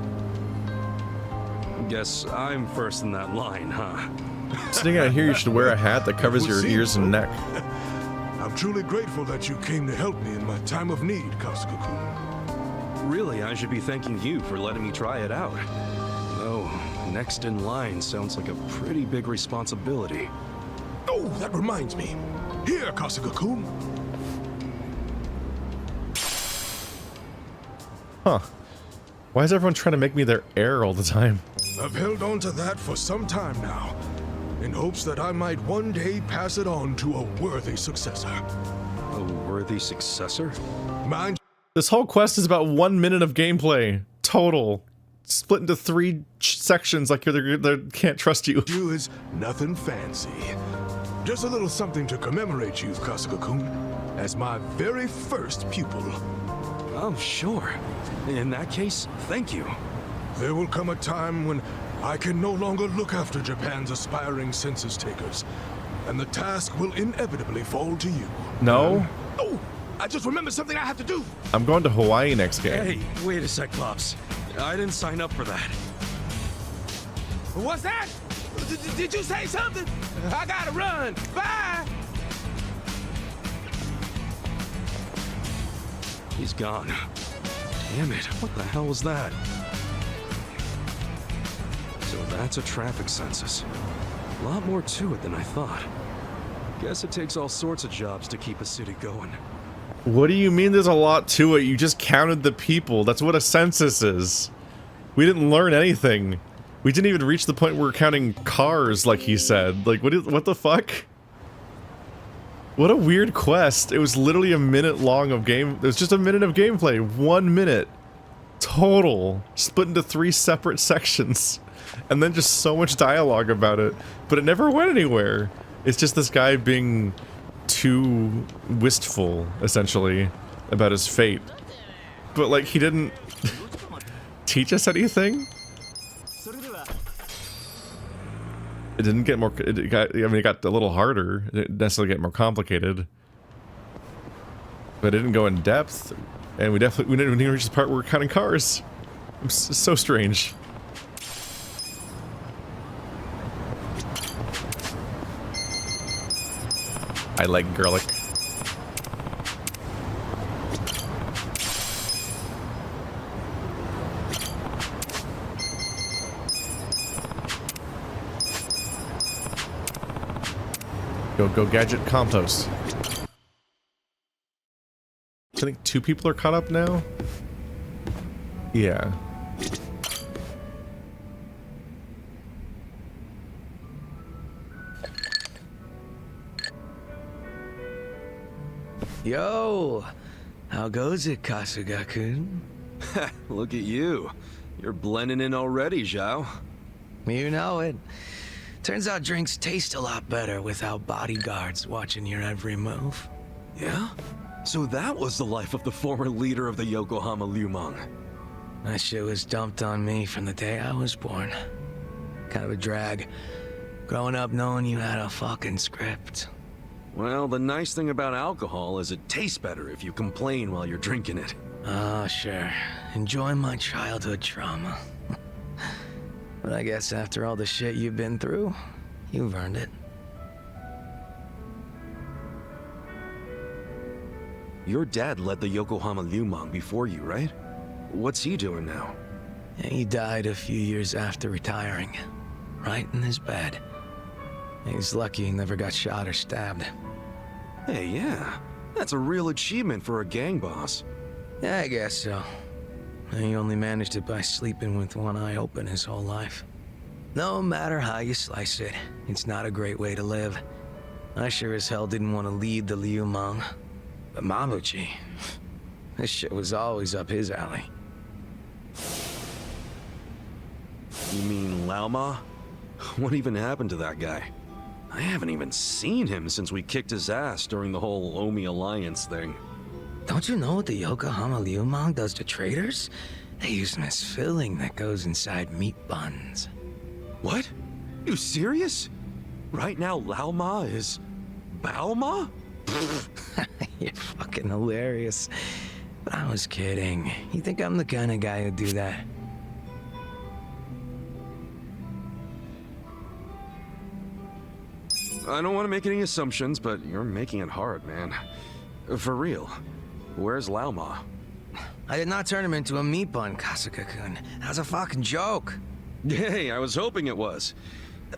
Guess I'm first in that line, huh? Sitting out here, you should wear a hat that covers your ears and neck. I'm truly grateful that you came to help me in my time of need, Kasuga-kun. Really, I should be thanking you for letting me try it out. Though, next in line sounds like a pretty big responsibility. Oh, that reminds me. Here, Kasuga-kun. Huh. Why is everyone trying to make me their heir all the time? I've held on to that for some time now, in hopes that I might one day pass it on to a worthy successor. A worthy successor? Mind. This whole quest is about 1 minute of gameplay total, split into 3 sections like they can't trust you. You is nothing fancy. Just a little something to commemorate you, Kasuga-kun, as my very first pupil. Oh, sure. In that case, thank you. There will come a time when I can no longer look after Japan's aspiring census takers, and the task will inevitably fall to you. No? Oh, I just remembered something I have to do. I'm going to Hawaii next game. Hey, wait a sec, Pops. I didn't sign up for that. What's that? Did you say something? I gotta run. Bye. He's gone. Damn it, what the hell was that? So that's a traffic census. A lot more to it than I thought. Guess it takes all sorts of jobs to keep a city going. What do you mean there's a lot to it? You just counted the people. That's what a census is. We didn't learn anything. We didn't even reach the point where we're counting cars, like he said. Like, what the fuck? What a weird quest. It was literally a minute long of game. It was just a minute of gameplay. 1 minute. Total. Split into 3 separate sections. And then just so much dialogue about it. But it never went anywhere. It's just this guy being too wistful, essentially, about his fate. But, like, he didn't teach us anything? It didn't get more, it got a little harder. It didn't necessarily get more complicated. But it didn't go in depth. And we didn't even reach the part where we're counting cars. It's so strange. I like garlic. Go gadget compost. I think 2 people are caught up now. Yeah. Yo, how goes it, Kasuga-kun? Look at you. You're blending in already, Zhao. You know it. Turns out drinks taste a lot better without bodyguards watching your every move. Yeah? So that was the life of the former leader of the Yokohama Lumang. That shit was dumped on me from the day I was born. Kind of a drag. Growing up knowing you had a fucking script. Well, the nice thing about alcohol is it tastes better if you complain while you're drinking it. Ah, sure. Enjoy my childhood trauma. But I guess after all the shit you've been through, you've earned it. Your dad led the Yokohama Liumang before you, right? What's he doing now? He died a few years after retiring. Right in his bed. He's lucky he never got shot or stabbed. Hey, yeah. That's a real achievement for a gang boss. Yeah, I guess so. He only managed it by sleeping with one eye open his whole life. No matter how you slice it, it's not a great way to live. I sure as hell didn't want to lead the Liumang. But Mabuchi, this shit was always up his alley. You mean Laoma? What even happened to that guy? I haven't even seen him since we kicked his ass during the whole Omi Alliance thing. Don't you know what the Yokohama Liumang does to traders? They use them as filling that goes inside meat buns. What? You serious? Right now Laoma is... Baoma? You're fucking hilarious. But I was kidding. You think I'm the kind of guy who'd do that? I don't want to make any assumptions, but you're making it hard, man. For real. Where's Laoma? I did not turn him into a meat bun, Kasuga-kun. That was a fucking joke. Hey, I was hoping it was.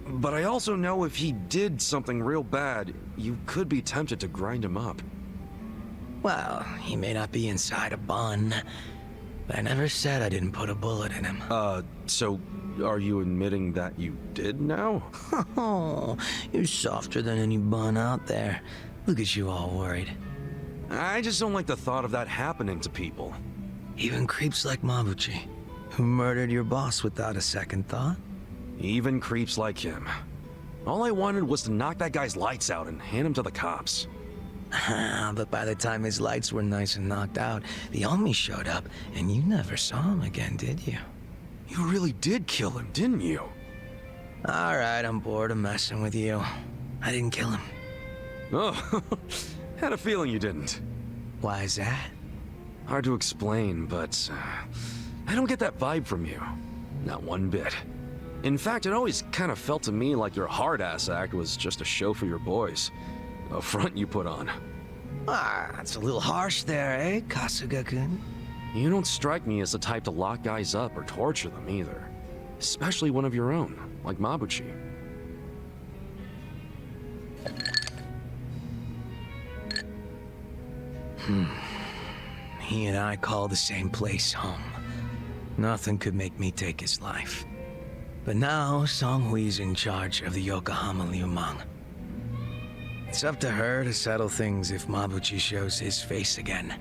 But I also know if he did something real bad, you could be tempted to grind him up. Well, he may not be inside a bun, but I never said I didn't put a bullet in him. So are you admitting that you did now? Oh, you're softer than any bun out there. Look at you all worried. I just don't like the thought of that happening to people. Even creeps like Mabuchi, who murdered your boss without a second thought. Even creeps like him. All I wanted was to knock that guy's lights out and hand him to the cops. But by the time his lights were nice and knocked out, the Omi showed up, and you never saw him again, did you? You really did kill him, didn't you? Alright, I'm bored of messing with you. I didn't kill him. Oh, had a feeling you didn't. Why is that? Hard to explain, but I don't get that vibe from you. Not one bit. In fact, it always kind of felt to me like your hard-ass act was just a show for your boys. A front you put on. Ah, that's a little harsh there, eh, Kasuga-kun? You don't strike me as the type to lock guys up or torture them either. Especially one of your own, like Mabuchi. He and I call the same place home. Nothing could make me take his life. But now, Songhui's in charge of the Yokohama Liumang. It's up to her to settle things if Mabuchi shows his face again.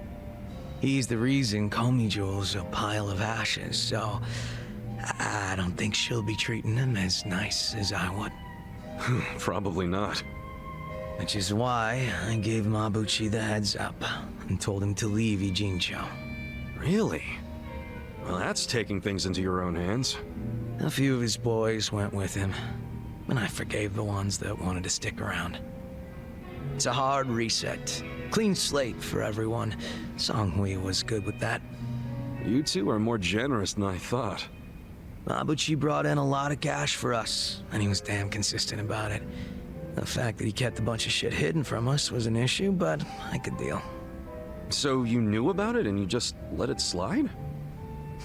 He's the reason Komi Jewel's a pile of ashes, so I don't think she'll be treating him as nice as I would. Probably not. Which is why I gave Mabuchi the heads up and told him to leave Ijincho. Really? Well, that's taking things into your own hands. A few of his boys went with him, and I forgave the ones that wanted to stick around. It's a hard reset. Clean slate for everyone. Songhui was good with that. You two are more generous than I thought. Mabuchi brought in a lot of cash for us, and he was damn consistent about it. The fact that he kept a bunch of shit hidden from us was an issue, but I could deal. So you knew about it and you just let it slide?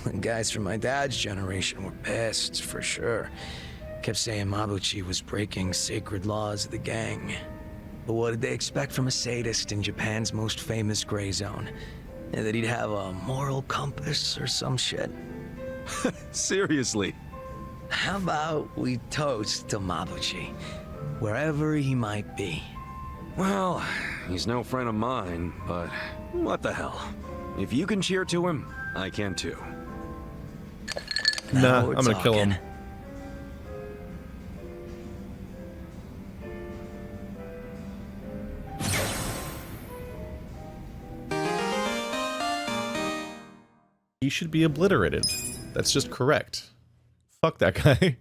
The guys from my dad's generation were pissed, for sure. Kept saying Mabuchi was breaking sacred laws of the gang. But what did they expect from a sadist in Japan's most famous gray zone? That he'd have a moral compass or some shit? Seriously? How about we toast to Mabuchi, wherever he might be? Well, he's no friend of mine, but what the hell? If you can cheer to him, I can too. Nah, I'm gonna kill him. He should be obliterated. That's just correct. Fuck that guy.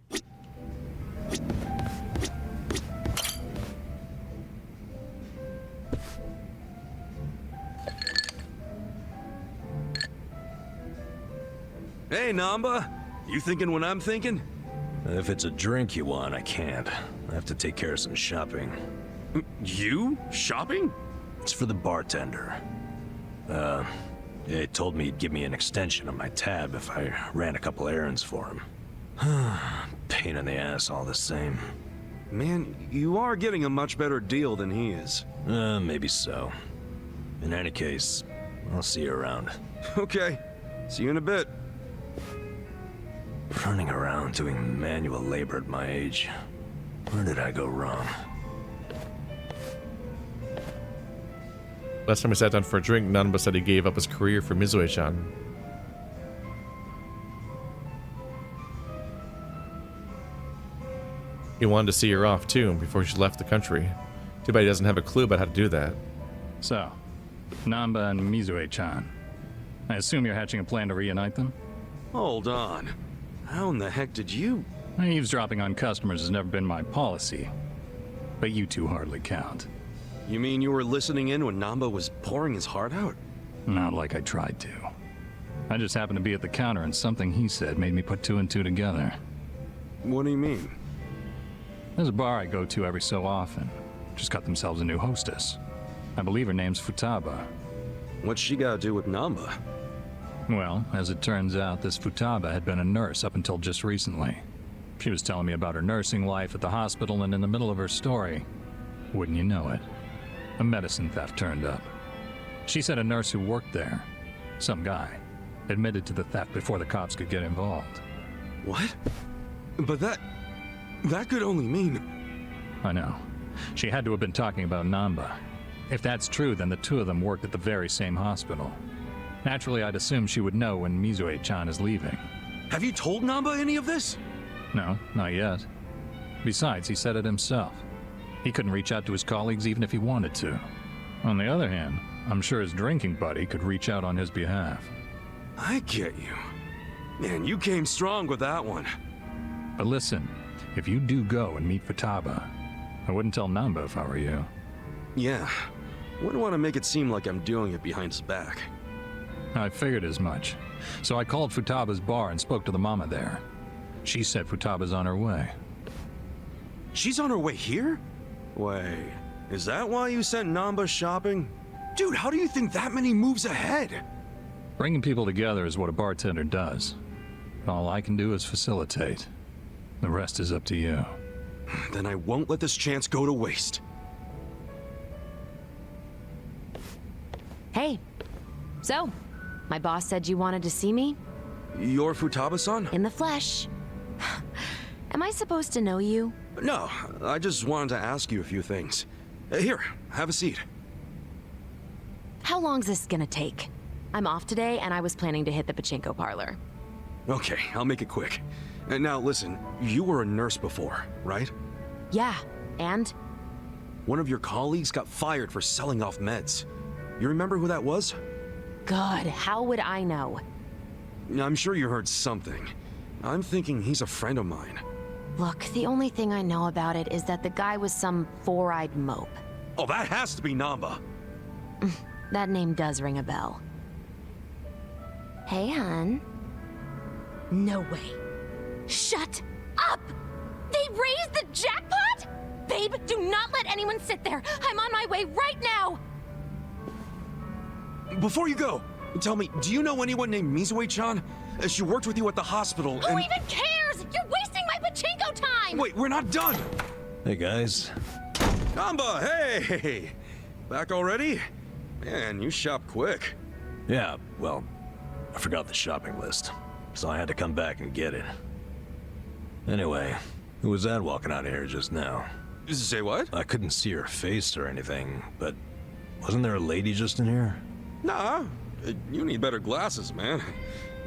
Hey, Namba. You thinking what I'm thinking? If it's a drink you want, I can't. I have to take care of some shopping. You? Shopping? It's for the bartender. He told me he'd give me an extension on my tab if I ran a couple errands for him. Pain in the ass all the same. Man, you are getting a much better deal than he is. Maybe so. In any case, I'll see you around. Okay. See you in a bit. Running around doing manual labor at my age. Where did I go wrong? Last time we sat down for a drink, Nanba said he gave up his career for Mizu-chan. He wanted to see her off too before she left the country. Too bad he doesn't have a clue about how to do that. So, Nanba and Mizu-chan. I assume you're hatching a plan to reunite them? Hold on. How in the heck did you... Eavesdropping on customers has never been my policy. But you two hardly count. You mean you were listening in when Namba was pouring his heart out? Not like I tried to. I just happened to be at the counter and something he said made me put two and two together. What do you mean? There's a bar I go to every so often. Just got themselves a new hostess. I believe her name's Futaba. What's she got to do with Namba? Well, as it turns out, this Futaba had been a nurse up until just recently. She was telling me about her nursing life at the hospital, and in the middle of her story, wouldn't you know it, a medicine theft turned up. She said a nurse who worked there, some guy, admitted to the theft before the cops could get involved. What? But that could only mean... I know. She had to have been talking about Nanba. If that's true, then the two of them worked at the very same hospital. Naturally, I'd assume she would know when Mizu-chan is leaving. Have you told Nanba any of this? No, not yet. Besides, he said it himself. He couldn't reach out to his colleagues even if he wanted to. On the other hand, I'm sure his drinking buddy could reach out on his behalf. I get you. Man, you came strong with that one. But listen, if you do go and meet Futaba, I wouldn't tell Nanba if I were you. Yeah, wouldn't want to make it seem like I'm doing it behind his back. I figured as much. So I called Futaba's bar and spoke to the mama there. She said Futaba's on her way. She's on her way here? Wait, is that why you sent Nanba shopping? Dude, how do you think that many moves ahead? Bringing people together is what a bartender does. All I can do is facilitate. The rest is up to you. Then I won't let this chance go to waste. Hey. So, my boss said you wanted to see me? You're Futaba-san? In the flesh. Am I supposed to know you? No, I just wanted to ask you a few things. Here, have a seat. How long's this gonna take? I'm off today, and I was planning to hit the pachinko parlor. Okay, I'll make it quick. Now listen, you were a nurse before, right? Yeah, and? One of your colleagues got fired for selling off meds. You remember who that was? God, how would I know? I'm sure you heard something. I'm thinking he's a friend of mine. Look, the only thing I know about it is that the guy was some four-eyed mope. Oh, that has to be Nanba. That name does ring a bell. Hey, hun. No way. Shut up! They raised the jackpot?! Babe, do not let anyone sit there. I'm on my way right now! Before you go, tell me, do you know anyone named Mizu-chan? She worked with you at the hospital Who even cares? You're wasting my pachinko time! Wait, we're not done! Hey, guys. Nanba, hey! Back already? Man, you shop quick. Yeah, well, I forgot the shopping list, so I had to come back and get it. Anyway, who was that walking out of here just now? Say what? I couldn't see her face or anything, but wasn't there a lady just in here? Nah, you need better glasses, man.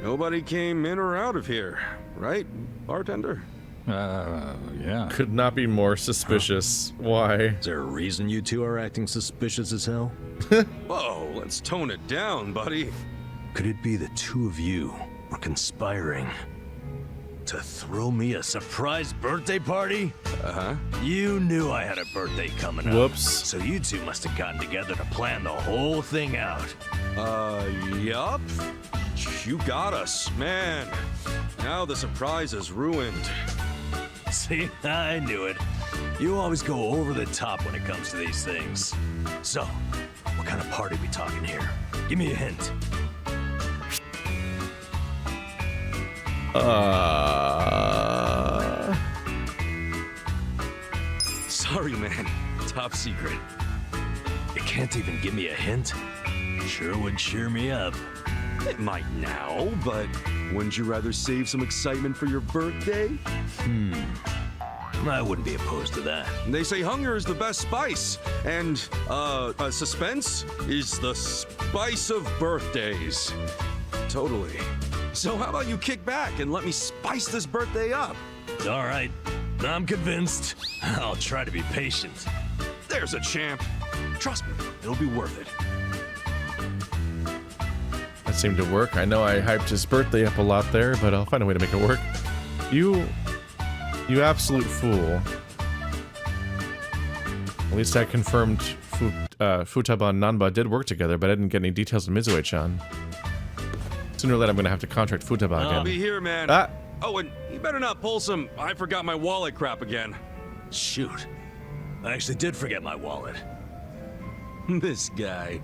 Nobody came in or out of here, right, bartender? Yeah. Could not be more suspicious. Why? Is there a reason you two are acting suspicious as hell? Whoa, let's tone it down, buddy. Could it be the two of you were conspiring to throw me a surprise birthday party? Uh-huh. You knew I had a birthday coming up. Whoops. So you two must have gotten together to plan the whole thing out. Yup. You got us, man. Now the surprise is ruined. See, I knew it. You always go over the top when it comes to these things. So, what kind of party we talking here? Give me a hint. Sorry, man. Top secret. You can't even give me a hint? Sure would cheer me up. It might now, but wouldn't you rather save some excitement for your birthday? I wouldn't be opposed to that. They say hunger is the best spice, and suspense is the spice of birthdays. Totally. So how about you kick back and let me spice this birthday up? All right, I'm convinced. I'll try to be patient. There's a champ. Trust me, it'll be worth it. That seemed to work. I know I hyped his birthday up a lot there, but I'll find a way to make it work. You absolute fool. At least I confirmed Futaba and Nanba did work together, but I didn't get any details on Mizu-chan. Sooner or later I'm gonna have to contract Futaba again. I'll be here, man. Ah! Oh, and you better not pull some I forgot my wallet crap again. Shoot. I actually did forget my wallet. This guy.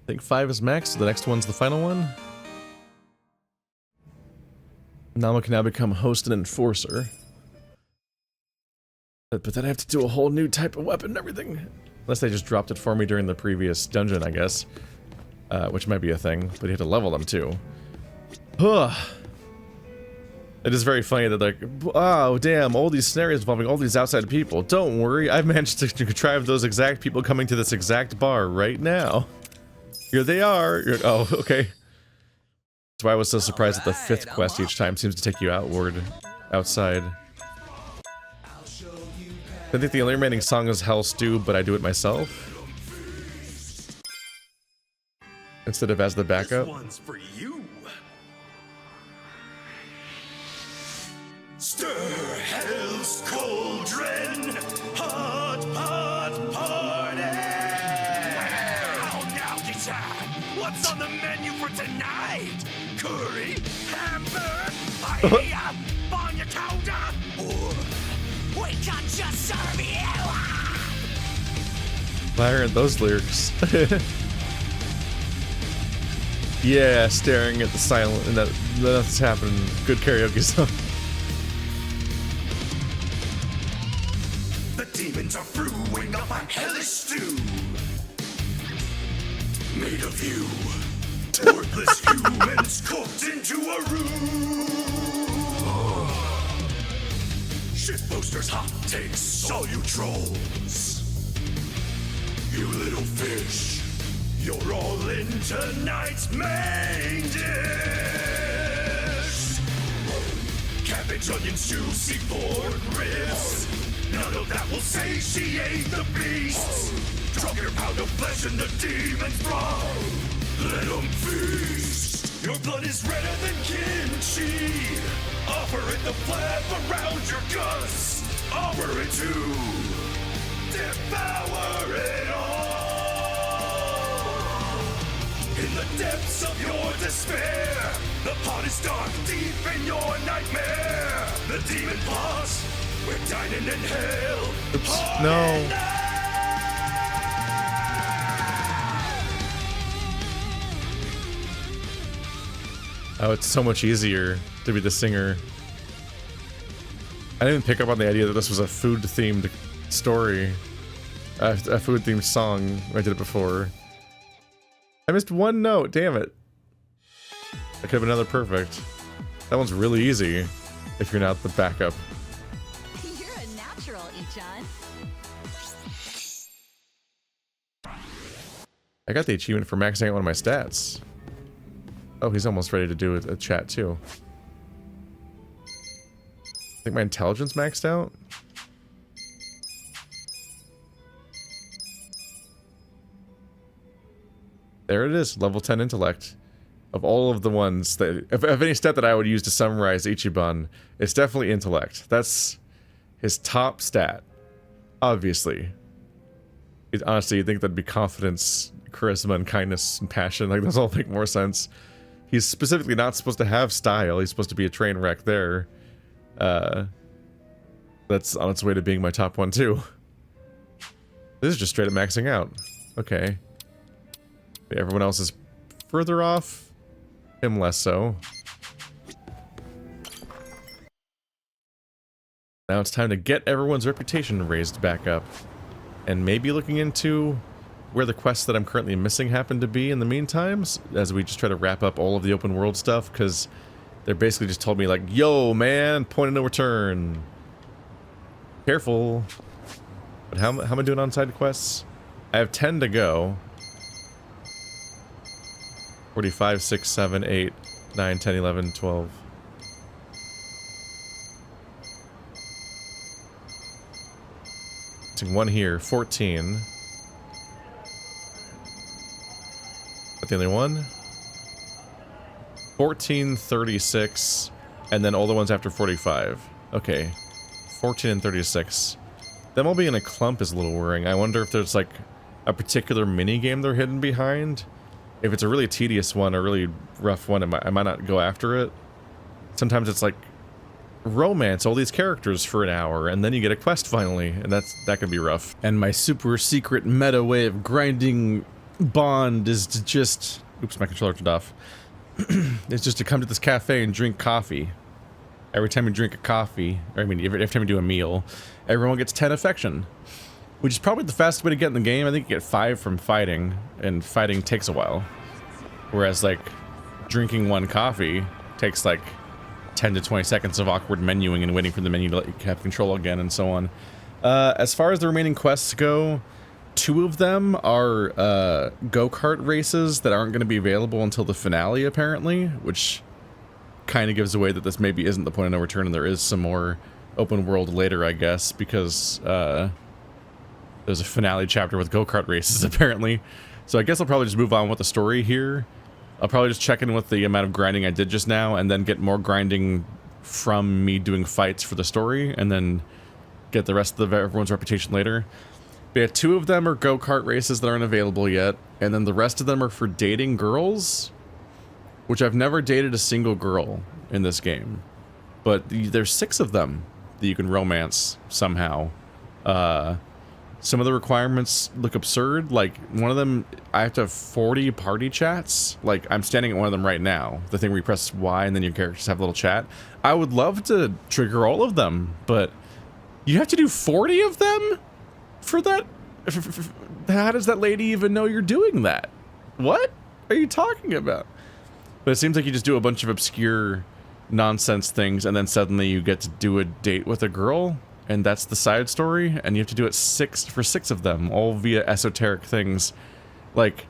I think 5 is max, so the next one's the final one. Nama can now become host and enforcer. But then I have to do a whole new type of weapon and everything. Unless they just dropped it for me during the previous dungeon, I guess. Which might be a thing, but you have to level them too. It is very funny that, like, oh damn, all these scenarios involving all these outside people. Don't worry, I've managed to contrive those exact people coming to this exact bar right now. Here they are. Oh, okay. That's why I was so surprised that the 5th quest each time seems to take you outside. I think the only remaining song is Hell Stew, but I do it myself. Instead of as the backup. This one's for you. Stir hell's cauldron, hot pot party. Now, what's on the menu for tonight? Curry, hamburger, paella, banya chowder, or we can just serve you. I heard those lyrics. Yeah, staring at the silent, and that's happening. Good karaoke song. The demons are brewing up a hellish stew, made of you, worthless humans cooked into a roux. Shitposters, hot takes, all you trolls. You little fish, you're all in tonight's main dish. Cabbage, onion stew, seafood ribs. None of that will satiate the beasts. Drop your pound of flesh in the demon's broth. Let them feast. Your blood is redder than kimchi. Offer it the flap around your guts. Offer it to devour it all. In the depths of your despair, the pot is dark, deep in your nightmare. The demon boss, we're dining in hell. Oops, no. Oh, it's so much easier to be the singer. I didn't pick up on the idea that this was a food-themed story. A food-themed song. I did it before. I missed one note, damn it. That could have been another perfect. That one's really easy if you're not the backup. You're a natural, Ichiban. I got the achievement for maxing out one of my stats. Oh, he's almost ready to do a chat too. I think my intelligence maxed out. There it is, level 10 intellect. Of all of the ones that, of any stat that I would use to summarize Ichiban, it's definitely intellect. his top stat, obviously. Honestly, you'd think that'd be confidence, charisma, and kindness and passion. Like, those all make more sense. He's specifically not supposed to have style. He's supposed to be a train wreck there. That's on its way to being my top one, too. This is just straight up maxing out. Okay. Everyone else is further off. Him less so. Now it's time to get everyone's reputation raised back up. And maybe looking into where the quests that I'm currently missing happen to be in the meantime, as we just try to wrap up all of the open world stuff, because they're basically just told me like, yo man, point of no return. Careful. But how am I doing on side quests? I have 10 to go. 45, 6, 7, 8, 9, 10, 11, 12. One here, 14. That the only one? 14, 36, and then all the ones after 45. Okay. 14 and 36. Them all being in a clump is a little worrying. I wonder if there's like a particular mini game they're hidden behind. If it's a really tedious one, a really rough one, I might not go after it. Sometimes it's like romance all these characters for an hour, and then you get a quest finally, and that can be rough. And my super secret meta way of grinding bond is to just... Oops, my controller turned off. It's just to come to this cafe and drink coffee. Every time you drink a coffee, or I mean, every time you do a meal, everyone gets 10 affection. Which is probably the fastest way to get in the game. I think you get 5 from fighting, and fighting takes a while. Whereas, like, drinking one coffee takes, like, 10 to 20 seconds of awkward menuing and waiting for the menu to let you have control again, and so on. As far as the remaining quests go, 2 of them are go-kart races that aren't going to be available until the finale, apparently, which kind of gives away that this maybe isn't the point of no return, and there is some more open world later, I guess, because there's a finale chapter with go-kart races, apparently. So I guess I'll probably just move on with the story here. I'll probably just check in with the amount of grinding I did just now, and then get more grinding from me doing fights for the story, and then get the rest of everyone's reputation later. But yeah, 2 of them are go-kart races that aren't available yet, and then the rest of them are for dating girls, which I've never dated a single girl in this game. But there's 6 of them that you can romance somehow. Some of the requirements look absurd. Like, one of them, I have to have 40 party chats. Like, I'm standing at one of them right now. The thing where you press Y and then your characters have a little chat. I would love to trigger all of them, but you have to do 40 of them for that? How does that lady even know you're doing that? What are you talking about? But it seems like you just do a bunch of obscure nonsense things, and then suddenly you get to do a date with a girl. And that's the side story, and you have to do it for 6 of them, all via esoteric things. Like,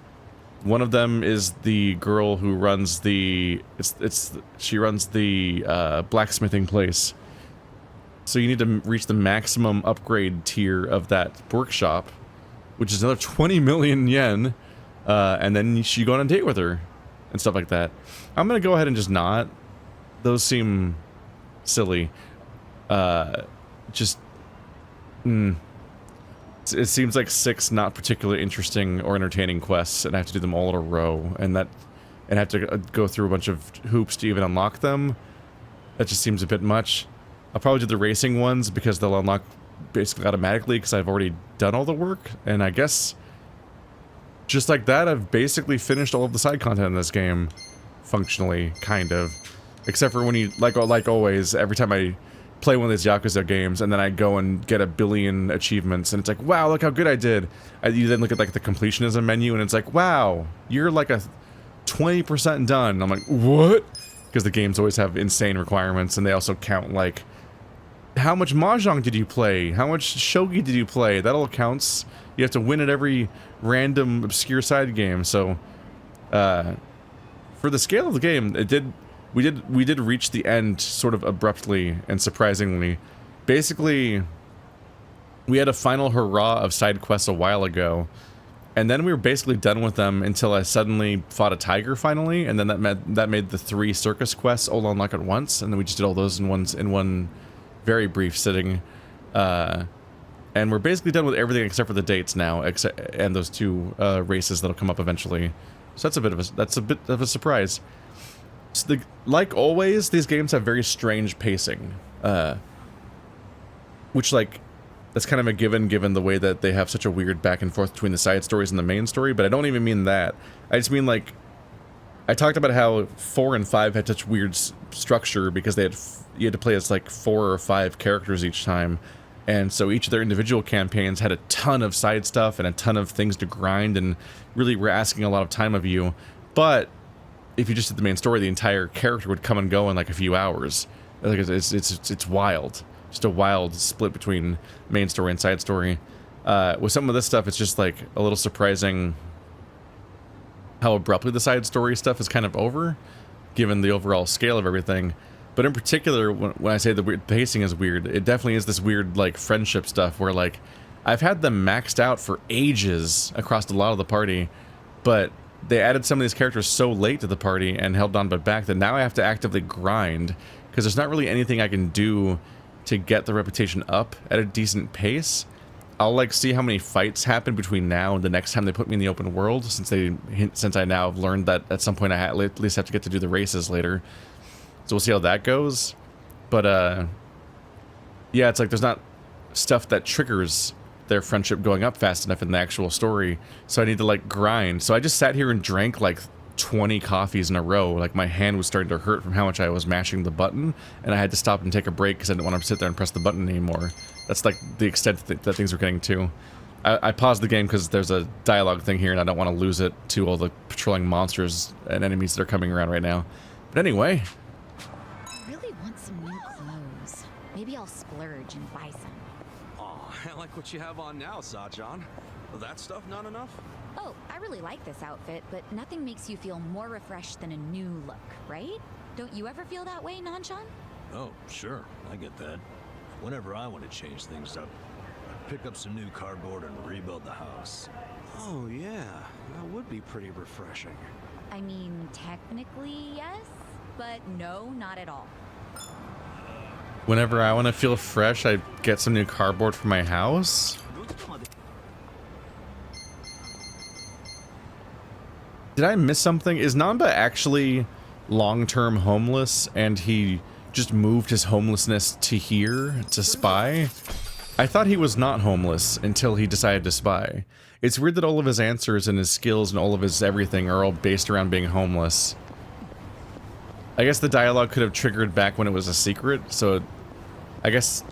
one of them is the girl who runs the... She runs the blacksmithing place. So you need to reach the maximum upgrade tier of that workshop, which is another 20 million yen, and then you go on a date with her, and stuff like that. I'm gonna go ahead and just not. Those seem silly. It seems like 6 not particularly interesting or entertaining quests, and I have to do them all in a row, and have to go through a bunch of hoops to even unlock them. That just seems a bit much. I'll probably do the racing ones because they'll unlock basically automatically because I've already done all the work, and I guess just like that, I've basically finished all of the side content in this game, functionally, kind of. Except for when you, like always, every time I play one of these Yakuza games, and then I go and get a billion achievements, and it's like, wow, look how good I did. You then look at like the completionism menu, and it's like, wow, you're like a 20% done. I'm like, what? Because the games always have insane requirements, and they also count like, how much Mahjong did you play? How much Shogi did you play? That all counts. You have to win at every random obscure side game. So, for the scale of the game, we did reach the end sort of abruptly and surprisingly. Basically, we had a final hurrah of side quests a while ago, and then we were basically done with them until I suddenly fought a tiger finally, and then that made the 3 circus quests all unlock at once, and then we just did all those in one very brief sitting. And we're basically done with everything except for the dates now, and those 2 races that'll come up eventually. So that's a bit of a surprise. So like always, these games have very strange pacing, which, like, that's kind of a given the way that they have such a weird back and forth between the side stories and the main story. But I don't even mean that. I just mean, like, I talked about how 4 and 5 had such weird structure because you had to play as like 4 or 5 characters each time, and so each of their individual campaigns had a ton of side stuff and a ton of things to grind, and really were asking a lot of time of you. But if you just did the main story, the entire character would come and go in like a few hours. Like it's wild, just a wild split between main story and side story. With some of this stuff, it's just like a little surprising how abruptly the side story stuff is kind of over, given the overall scale of everything. But in particular, when I say the weird pacing is weird, it definitely is this weird, like, friendship stuff where, like, I've had them maxed out for ages across a lot of the party, but they added some of these characters so late to the party and held on but back that now I have to actively grind, because there's not really anything I can do to get the reputation up at a decent pace. I'll, like, see how many fights happen between now and the next time they put me in the open world, since I now have learned that at some point I at least have to get to do the races later. So we'll see how that goes. But, yeah, it's like there's not stuff that triggers their friendship going up fast enough in the actual story, so I need to, like, grind. So I just sat here and drank, like, 20 coffees in a row. Like, my hand was starting to hurt from how much I was mashing the button, and I had to stop and take a break because I didn't want to sit there and press the button anymore. That's, like, the extent that things are getting to. I paused the game because there's a dialogue thing here, and I don't want to lose it to all the patrolling monsters and enemies that are coming around right now. But anyway... I really want some new clothes. Maybe I'll splurge and buy some. Aw, I like what you have on now, Sa-chan. That stuff not enough? Oh, I really like this outfit, but nothing makes you feel more refreshed than a new look, right? Don't you ever feel that way, Nan-chan? Oh, sure. I get that. Whenever I want to change things up, I pick up some new cardboard and rebuild the house. Oh, yeah. That would be pretty refreshing. I mean, technically, yes, but no, not at all. Whenever I want to feel fresh, I get some new cardboard for my house? Did I miss something? Is Nanba actually long-term homeless and he just moved his homelessness to here to spy? I thought he was not homeless until he decided to spy. It's weird that all of his answers and his skills and all of his everything are all based around being homeless. I guess the dialogue could have triggered back when it was a secret, so I guess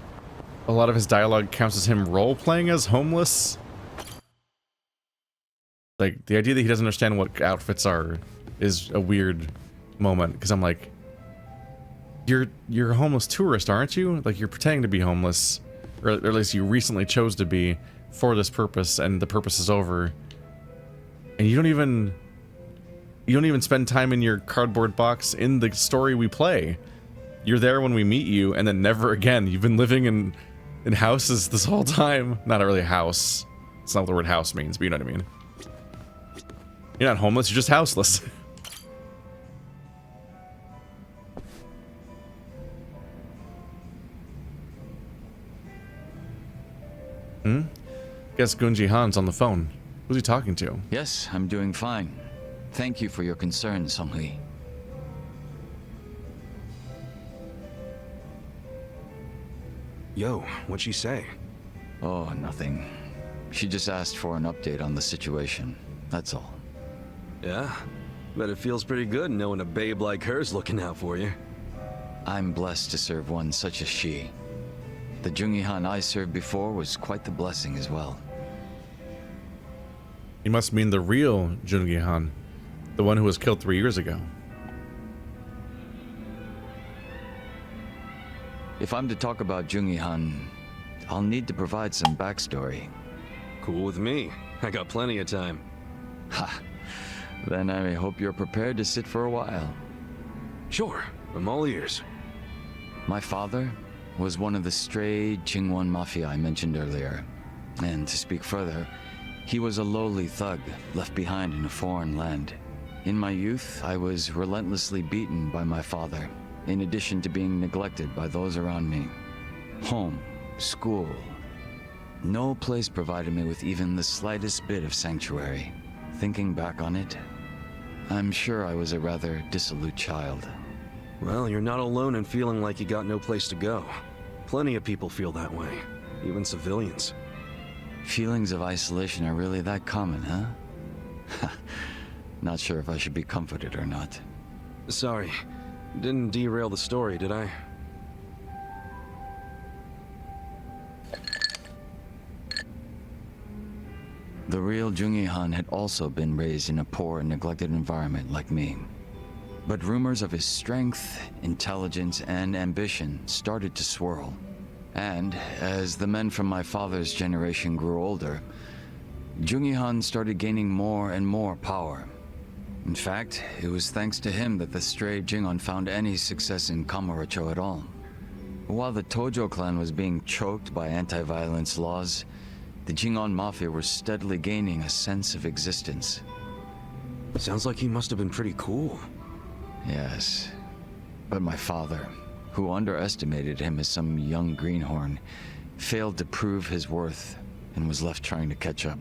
a lot of his dialogue counts as him role-playing as homeless. Like, the idea that he doesn't understand what outfits are is a weird moment, because I'm like, you're a homeless tourist, aren't you? Like, you're pretending to be homeless, or at least you recently chose to be for this purpose, and the purpose is over. And you don't even spend time in your cardboard box in the story we play. You're there when we meet you, and then never again. You've been living in houses this whole time. Not really a house. It's not what the word house means, but you know what I mean. You're not homeless, you're just houseless. Guess Joon-gi Han's on the phone. Who's he talking to? Yes, I'm doing fine. Thank you for your concern, Sung-hee. Yo, what'd she say? Oh, nothing. She just asked for an update on the situation. That's all. Yeah? Bet it feels pretty good knowing a babe like her's looking out for you. I'm blessed to serve one such as she. The Joon-gi Han I served before was quite the blessing as well. You must mean the real Joon-gi Han, the one who was killed 3 years ago. If I'm to talk about Joon-gi Han, I'll need to provide some backstory. Cool with me. I got plenty of time. Ha! Then I hope you're prepared to sit for a while. Sure, I'm all ears. My father was one of the stray Chingwon Mafia I mentioned earlier. And to speak further, he was a lowly thug left behind in a foreign land. In my youth, I was relentlessly beaten by my father, in addition to being neglected by those around me. Home School. No place provided me with even the slightest bit of sanctuary. Thinking back on it, I'm sure I was a rather dissolute child. Well, you're not alone in feeling like you got no place to go. Plenty of people feel that way, even civilians. Feelings of isolation are really that common, huh? Not sure if I should be comforted or not. Sorry, didn't derail the story, did I? The real Joon-gi Han had also been raised in a poor and neglected environment like me. But rumors of his strength, intelligence, and ambition started to swirl. And as the men from my father's generation grew older, Joon-gi Han started gaining more and more power. In fact, it was thanks to him that the stray Jingon found any success in Kamurocho at all. While the Tojo clan was being choked by anti-violence laws, the Jingon Mafia were steadily gaining a sense of existence. Sounds like he must have been pretty cool. Yes, but my father, who underestimated him as some young greenhorn, failed to prove his worth and was left trying to catch up.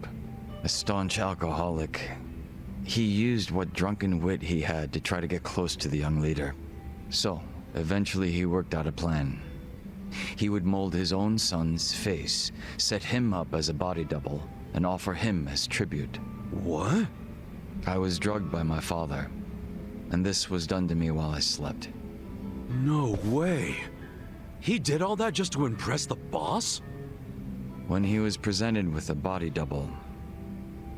A staunch alcoholic, he used what drunken wit he had to try to get close to the young leader. So, eventually he worked out a plan. He would mold his own son's face, set him up as a body double, and offer him as tribute. What? I was drugged by my father, and this was done to me while I slept. No way. He did all that just to impress the boss? When he was presented with a body double,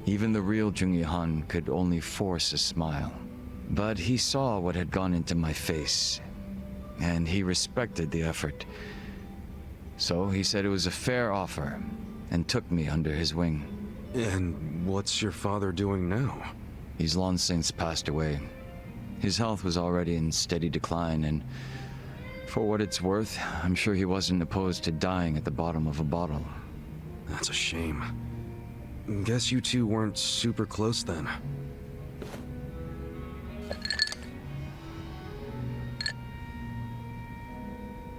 even the real Joon-gi Han could only force a smile. But he saw what had gone into my face, and he respected the effort. So he said it was a fair offer, and took me under his wing. And what's your father doing now? He's long since passed away. His health was already in steady decline, and for what it's worth, I'm sure he wasn't opposed to dying at the bottom of a bottle. That's a shame. Guess you two weren't super close then.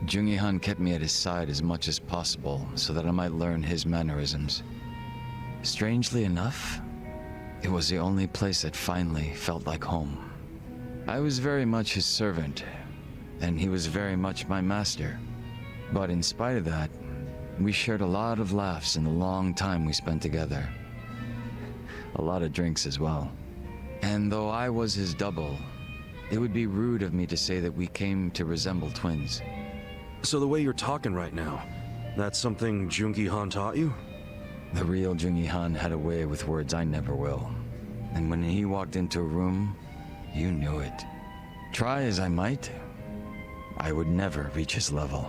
Joon-gi Han kept me at his side as much as possible so that I might learn his mannerisms. Strangely enough, it was the only place that finally felt like home. I was very much his servant, and he was very much my master. But in spite of that, we shared a lot of laughs in the long time we spent together. A lot of drinks as well. And though I was his double, it would be rude of me to say that we came to resemble twins. So the way you're talking right now, that's something Joon-gi Han taught you? The real Joon-gi Han had a way with words I never will. And when he walked into a room, you knew it. Try as I might, I would never reach his level.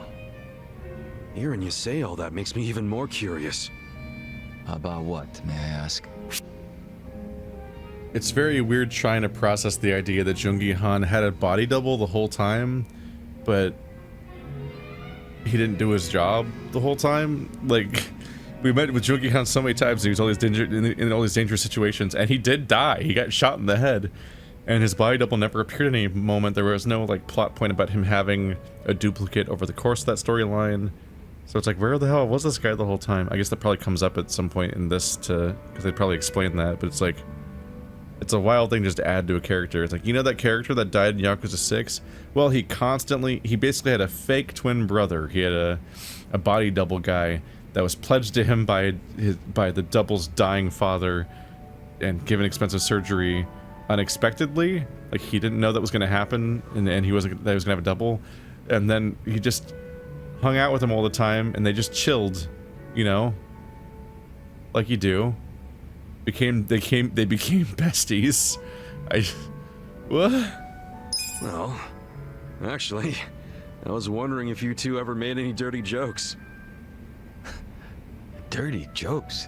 Hearing you say all that makes me even more curious. About what, may I ask? It's very weird trying to process the idea that Joon-gi Han had a body double the whole time, but he didn't do his job the whole time. Like, we met with Joon-gi Han so many times, and he was always in all these dangerous situations, and he did die. He got shot in the head, and his body double never appeared at any moment. There was no, like, plot point about him having a duplicate over the course of that storyline. So it's like, where the hell was this guy the whole time? I guess that probably comes up at some point in this because they probably explain that, but it's like, it's a wild thing just to add to a character. It's like, you know that character that died in Yakuza 6? Well, he basically had a fake twin brother. He had a body double guy that was pledged to him by the double's dying father and given expensive surgery unexpectedly. Like, he didn't know that was going to happen, and that he was going to have a double. And then he just hung out with him all the time, and they just chilled, you know? Like you do. They became besties. What? Well, actually, I was wondering if you two ever made any dirty jokes. Dirty jokes?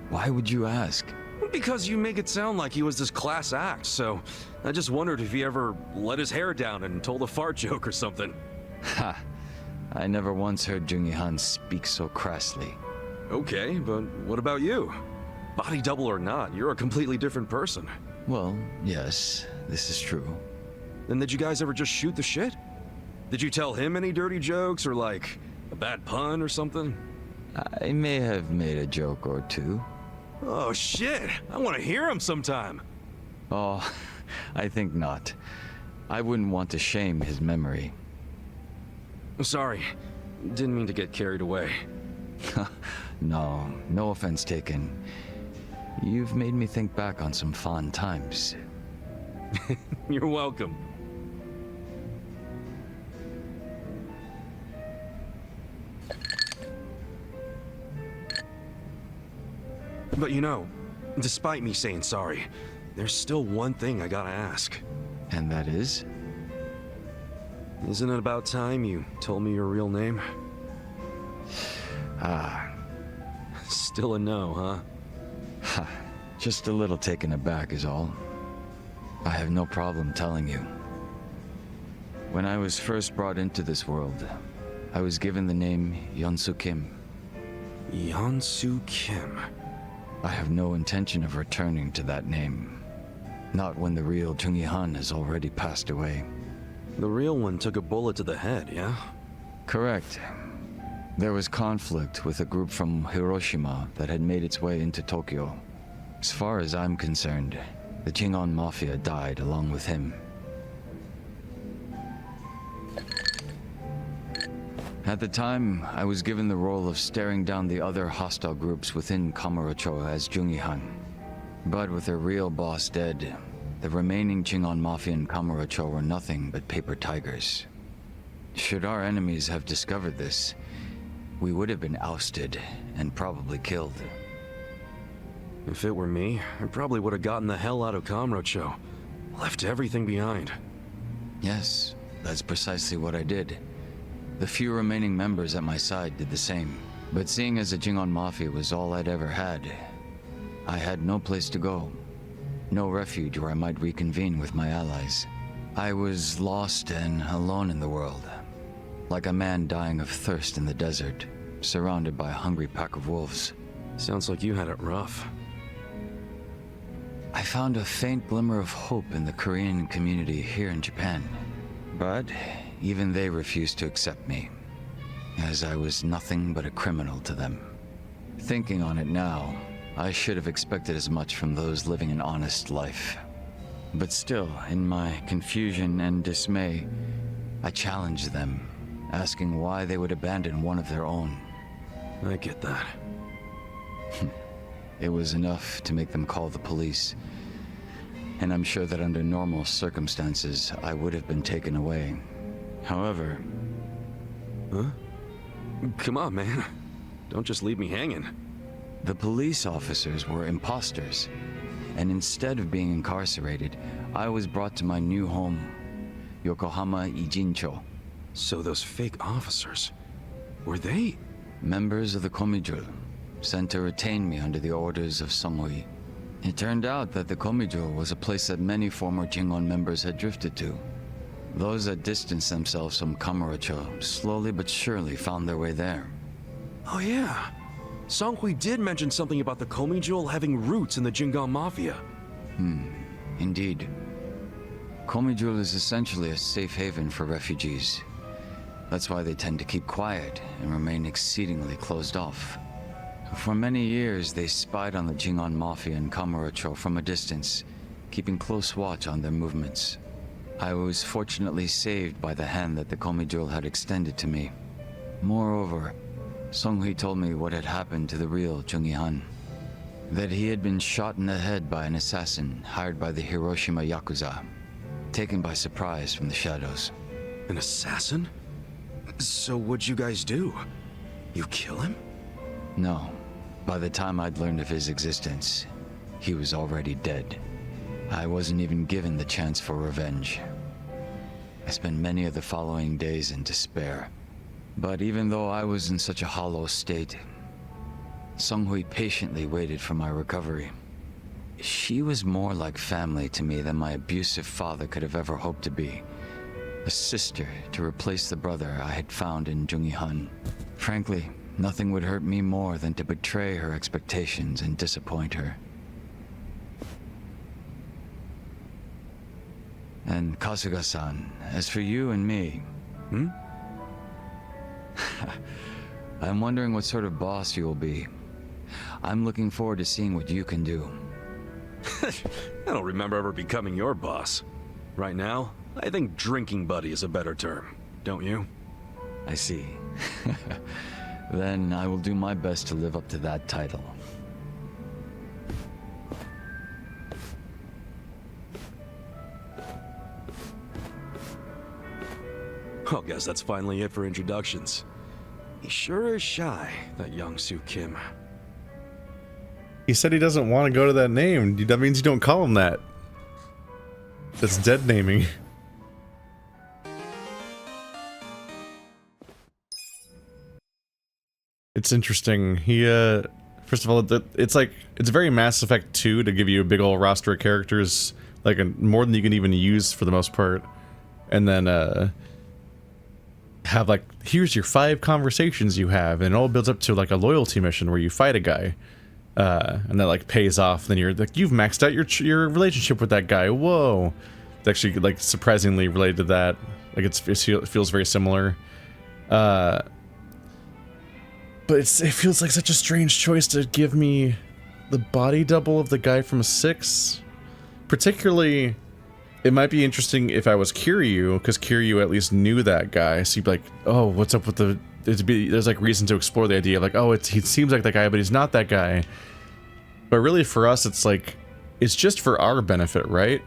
Why would you ask? Because you make it sound like he was this class act, so I just wondered if he ever let his hair down and told a fart joke or something. Ha! I never once heard Joon-gi Han speak so crassly. Okay, but what about you? Body double or not, you're a completely different person. Well, yes, this is true. Then did you guys ever just shoot the shit? Did you tell him any dirty jokes or, like, A bad pun or something? I may have made a joke or two. Oh shit! I want to hear him sometime. Oh, I think not. I wouldn't want to shame his memory. Sorry. Didn't mean to get carried away. No offense taken. You've made me think back on some fond times. You're welcome. But you know, despite me saying sorry, there's still one thing I gotta ask. And that is? Isn't it about time you told me your real name? Still a no, huh? Ha, just a little taken aback is all. I have no problem telling you. When I was first brought into this world, I was given the name Yeonsu Kim. Yeonsu Kim. I have no intention of returning to that name. Not when the real Joon-gi Han has already passed away. The real one took a bullet to the head, yeah? Correct. There was conflict with a group from Hiroshima that had made its way into Tokyo. As far as I'm concerned, the Jingon Mafia died along with him. At the time, I was given the role of staring down the other hostile groups within Kamurocho as Joon-gi Han. But with their real boss dead, the remaining Jingon Mafia in Kamurocho were nothing but paper tigers. Should our enemies have discovered this, we would have been ousted and probably killed. If it were me, I probably would have gotten the hell out of Kamurocho. Left everything behind. Yes, that's precisely what I did. The few remaining members at my side did the same. But seeing as the Jingon Mafia was all I'd ever had, I had no place to go. No refuge where I might reconvene with my allies. I was lost and alone in the world. Like a man dying of thirst in the desert, surrounded by a hungry pack of wolves. Sounds like you had it rough. I found a faint glimmer of hope in the Korean community here in Japan. But even they refused to accept me, as I was nothing but a criminal to them. Thinking on it now, I should have expected as much from those living an honest life. But still, in my confusion and dismay, I challenged them, asking why they would abandon one of their own. I get that. It was enough to make them call the police. And I'm sure that under normal circumstances, I would have been taken away. However... Huh? Come on, man. Don't just leave me hanging. The police officers were imposters. And instead of being incarcerated, I was brought to my new home, Yokohama Ijincho. So those fake officers, were they? Members of the Komijul, sent to retain me under the orders of Songhui. It turned out that the Komijul was a place that many former Jingon members had drifted to. Those that distanced themselves from Kamurocho slowly but surely found their way there. Oh yeah. Songhui did mention something about the Komijul having roots in the Jingon Mafia. Indeed. Komijul is essentially a safe haven for refugees. That's why they tend to keep quiet and remain exceedingly closed off. For many years, they spied on the Jingon Mafia in Kamurocho from a distance, keeping close watch on their movements. I was fortunately saved by the hand that the Komijul had extended to me. Moreover, Songhui told me what had happened to the real Joon-gi Han. That he had been shot in the head by an assassin hired by the Hiroshima Yakuza, taken by surprise from the shadows. An assassin? So what'd you guys do? You kill him? No. By the time I'd learned of his existence, he was already dead. I wasn't even given the chance for revenge. I spent many of the following days in despair. But even though I was in such a hollow state, Songhui patiently waited for my recovery. She was more like family to me than my abusive father could have ever hoped to be. A sister to replace the brother I had found in Joon-gi Han. Frankly, nothing would hurt me more than to betray her expectations and disappoint her. And Kasuga-san, as for you and me... I'm wondering what sort of boss you will be. I'm looking forward to seeing what you can do. I don't remember ever becoming your boss. Right now, I think drinking buddy is a better term, don't you? I see. Then I will do my best to live up to that title. Oh, guess that's finally it for introductions. He sure is shy, that young Soo Kim. He said he doesn't want to go to that name. That means you don't call him that. That's dead naming. It's interesting. He, first of all, it's like, it's very Mass Effect 2 to give you a big old roster of characters, like more than you can even use for the most part. And then, have like, here's your 5 conversations you have, and it all builds up to like a loyalty mission where you fight a guy. And that like pays off, then you're like, you've maxed out your relationship with that guy. Whoa. It's actually like surprisingly related to that. Like it feels very similar. But it feels like such a strange choice to give me the body double of the guy from 6. Particularly, it might be interesting if I was Kiryu, because Kiryu at least knew that guy. So you'd be like, oh, what's up with the... There's like reason to explore the idea of like, oh, he seems like that guy, but he's not that guy. But really for us, it's like, it's just for our benefit, right?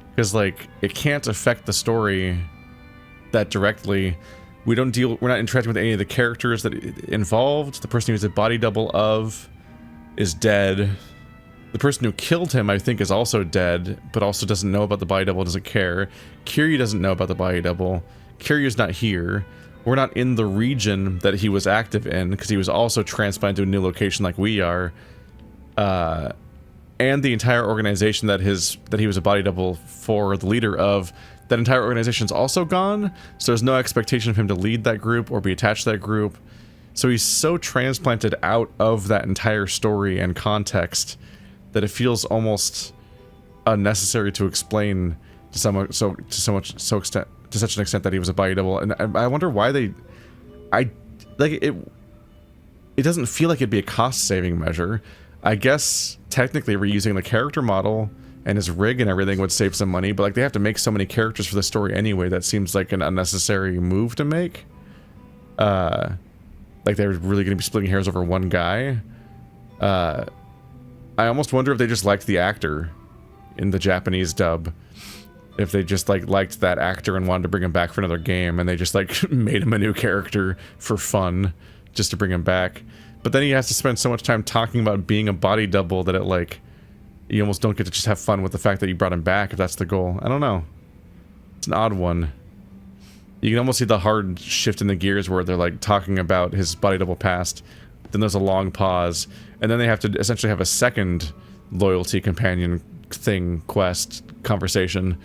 Because like, it can't affect the story that directly. We're not interacting with any of the characters that involved. The person who's a body double of is dead. The person who killed him, I think, is also dead, but also doesn't know about the body double, doesn't care. Kiryu doesn't know about the body double. Kiryu's not here. We're not in the region that he was active in, because he was also transplanted to a new location like we are. And the entire organization that he was a body double for, the leader of, that entire organization's also gone, so there's no expectation of him to lead that group or be attached to that group. So he's so transplanted out of that entire story and context that it feels almost unnecessary to explain to such an extent that he was a body double. And I wonder why it doesn't feel like it'd be a cost-saving measure. I guess technically reusing the character model and his rig and everything would save some money, but like they have to make so many characters for the story anyway, that seems like an unnecessary move to make. Like they're really going to be splitting hairs over one guy. I almost wonder if they just liked the actor in the Japanese dub. If they just like liked that actor and wanted to bring him back for another game, and they just like made him a new character for fun just to bring him back. But then he has to spend so much time talking about being a body double that it like, you almost don't get to just have fun with the fact that you brought him back if that's the goal. I don't know. It's an odd one. You can almost see the hard shift in the gears where they're like talking about his body double past. Then there's a long pause, and then they have to essentially have a second loyalty companion thing, quest, conversation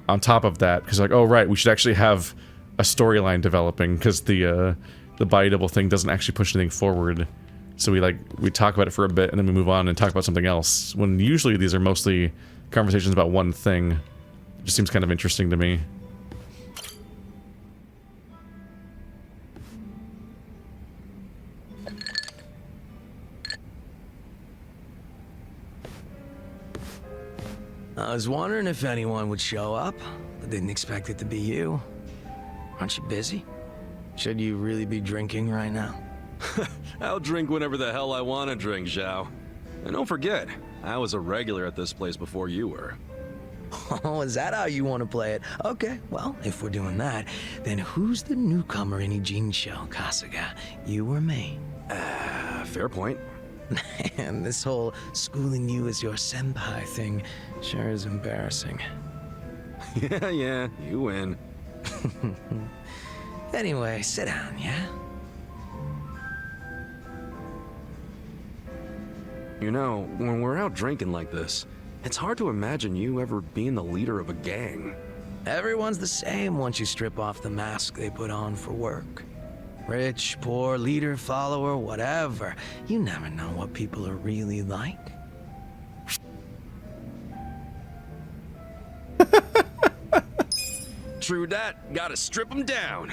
on top of that, because like, oh right, we should actually have a storyline developing, because the body double thing doesn't actually push anything forward. So we talk about it for a bit and then we move on and talk about something else, when usually these are mostly conversations about one thing. It just seems kind of interesting to me. I was wondering if anyone would show up, but didn't expect it to be you. Aren't you busy? Should you really be drinking right now? I'll drink whenever the hell I want to drink, Zhao. And don't forget, I was a regular at this place before you were. Oh, is that how you want to play it? Okay, well, if we're doing that, then who's the newcomer in Ijin-show, Kasuga? You or me? Fair point. And this whole schooling you as your senpai thing sure is embarrassing. Yeah, you win. Anyway, sit down, yeah? You know, when we're out drinking like this, it's hard to imagine you ever being the leader of a gang. Everyone's the same once you strip off the mask they put on for work. Rich, poor, leader, follower, whatever. You never know what people are really like. True that. Gotta strip them down.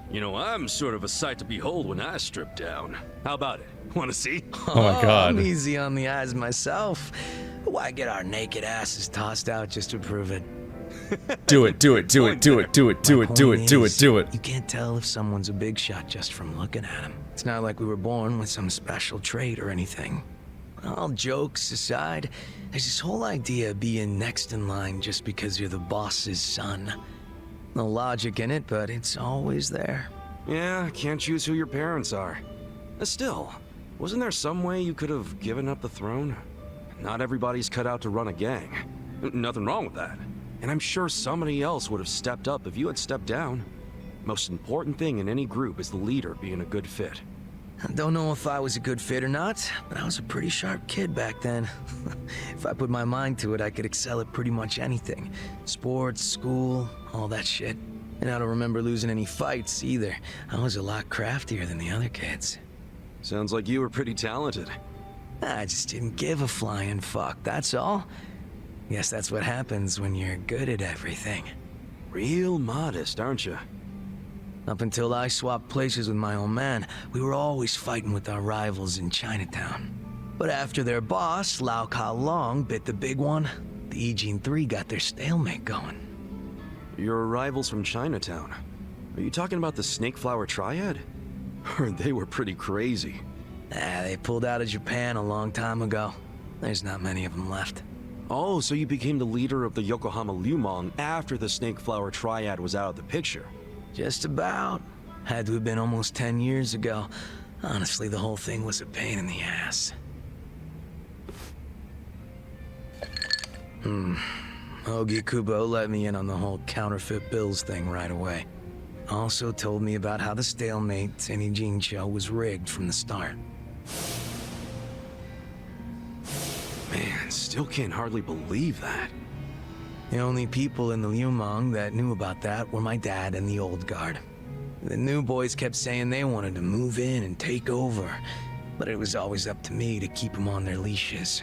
You know, I'm sort of a sight to behold when I strip down. How about it? Want to see? Oh my god. I'm easy on the eyes myself. Why get our naked asses tossed out just to prove it? Do it, do it, do it, do it, do it, do it, do it, do it, do it. You can't tell if someone's a big shot just from looking at him. It's not like we were born with some special trait or anything. All jokes aside, there's this whole idea of being next in line just because you're the boss's son. No logic in it, but it's always there. Yeah, can't choose who your parents are. Still, wasn't there some way you could have given up the throne? Not everybody's cut out to run a gang. Nothing wrong with that. And I'm sure somebody else would have stepped up if you had stepped down. Most important thing in any group is the leader being a good fit. I don't know if I was a good fit or not, but I was a pretty sharp kid back then. If I put my mind to it, I could excel at pretty much anything. Sports, school, all that shit. And I don't remember losing any fights either. I was a lot craftier than the other kids. Sounds like you were pretty talented. I just didn't give a flying fuck, that's all. Guess that's what happens when you're good at everything. Real modest, aren't you? Up until I swapped places with my old man, we were always fighting with our rivals in Chinatown. But after their boss, Lau Ka Long, bit the big one, the Ijin 3 got their stalemate going. Your rivals from Chinatown. Are you talking about the Snake Flower Triad? Heard they were pretty crazy. They pulled out of Japan a long time ago. There's not many of them left. Oh, so you became the leader of the Yokohama Liumang after the Snake Flower Triad was out of the picture? Just about. Had to have been almost 10 years ago. Honestly, the whole thing was a pain in the ass. Ogi Kubo let me in on the whole counterfeit bills thing right away. Also told me about how the stalemate in Ijincho was rigged from the start. Man, still can't hardly believe that. The only people in the Liumang that knew about that were my dad and the old guard. The new boys kept saying they wanted to move in and take over, but it was always up to me to keep them on their leashes.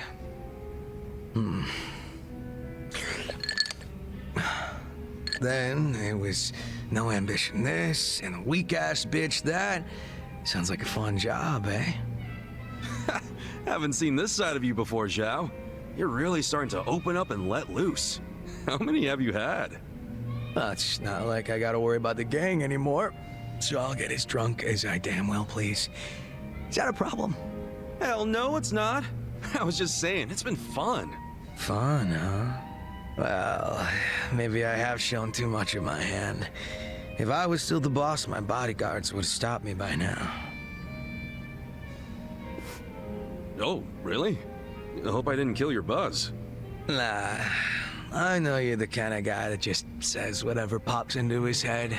Then it was no ambition this and a weak-ass bitch that. Sounds like a fun job, eh? Haven't seen this side of you before, Zhao. You're really starting to open up and let loose. How many have you had? It's not like I gotta worry about the gang anymore, so I'll get as drunk as I damn well please. Is that a problem? Hell no, it's not. I was just saying, it's been fun. Fun, huh? Well, maybe I have shown too much of my hand. If I was still the boss, my bodyguards would have stopped me by now. Oh, really? I hope I didn't kill your buzz. Nah, I know you're the kind of guy that just says whatever pops into his head.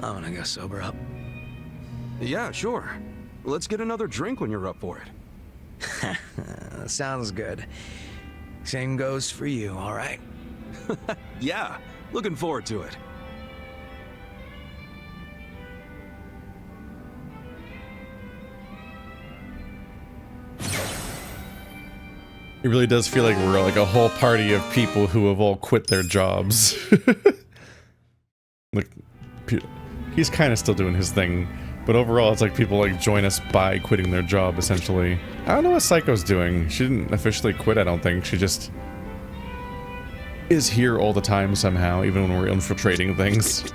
I wanna go sober up. Yeah, sure. Let's get another drink when you're up for it. Sounds good. Same goes for you, all right? Yeah, looking forward to it. It really does feel like we're like a whole party of people who have all quit their jobs. Like, he's kind of still doing his thing, but overall it's like people like join us by quitting their job, essentially. I don't know what Saeko's doing. She didn't officially quit, I don't think. She just is here all the time somehow, even when we're infiltrating things.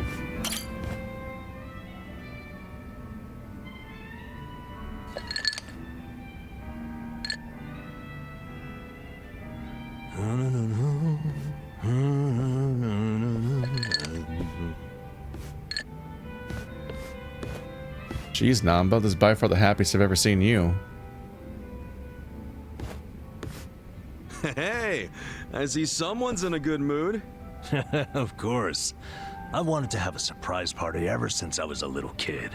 Jeez, Nanba, this is by far the happiest I've ever seen you. Hey, I see someone's in a good mood. Of course. I wanted to have a surprise party ever since I was a little kid.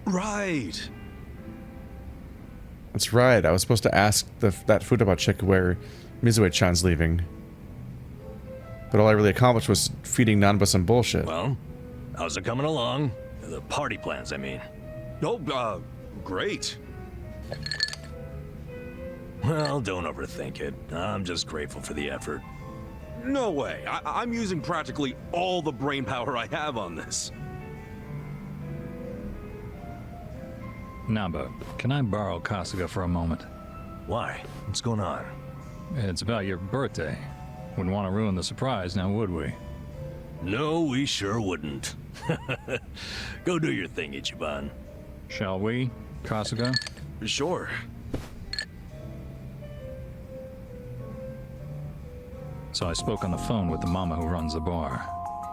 Right. That's right, I was supposed to ask that Futaba chick where Mizu-chan's leaving. But all I really accomplished was feeding Nanba some bullshit. Well, how's it coming along? The party plans, I mean. Oh, great. Well, don't overthink it. I'm just grateful for the effort. No way. I'm using practically all the brain power I have on this. Nanba, can I borrow Kasuga for a moment? Why? What's going on? It's about your birthday. Wouldn't want to ruin the surprise, now would we? No, we sure wouldn't. Go do your thing, Ichiban. Shall we, Kasuga? Sure. So I spoke on the phone with the mama who runs the bar.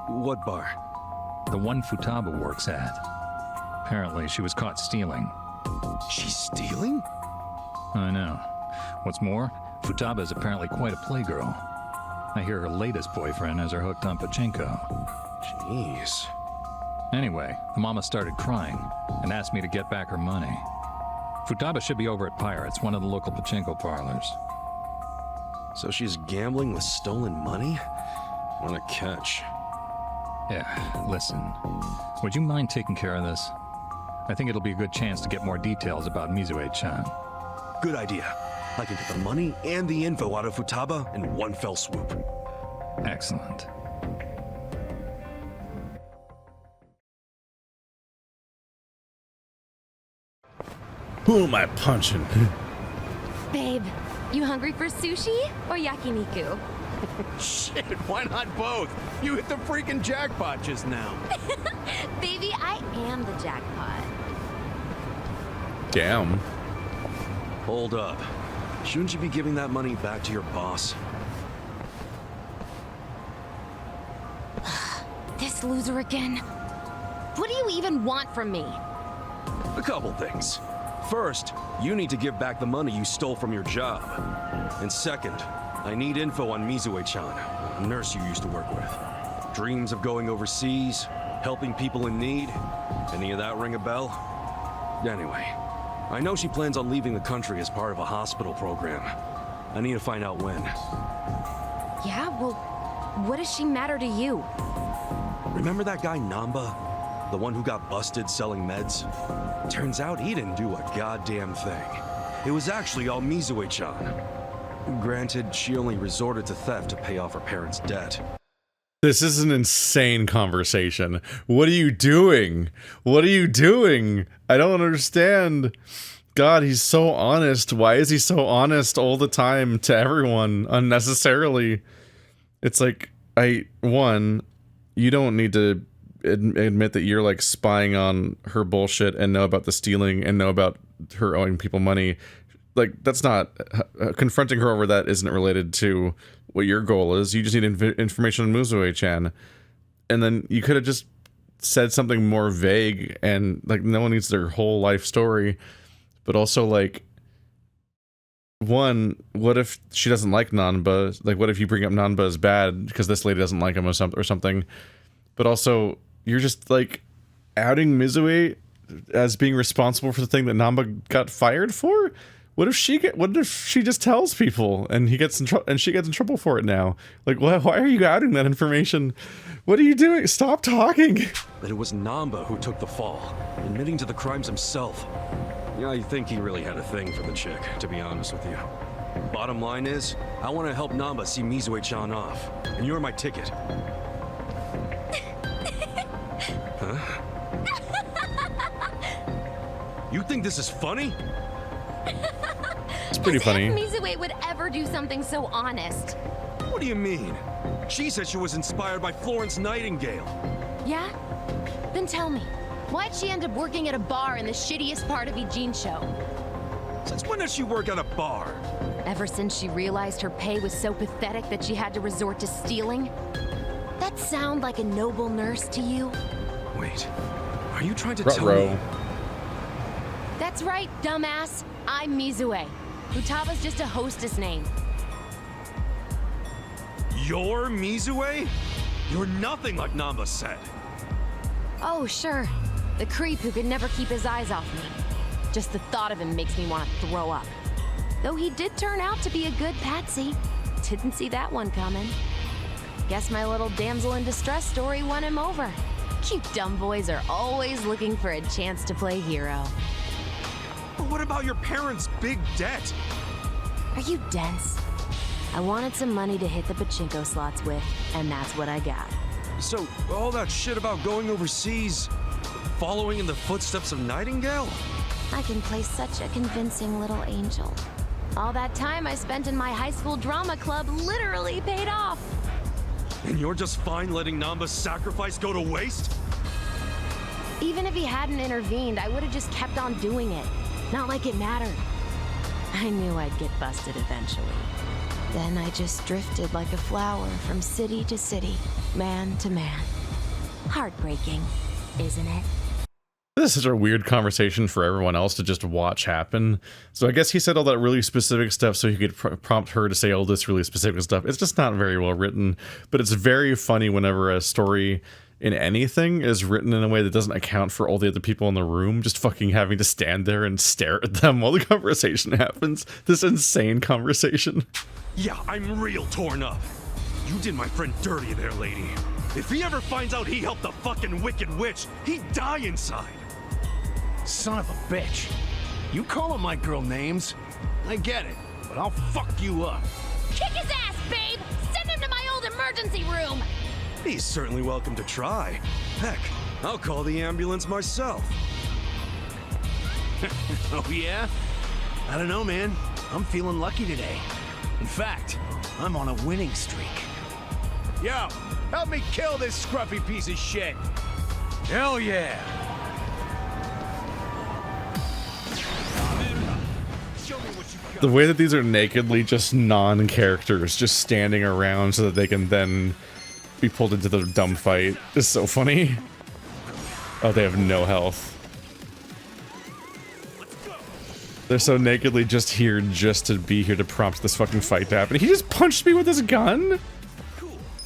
What bar? The one Futaba works at. Apparently, she was caught stealing. She's stealing? I know. What's more, Futaba is apparently quite a playgirl. I hear her latest boyfriend has her hooked on pachinko. Jeez. Anyway, the mama started crying and asked me to get back her money. Futaba should be over at Pirates, one of the local pachinko parlors. So she's gambling with stolen money? What a catch. Yeah, listen. Would you mind taking care of this? I think it'll be a good chance to get more details about Mizu-chan. Good idea. I can get the money and the info out of Futaba in one fell swoop. Excellent. Who am I punching? Babe, you hungry for sushi or yakiniku? Shit, why not both? You hit the freaking jackpot just now. Baby, I am the jackpot. Damn. Hold up. Shouldn't you be giving that money back to your boss? This loser again. What do you even want from me? A couple things. First, you need to give back the money you stole from your job. And second, I need info on Mizu-chan, a nurse you used to work with. Dreams of going overseas, helping people in need. Any of that ring a bell? Anyway, I know she plans on leaving the country as part of a hospital program. I need to find out when. Yeah, well, what does she matter to you? Remember that guy Nanba? The one who got busted selling meds? Turns out he didn't do a goddamn thing. It was actually all Mizu-chan. Granted, she only resorted to theft to pay off her parents' debt. This is an insane conversation. What are you doing? What are you doing? I don't understand. God, he's so honest. Why is he so honest all the time to everyone unnecessarily? It's like, you don't need to admit that you're like spying on her bullshit and know about the stealing and know about her owing people money. Like, that's not confronting her over that isn't related to what your goal is. You just need information on Mizu-chan, and then you could have just said something more vague, and like, no one needs their whole life story. But also, like, what if she doesn't like Nanba? Like, what if you bring up Nanba as bad because this lady doesn't like him or something? But also, you're just like outing Mizu as being responsible for the thing that Nanba got fired for. What if she just tells people and he gets in trouble and she gets in trouble for it now? Like, why are you outing that information? What are you doing? Stop talking. That it was Nanba who took the fall, admitting to the crimes himself. Yeah, I think he really had a thing for the chick, to be honest with you. Bottom line is, I want to help Nanba see Mizu-chan off, and you're my ticket. Huh? You think this is funny? It's pretty funny. As if Mizu would ever do something so honest. What do you mean? She said she was inspired by Florence Nightingale. Yeah? Then tell me, why'd she end up working at a bar in the shittiest part of Ijin show? Since when does she work at a bar? Ever since she realized her pay was so pathetic that she had to resort to stealing? That sound like a noble nurse to you? Wait, are you trying to tell me? That's right, dumbass. I'm Mizu. Futaba's just a hostess name. You're Mizu? You're nothing like Nanba said. Oh, sure. The creep who could never keep his eyes off me. Just the thought of him makes me want to throw up. Though he did turn out to be a good patsy. Didn't see that one coming. Guess my little damsel in distress story won him over. You dumb boys are always looking for a chance to play hero. But what about your parents' big debt? Are you dense? I wanted some money to hit the pachinko slots with, and that's what I got. So, all that shit about going overseas, following in the footsteps of Nightingale? I can play such a convincing little angel. All that time I spent in my high school drama club literally paid off. And you're just fine letting Namba's sacrifice go to waste? Even if he hadn't intervened, I would have just kept on doing it. Not like it mattered. I knew I'd get busted eventually. Then I just drifted like a flower from city to city, man to man. Heartbreaking, isn't it? This is such a weird conversation for everyone else to just watch happen. So I guess he said all that really specific stuff so he could prompt her to say all this really specific stuff. It's just not very well written, but it's very funny whenever a story in anything is written in a way that doesn't account for all the other people in the room just fucking having to stand there and stare at them while the conversation happens. This insane conversation. Yeah, I'm real torn up. You did my friend dirty there, lady. If he ever finds out he helped the fucking Wicked Witch, he'd die inside. Son of a bitch. You calling my girl names? I get it, but I'll fuck you up. Kick his ass, babe! Send him to my old emergency room! He's certainly welcome to try. Heck, I'll call the ambulance myself. Oh yeah? I don't know, man. I'm feeling lucky today. In fact, I'm on a winning streak. Yo, help me kill this scruffy piece of shit. Hell yeah. The way that these are nakedly just non-characters just standing around so that they can then be pulled into the dumb fight is so funny. Oh, they have no health. They're so nakedly just here just to be here to prompt this fucking fight to happen. He just punched me with his gun?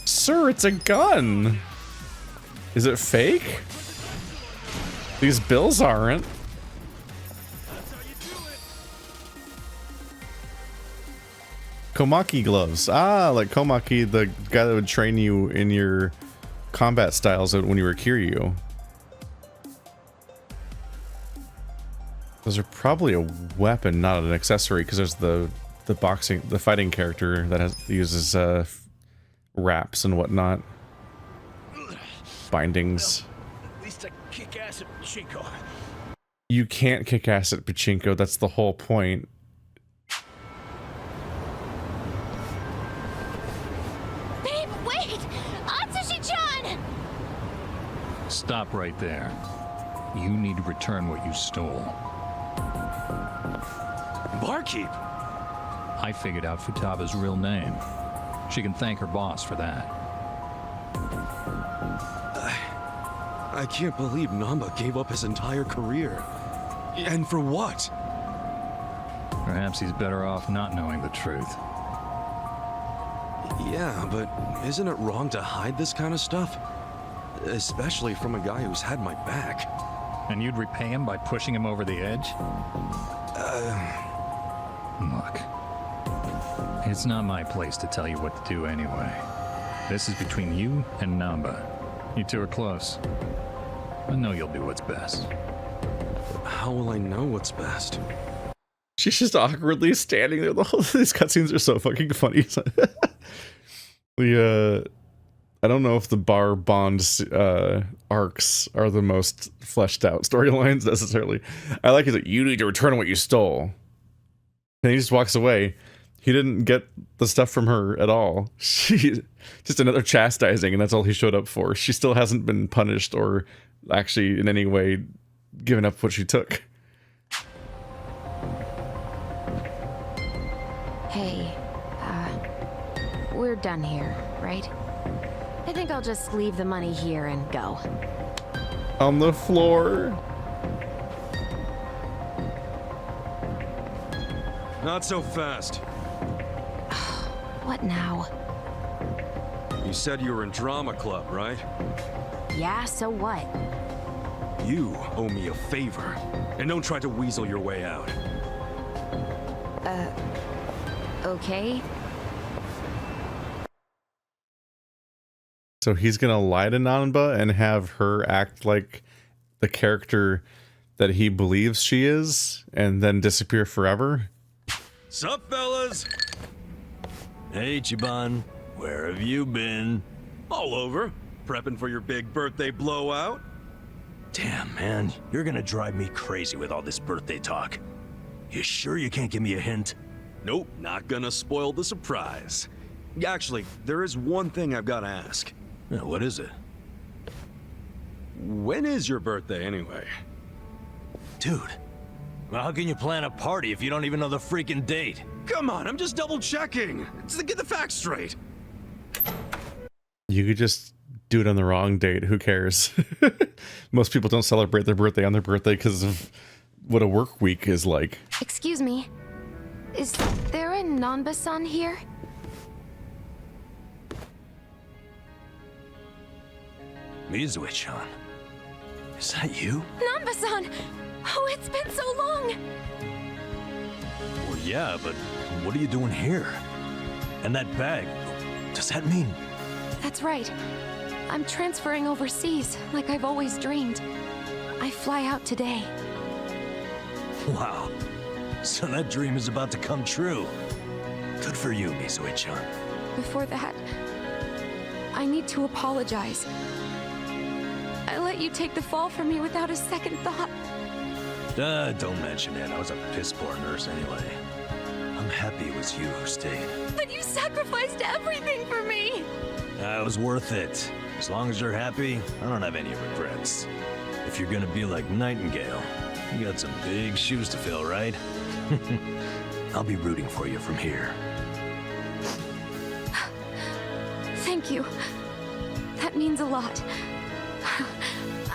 Sir, it's a gun. Is it fake? These bills aren't. Komaki gloves. Ah, like Komaki, the guy that would train you in your combat styles when you were Kiryu. Those are probably a weapon, not an accessory, because there's the fighting character that uses wraps and whatnot. Bindings. At least I kick ass at pachinko. You can't kick ass at pachinko, that's the whole point. Babe, wait! Adachi-chan! Stop right there. You need to return what you stole. Barkeep! I figured out Futaba's real name. She can thank her boss for that. I can't believe Namba gave up his entire career. And for what? Perhaps he's better off not knowing the truth. Yeah, but isn't it wrong to hide this kind of stuff? Especially from a guy who's had my back. And you'd repay him by pushing him over the edge? Look, it's not my place to tell you what to do anyway. This is between you and Namba. You two are close. I know you'll do what's best. How will I know what's best? She's just awkwardly standing there. These cutscenes are so fucking funny. I don't know if the bar bond arcs are the most fleshed out storylines necessarily. I like it that you need to return what you stole. And he just walks away. He didn't get the stuff from her at all. She just another chastising, and that's all he showed up for. She still hasn't been punished or actually in any way given up what she took. Hey, we're done here, right? I think I'll just leave the money here and go. On the floor. Not so fast. What now? You said you were in drama club, right? Yeah, so what? You owe me a favor, and don't try to weasel your way out. Okay. So he's gonna lie to Nanba and have her act like the character that he believes she is, and then disappear forever? Sup, fellas? Hey, Ichiban. Where have you been? All over. Prepping for your big birthday blowout. Damn, man. You're gonna drive me crazy with all this birthday talk. You sure you can't give me a hint? Nope, not gonna spoil the surprise. Actually, there is one thing I've got to ask. What is it? When is your birthday, anyway? Dude, well, how can you plan a party if you don't even know the freaking date? Come on, I'm just double-checking. Just to get the facts straight. You could just do it on the wrong date. Who cares? Most people don't celebrate their birthday on their birthday because of what a work week is like. Excuse me. Is there a Nanba-san here? Mizu-chan. Is that you? Nanba-san! Oh, it's been so long! Well, yeah, but what are you doing here? And that bag, does that mean? That's right. I'm transferring overseas, like I've always dreamed. I fly out today. Wow. So that dream is about to come true. Good for you, Mizu-chan. Before that, I need to apologize. I let you take the fall for me without a second thought. Don't mention it. I was a piss-poor nurse anyway. I'm happy it was you who stayed. But you sacrificed everything for me! It was worth it. As long as you're happy, I don't have any regrets. If you're gonna be like Nightingale, you got some big shoes to fill, right? I'll be rooting for you from here. Thank you. That means a lot.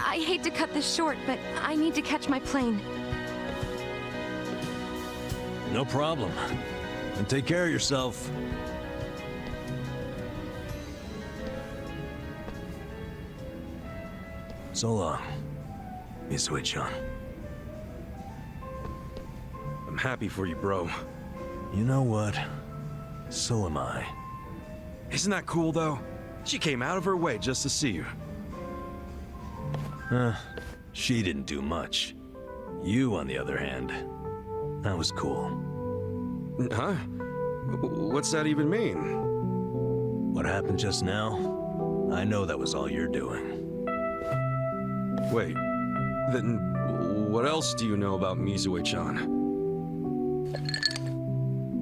I hate to cut this short, but I need to catch my plane. No problem. And take care of yourself. So long, Mizu-chan. I'm happy for you, bro. You know what? So am I. Isn't that cool, though? She came out of her way just to see you. She didn't do much. You, on the other hand, that was cool. Huh? What's that even mean? What happened just now? I know that was all you're doing. Wait, then what else do you know about Mizu-chan?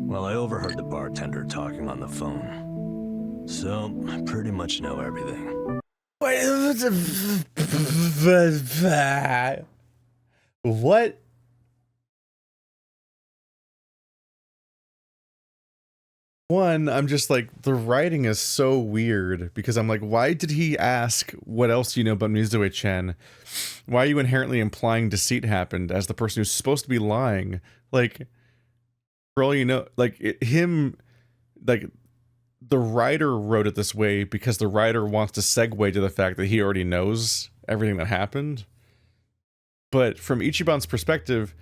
Well, I overheard the bartender talking on the phone. So, I pretty much know everything. What? One, I'm just like, the writing is so weird because I'm like, why did he ask what else do you know about Mizu-chan? Why are you inherently implying deceit happened as the person who's supposed to be lying? Like, for all you know, like the writer wrote it this way because the writer wants to segue to the fact that he already knows everything that happened. But from Ichiban's perspective,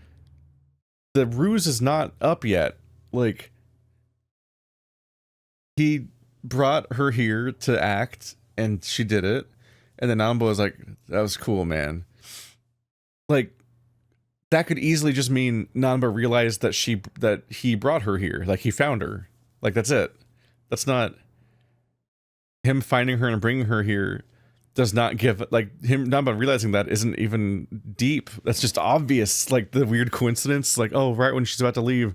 the ruse is not up yet. Like, he brought her here to act, and she did it. And then Nanba was like, that was cool, man. Like, that could easily just mean Nanba realized that he brought her here. Like, he found her. Like, that's it. That's not... Him finding her and bringing her here does not give... Like, him, Nanba realizing that isn't even deep. That's just obvious. Like, the weird coincidence. Like, oh, right when she's about to leave,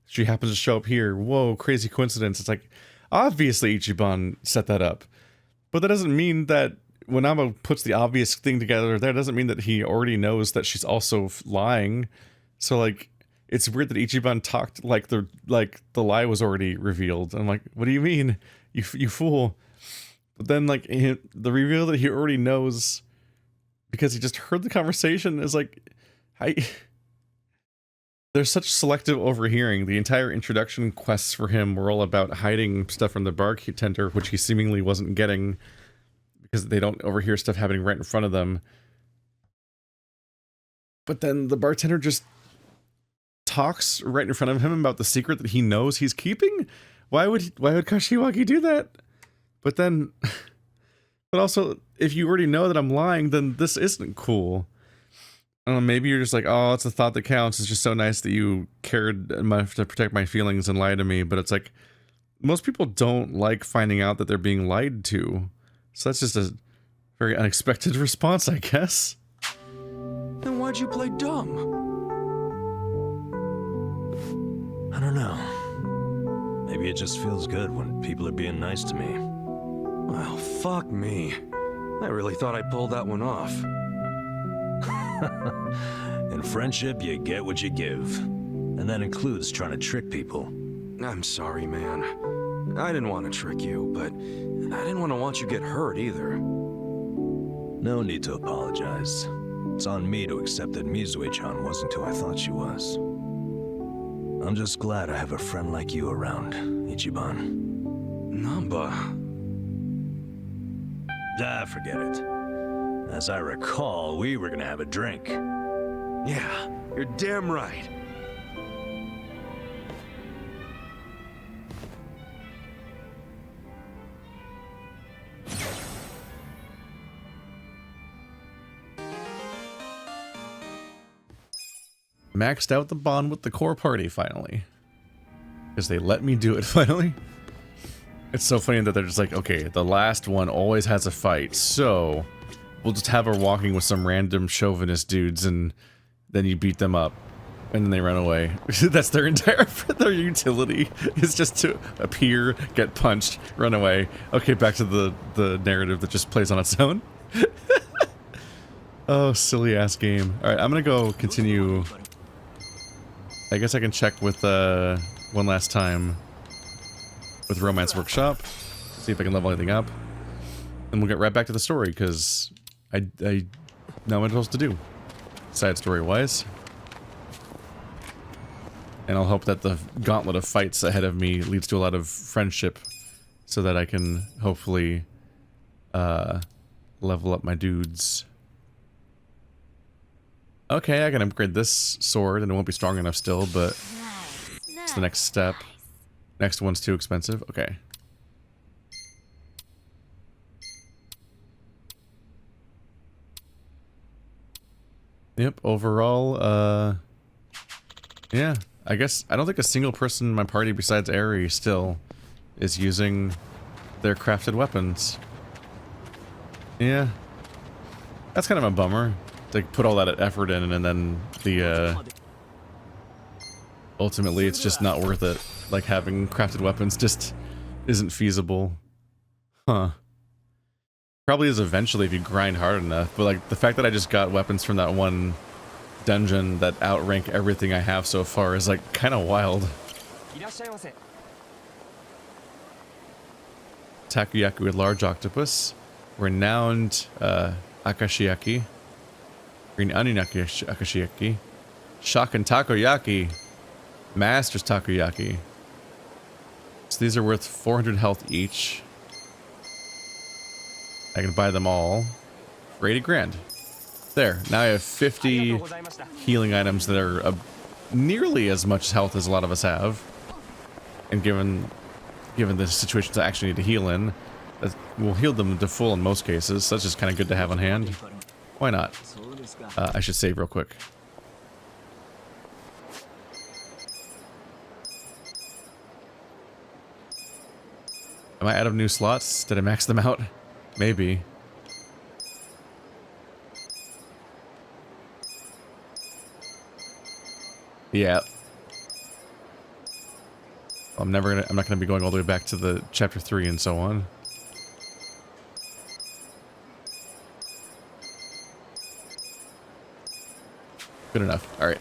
she happens to show up here. Whoa, crazy coincidence. It's like, obviously Ichiban set that up. But that doesn't mean that when Nanba puts the obvious thing together there, doesn't mean that he already knows that she's also lying. So, like, it's weird that Ichiban talked like the lie was already revealed. I'm like, what do you mean? You fool. But then, like, the reveal that he already knows because he just heard the conversation is like, there's such selective overhearing. The entire introduction quests for him were all about hiding stuff from the bartender, which he seemingly wasn't getting because they don't overhear stuff happening right in front of them. But then the bartender just talks right in front of him about the secret that he knows he's keeping. Why would Kashiwagi do that? But then, but also, if you already know that I'm lying, then this isn't cool. I don't know, maybe you're just like, oh, it's the thought that counts. It's just so nice that you cared enough to protect my feelings and lie to me. But it's like, most people don't like finding out that they're being lied to. So that's just a very unexpected response, I guess. Then why'd you play dumb? I don't know. Maybe it just feels good when people are being nice to me. Well, fuck me. I really thought I pulled that one off. In friendship, you get what you give. And that includes trying to trick people. I'm sorry, man. I didn't want to trick you, but I didn't want you to get hurt either. No need to apologize. It's on me to accept that Mizu-chan wasn't who I thought she was. I'm just glad I have a friend like you around, Ichiban. Namba. Ah, forget it. As I recall, we were gonna have a drink. Yeah, you're damn right. Maxed out the bond with the core party finally. Because they let me do it finally. It's so funny that they're just like, okay, the last one always has a fight, so we'll just have her walking with some random chauvinist dudes and then you beat them up. And then they run away. That's their entire their utility, is just to appear, get punched, run away. Okay, back to the narrative that just plays on its own. Oh, silly ass game. Alright, I'm gonna go continue. I guess I can check with one last time with Romance Workshop. See if I can level anything up. And we'll get right back to the story, because I know what I'm supposed to do. Side story wise. And I'll hope that the gauntlet of fights ahead of me leads to a lot of friendship, so that I can hopefully level up my dudes. Okay, I can upgrade this sword, and it won't be strong enough still, but it's the next step. Next one's too expensive. Okay. Yep, overall, yeah. I guess, I don't think a single person in my party besides Eri still is using their crafted weapons. Yeah. That's kind of a bummer. To put all that effort in and then the, ultimately it's just not worth it. Like, having crafted weapons just isn't feasible. Huh. Probably is eventually if you grind hard enough, but like, the fact that I just got weapons from that one dungeon that outrank everything I have so far is like kind of wild. Takoyaki with large octopus. Renowned akashiyaki. Green onion akashiyaki. Shaken takoyaki. Master's takoyaki. So these are worth 400 health each. I can buy them all for 80 grand. There, now I have 50 healing items that are nearly as much health as a lot of us have. And given the situations I actually need to heal in, we'll heal them to full in most cases, so that's just kind of good to have on hand. Why not? I should save real quick. Am I out of new slots? Did I max them out? Maybe. Yeah. I'm not gonna be going all the way back to the chapter 3 and so on. Good enough. Alright.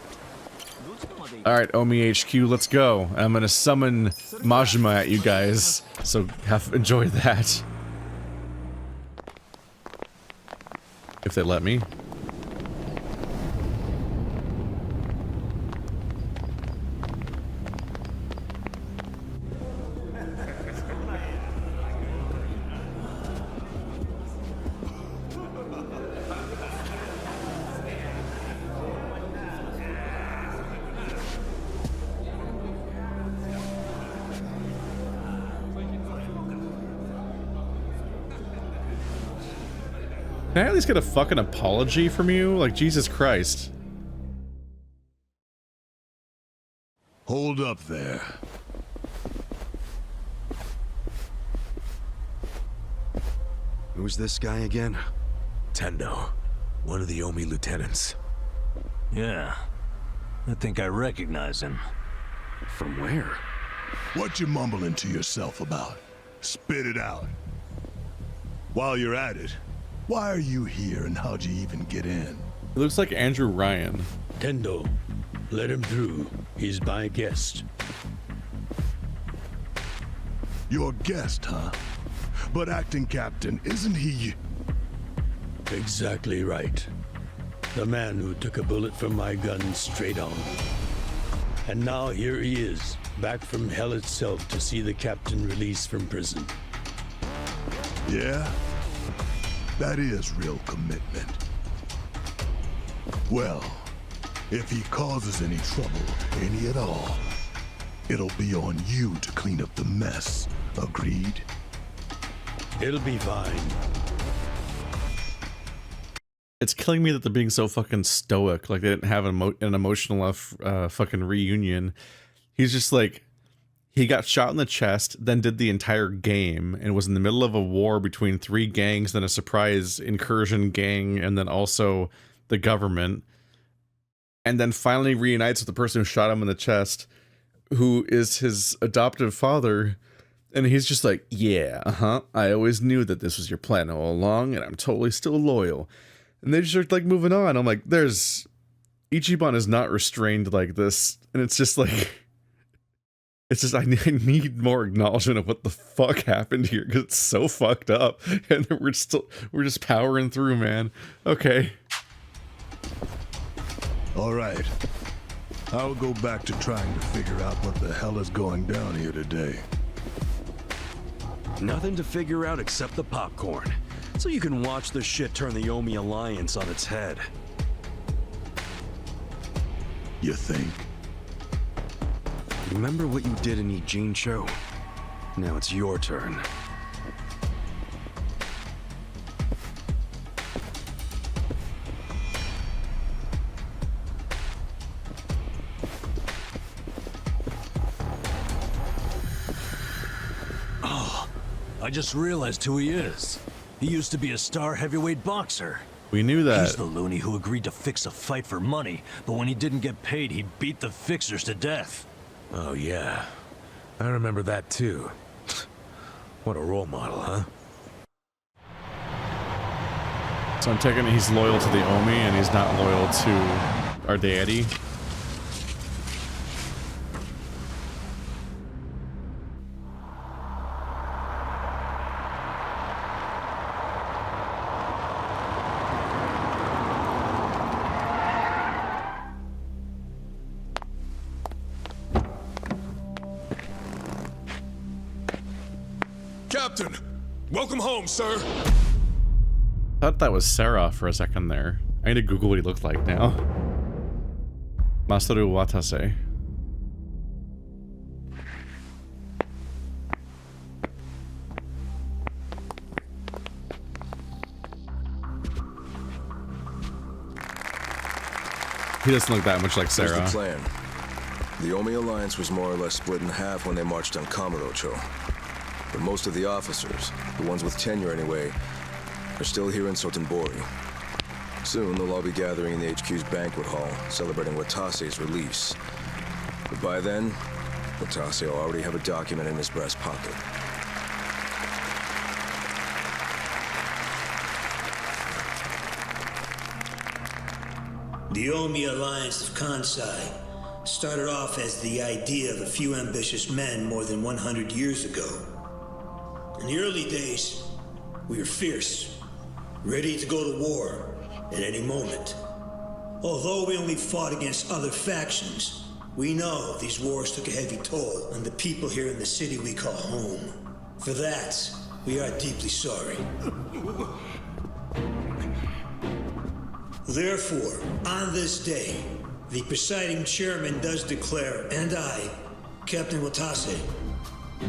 Alright, Omi HQ, let's go. I'm gonna summon Majima at you guys, so enjoy that. If they let me. Can I at least get a fucking apology from you? Like, Jesus Christ. Hold up there. Who's this guy again? Tendo, one of the Omi lieutenants. Yeah, I think I recognize him. From where? What you mumbling to yourself about? Spit it out. While you're at it, why are you here and how'd you even get in? It looks like Andrew Ryan. Tendo, let him through. He's my guest. Your guest, huh? But acting captain, isn't he? Exactly right. The man who took a bullet from my gun straight on. And now here he is, back from hell itself to see the captain released from prison. Yeah? That is real commitment. Well, if he causes any trouble, any at all, it'll be on you to clean up the mess. Agreed? It'll be fine. It's killing me that they're being so fucking stoic. Like they didn't have an emotional enough fucking reunion. He's just like, he got shot in the chest, then did the entire game, and was in the middle of a war between 3 gangs, then a surprise incursion gang, and then also the government. And then finally reunites with the person who shot him in the chest, who is his adoptive father. And he's just like, yeah, I always knew that this was your plan all along, and I'm totally still loyal. And they just start like moving on. I'm like, Ichiban is not restrained like this. And it's just like, it's just, I need more acknowledgement of what the fuck happened here, because it's so fucked up. And we're just powering through, man. Okay. All right. I'll go back to trying to figure out what the hell is going down here today. Nothing to figure out except the popcorn. So you can watch the shit turn the Omi Alliance on its head. You think? Remember what you did in Ijincho? Now it's your turn. Oh, I just realized who he is. He used to be a star heavyweight boxer. We knew that. He's the loony who agreed to fix a fight for money, but when he didn't get paid, he beat the fixers to death. Oh yeah, I remember that too. What a role model, huh? So I'm taking it he's loyal to the Omi and he's not loyal to our deity. Captain, welcome home, sir. I thought that was Sarah for a second there. I need to Google what he looked like now. Masaru Watase. He doesn't look that much like Sarah. Here's the plan. The Omi Alliance was more or less split in half when they marched on Kamurocho. But most of the officers, the ones with tenure anyway, are still here in Sotenbori. Soon they'll all be gathering in the HQ's banquet hall, celebrating Watase's release. But by then, Watase will already have a document in his breast pocket. The Omi Alliance of Kansai started off as the idea of a few ambitious men more than 100 years ago. In the early days, we were fierce, ready to go to war at any moment. Although we only fought against other factions, we know these wars took a heavy toll on the people here in the city we call home. For that, we are deeply sorry. Therefore, on this day, the presiding chairman does declare, and I, Captain Watase,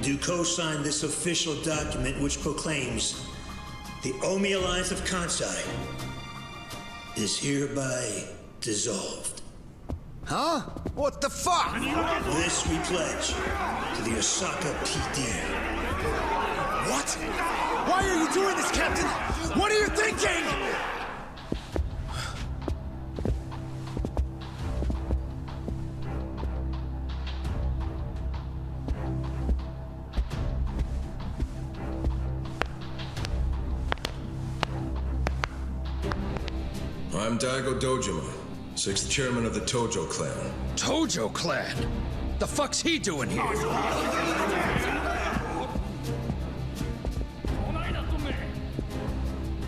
do co-sign this official document which proclaims the Omi Alliance of Kansai is hereby dissolved. Huh? What the fuck? This we pledge to the Osaka PD. What? Why are you doing this, Captain? What are you thinking? I'm Daigo Dojima, 6th chairman of the Tojo clan. Tojo clan? The fuck's he doing here?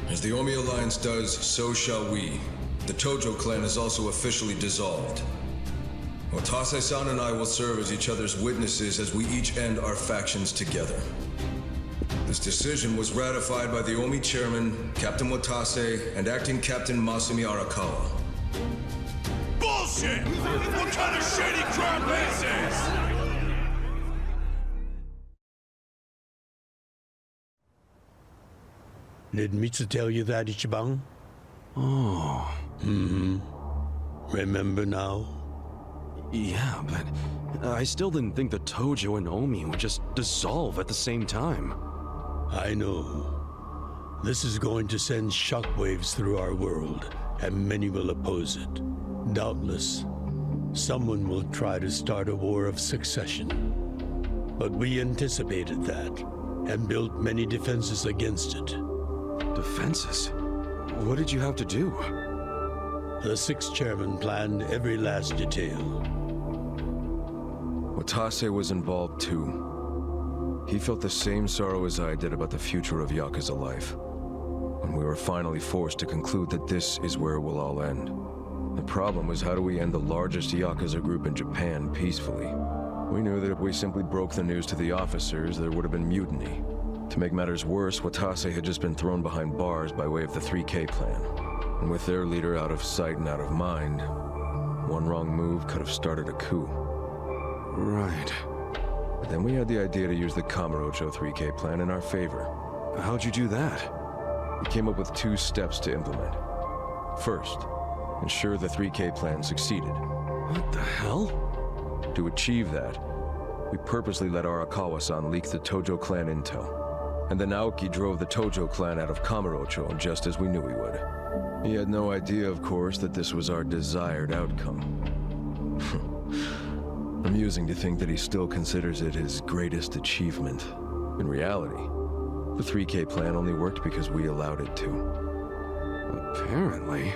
As the Omi Alliance does, so shall we. The Tojo clan is also officially dissolved. Watase-san and I will serve as each other's witnesses as we each end our factions together. This decision was ratified by the Omi chairman, Captain Watase, and acting Captain Masumi Arakawa. Bullshit! What kind of shady crap is this? Did Mitsu tell you that, Ichiban? Oh. Mm-hmm. Remember now? Yeah, but I still didn't think the Tojo and Omi would just dissolve at the same time. I know. This is going to send shockwaves through our world, and many will oppose it. Doubtless, someone will try to start a war of succession. But we anticipated that, and built many defenses against it. Defenses? What did you have to do? The 6th chairman planned every last detail. Watase was involved too. He felt the same sorrow as I did about the future of Yakuza life. When we were finally forced to conclude that this is where it will all end. The problem was, how do we end the largest Yakuza group in Japan peacefully? We knew that if we simply broke the news to the officers, there would have been mutiny. To make matters worse, Watase had just been thrown behind bars by way of the 3K plan. And with their leader out of sight and out of mind, one wrong move could have started a coup. Right. But then we had the idea to use the Kamurocho 3K plan in our favor. How'd you do that? We came up with 2 steps to implement. First, ensure the 3K plan succeeded. What the hell? To achieve that, we purposely let Arakawa-san leak the Tojo clan intel. And then Aoki drove the Tojo clan out of Kamurocho just as we knew he would. He had no idea, of course, that this was our desired outcome. Amusing to think that he still considers it his greatest achievement. In reality, the 3K plan only worked because we allowed it to. Apparently.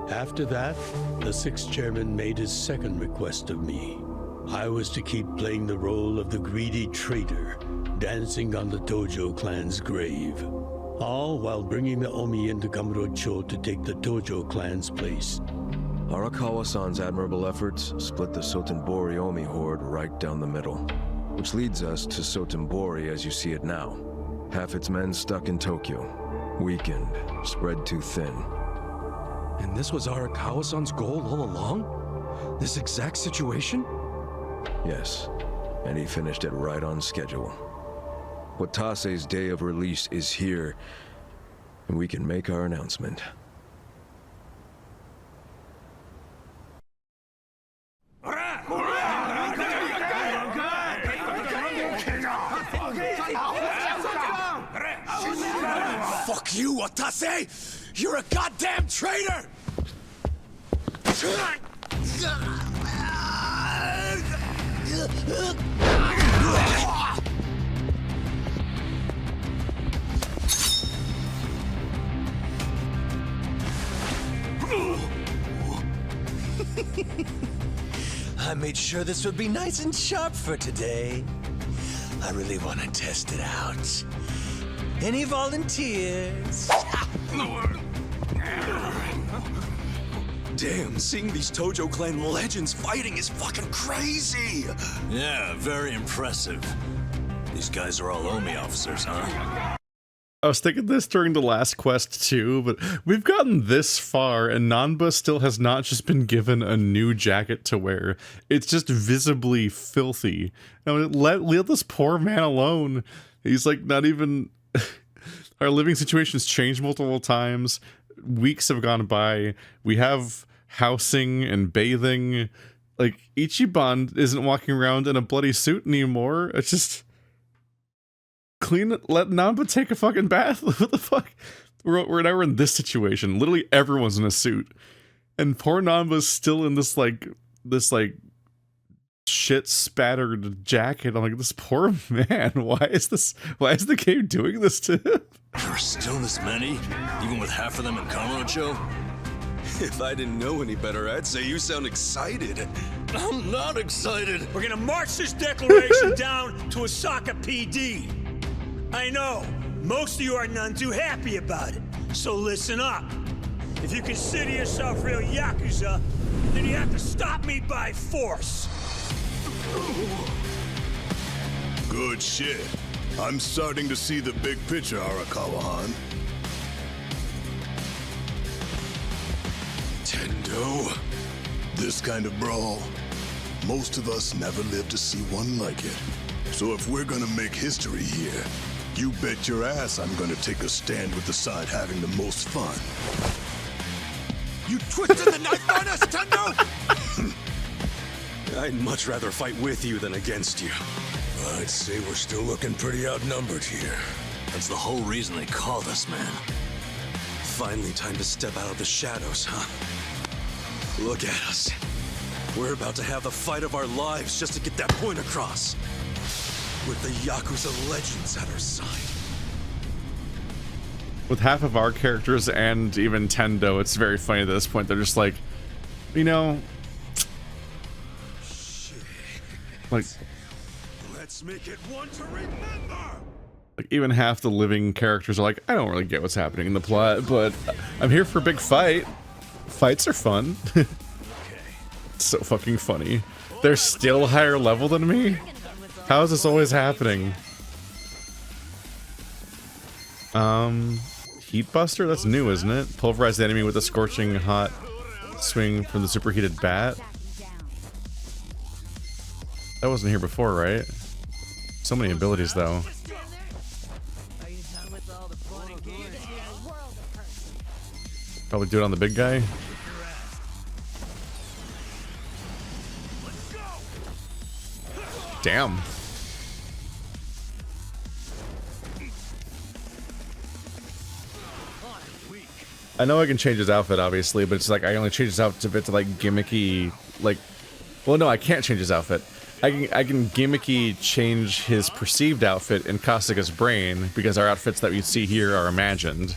After that, the 6th chairman made his second request of me. I was to keep playing the role of the greedy traitor, dancing on the Tojo clan's grave. All while bringing the Omi into Kamurocho to take the Tojo clan's place. Arakawa-san's admirable efforts split the Sotenbori Omi horde right down the middle. Which leads us to Sotenbori as you see it now. Half its men stuck in Tokyo, weakened, spread too thin. And this was Arakawa-san's goal all along? This exact situation? Yes, and he finished it right on schedule. Watase's day of release is here, and we can make our announcement. Fuck you, Watase! You're a goddamn traitor! I made sure this would be nice and sharp for today. I really want to test it out. Any volunteers? Damn, seeing these Tojo clan legends fighting is fucking crazy! Yeah, very impressive. These guys are all Omi officers, huh? I was thinking this during the last quest too, but we've gotten this far and Nanba still has not just been given a new jacket to wear. It's just visibly filthy. Now, let this poor man alone. He's like not even... Our living situation's changed multiple times. Weeks have gone by. We have housing and bathing. Like, Ichiban isn't walking around in a bloody suit anymore. It's just... let Nanba take a fucking bath. What the fuck? We're now in this situation. Literally everyone's in a suit, and poor Nanba's still in this like shit spattered jacket. I'm like, this poor man. Why is the game doing this to him? There are still this many, even with half of them in Kamurocho. If I didn't know any better, I'd say you sound excited. I'm not excited. We're gonna march this declaration down to Osaka PD. I know, most of you are none too happy about it, so listen up. If you consider yourself real Yakuza, then you have to stop me by force. Good shit. I'm starting to see the big picture, Arakawa-han. Tendo. This kind of brawl, most of us never lived to see one like it. So if we're gonna make history here, you bet your ass I'm gonna take a stand with the side having the most fun. You twisted the knife on us, Tendo! I'd much rather fight with you than against you. I'd say we're still looking pretty outnumbered here. That's the whole reason they called us, man. Finally time to step out of the shadows, huh? Look at us. We're about to have the fight of our lives just to get that point across. With the Yakuza legends at our side. With half of our characters and even Tendo, it's very funny at this point. They're just like, you know, like, let's make it one to remember. Like even half the living characters are like, I don't really get what's happening in the plot, but I'm here for a big fight. Fights are fun. It's so fucking funny. They're still higher level than me? How is this always happening? Heat Buster? That's new, isn't it? Pulverize the enemy with a scorching hot swing from the superheated bat. That wasn't here before, right? So many abilities, though. Probably do it on the big guy. Damn. I know I can change his outfit, obviously, but it's like I only change his outfit to like gimmicky, like. Well, no, I can't change his outfit. I can gimmicky change his perceived outfit in Kasuga's brain because our outfits that we see here are imagined.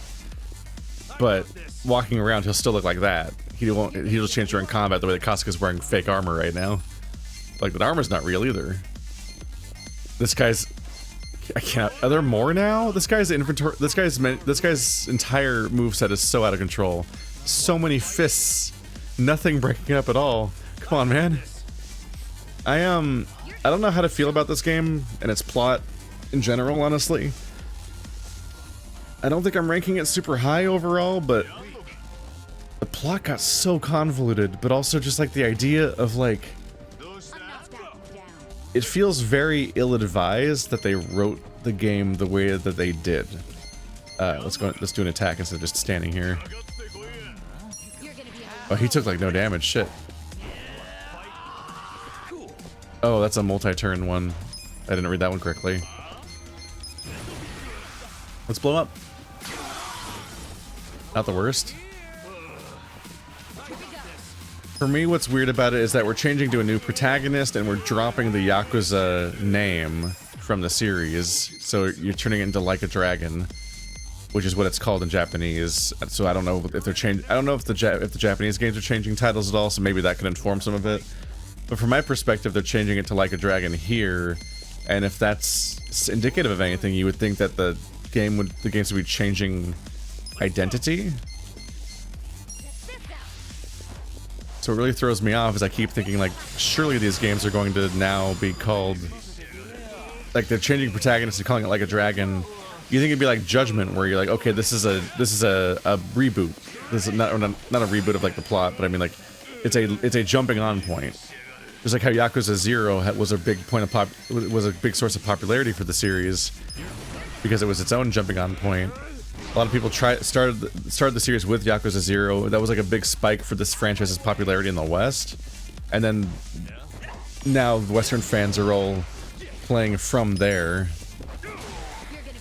But walking around, he'll still look like that. He'll just change during combat the way that Kasuga's wearing fake armor right now. Like, the armor's not real either. This guy's... I can't... Are there more now? This guy's inventory... This guy's entire moveset is so out of control. So many fists. Nothing breaking up at all. Come on, man. I don't know how to feel about this game and its plot in general, honestly. I don't think I'm ranking it super high overall, but the plot got so convoluted, but also just like the idea of like, it feels very ill-advised that they wrote the game the way that they did. Let's do an attack instead of just standing here. Oh, he took like no damage, shit. Oh, that's a multi-turn one. I didn't read that one correctly. Let's blow up. Not the worst. For me, what's weird about it is that we're changing to a new protagonist and we're dropping the Yakuza name from the series. So you're turning it into Like a Dragon, which is what it's called in Japanese. So I don't know if they're changing. I don't know if the Japanese games are changing titles at all. So maybe that could inform some of it. But from my perspective, they're changing it to Like a Dragon here, and if that's indicative of anything, you would think that the games would be changing identity. So it really throws me off as I keep thinking like, surely these games are going to now be called, like they're changing protagonist and calling it Like a Dragon. You think it'd be like Judgment, where you're like, okay, this is a reboot. This is not a reboot of like the plot, but I mean like, it's a jumping on point. Just like how Yakuza 0 was a big source of popularity for the series because it was its own jumping on point. A lot of people started the series with Yakuza 0. That was like a big spike for this franchise's popularity in the West. And then now Western fans are all playing from there.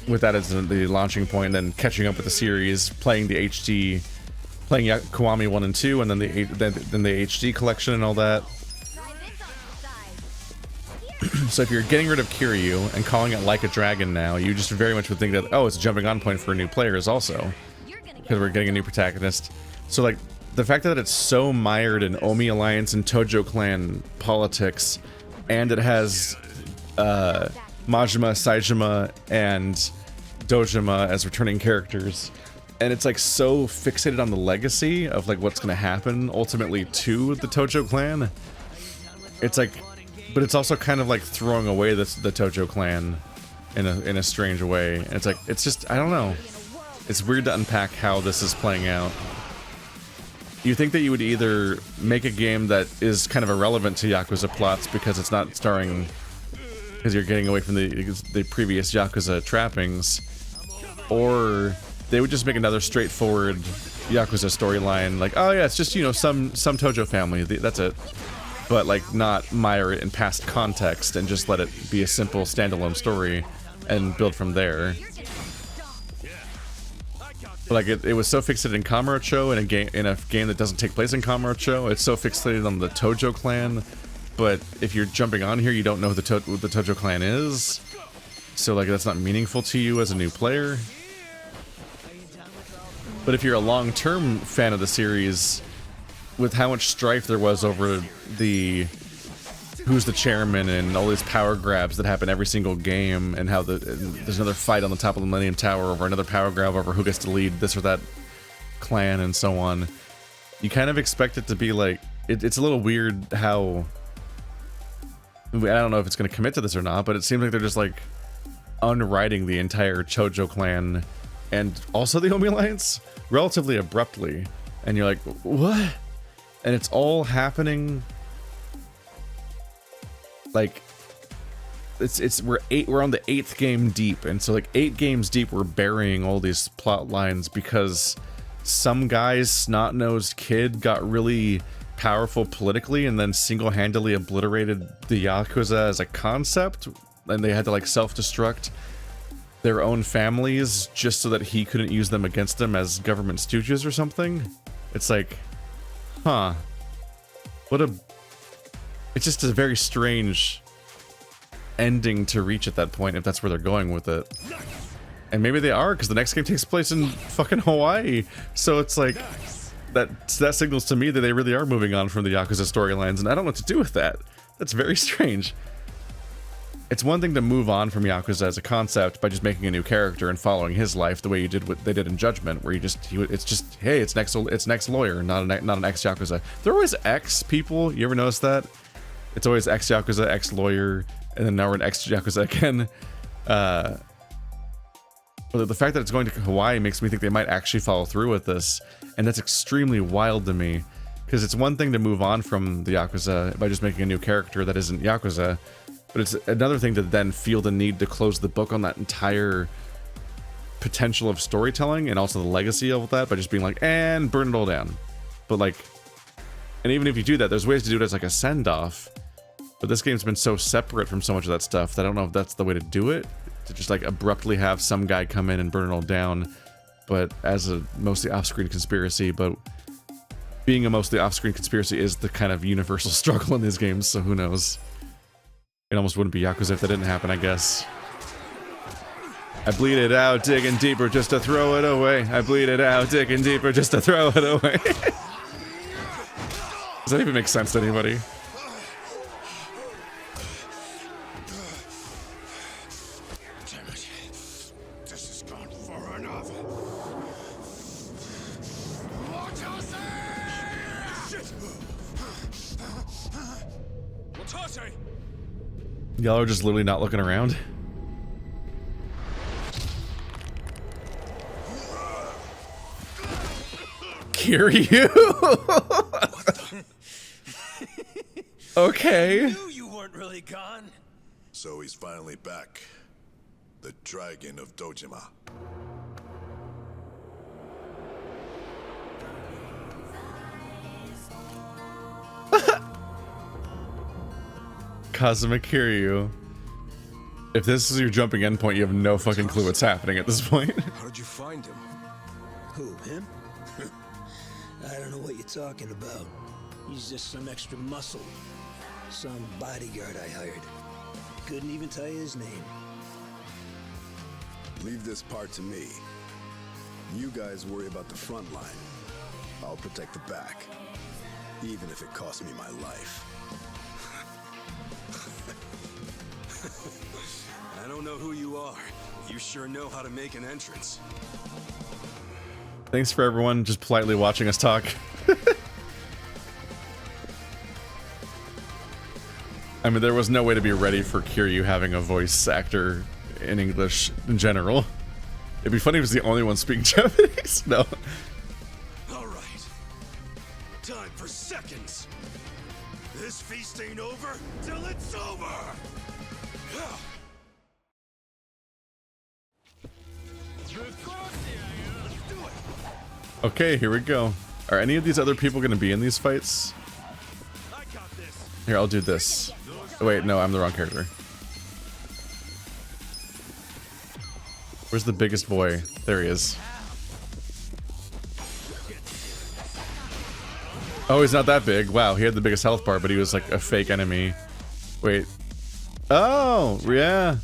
with that as the launching point, then catching up with the series, playing the HD, playing Kiwami 1 and 2, and then the HD collection and all that. So if you're getting rid of Kiryu and calling it Like a Dragon now, you just very much would think that, oh, it's a jumping on point for new players also, because we're getting a new protagonist. So like the fact that it's so mired in Omi Alliance and Tojo Clan politics, and it has Majima, Saejima, and Dojima as returning characters, and it's like so fixated on the legacy of like what's going to happen ultimately to the Tojo Clan. It's like, but it's also kind of like throwing away the Tojo Clan in a strange way. And it's like, it's just, I don't know. It's weird to unpack how this is playing out. You think that you would either make a game that is kind of irrelevant to Yakuza plots because it's not starring, because you're getting away from the previous Yakuza trappings, or they would just make another straightforward Yakuza storyline, like, oh yeah, it's just, you know, some Tojo family, that's it. But like not mire it in past context and just let it be a simple standalone story and build from there. But like it was so fixated in Kamurocho in a game that doesn't take place in Kamurocho. It's so fixated on the Tojo Clan, but if you're jumping on here, you don't know who the Tojo Clan is. So like that's not meaningful to you as a new player. But if you're a long-term fan of the series, with how much strife there was over the who's the chairman and all these power grabs that happen every single game, and how there's another fight on the top of the Millennium Tower over another power grab over who gets to lead this or that clan and so on, you kind of expect it to be like, it's a little weird how, I don't know if it's going to commit to this or not, but it seems like they're just like unwriting the entire Chojo clan and also the Omi Alliance relatively abruptly, and you're like, what? And it's all happening like we're on the 8th game deep, and so like 8 games deep we're burying all these plot lines because some guy's snot-nosed kid got really powerful politically and then single-handedly obliterated the Yakuza as a concept, and they had to like self-destruct their own families just so that he couldn't use them against them as government stooges or something. It's like, huh, it's just a very strange ending to reach at that point, if that's where they're going with it. And maybe they are, because the next game takes place in fucking Hawaii, so it's like that signals to me that they really are moving on from the Yakuza storylines, and I don't know what to do with that. That's very strange. It's one thing to move on from Yakuza as a concept by just making a new character and following his life the way you did what they did in Judgment, where it's just, hey, it's next lawyer, not an ex-Yakuza. They're always ex people. You ever notice that? It's always ex-Yakuza, ex-lawyer, and then now we're an ex-Yakuza again. But the fact that it's going to Hawaii makes me think they might actually follow through with this, and that's extremely wild to me, because it's one thing to move on from the Yakuza by just making a new character that isn't Yakuza, but it's another thing to then feel the need to close the book on that entire potential of storytelling and also the legacy of that by just being like, and burn it all down. But like, and even if you do that, there's ways to do it as like a send-off, but this game's been so separate from so much of that stuff that I don't know if that's the way to do it, to just like abruptly have some guy come in and burn it all down, but as a mostly off-screen conspiracy. But being a mostly off-screen conspiracy is the kind of universal struggle in these games, so who knows. It almost wouldn't be Yakuza if that didn't happen, I guess. I bleed it out, digging deeper just to throw it away. I bleed it out, digging deeper just to throw it away. Does that even make sense to anybody? Damn it. This has gone far enough. Watase! Y'all are just literally not looking around. Kiryu? Okay. I knew you weren't really gone. So he's finally back. The Dragon of Dojima. Kazuma Kiryu. If this is your jumping in point, you have no fucking clue what's happening at this point. How did you find him? Who, him? I don't know what you're talking about. He's just some extra muscle. Some bodyguard I hired. Couldn't even tell you his name. Leave this part to me. You guys worry about the front line. I'll protect the back. Even if it costs me my life. I don't know who you are. You sure know how to make an entrance. Thanks for everyone just politely watching us talk. I mean, there was no way to be ready for Kiryu having a voice actor in English in general. It'd be funny if he was the only one speaking Japanese. No. All right. Time for seconds. This feast ain't over till it's over. Okay, here we go. Are any of these other people going to be in these fights? Here, I'll do this. Oh, wait, no, I'm the wrong character. Where's the biggest boy? There he is. Oh, he's not that big. Wow, he had the biggest health bar, but he was like a fake enemy. Wait. Oh, yeah.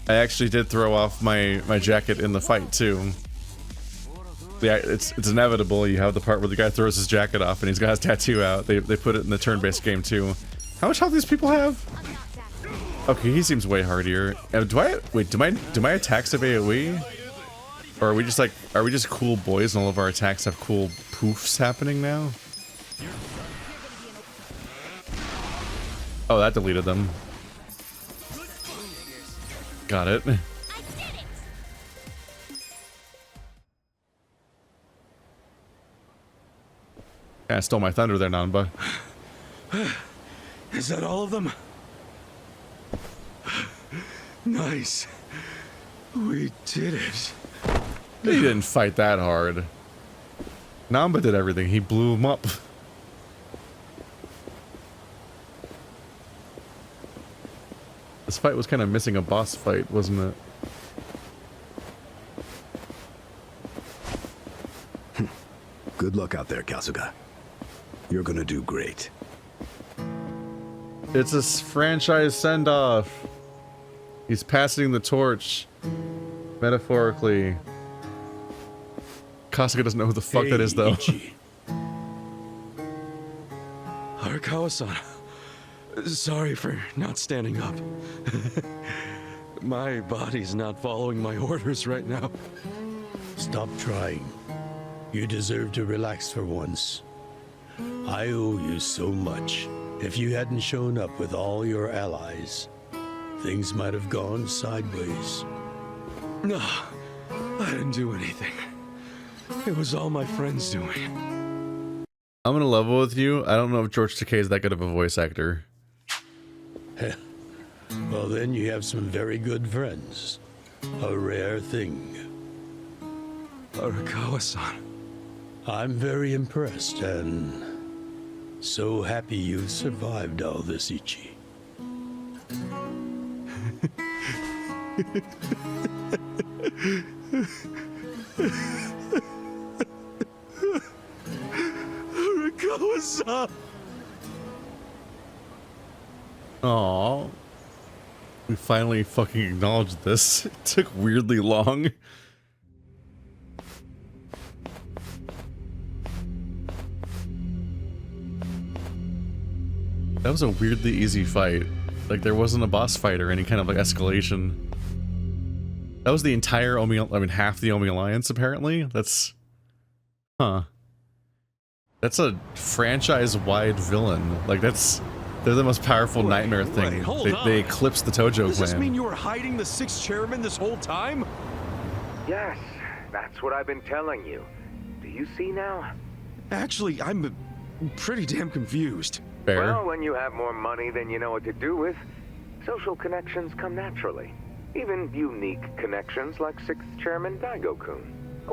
I actually did throw off my jacket in the fight, too. Yeah, it's inevitable. You have the part where the guy throws his jacket off and he's got his tattoo out. They put it in the turn-based game too. How much health do these people have? Okay, he seems way hardier. Do my attacks have AoE? Or are we just cool boys and all of our attacks have cool poofs happening now? Oh, that deleted them. Got it. I stole my thunder there, Nanba. Is that all of them? Nice. We did it. He didn't fight that hard. Nanba did everything. He blew him up. This fight was kind of missing a boss fight, wasn't it? Good luck out there, Kasuga. You're gonna do great. It's a franchise send-off. He's passing the torch. Metaphorically. Kasuga doesn't know who the fuck that is, though. Arakawa-san. Sorry for not standing up. My body's not following my orders right now. Stop trying. You deserve to relax for once. I owe you so much. If you hadn't shown up with all your allies, things might have gone sideways. No, I didn't do anything. It was all my friends doing. I'm gonna level with you. I don't know if George Takei is that good of a voice actor. Well, then you have some very good friends. A rare thing. Arakawa-san. I'm very impressed and so happy you've survived all this, Ichi. Arakawa-san. Aww. We finally fucking acknowledged this. It took weirdly long. That was a weirdly easy fight. Like, there wasn't a boss fight or any kind of, like, escalation. That was the entire half the Omi Alliance, apparently? That's... Huh. That's a franchise-wide villain. Like, they're the most powerful nightmare thing. They eclipsed the Tojo clan. Does this mean you were hiding the 6th chairman this whole time? Yes, that's what I've been telling you. Do you see now? Actually, I'm pretty damn confused. Fair. Well, when you have more money than you know what to do with, social connections come naturally. Even unique connections like 6th Chairman Daigo-kun.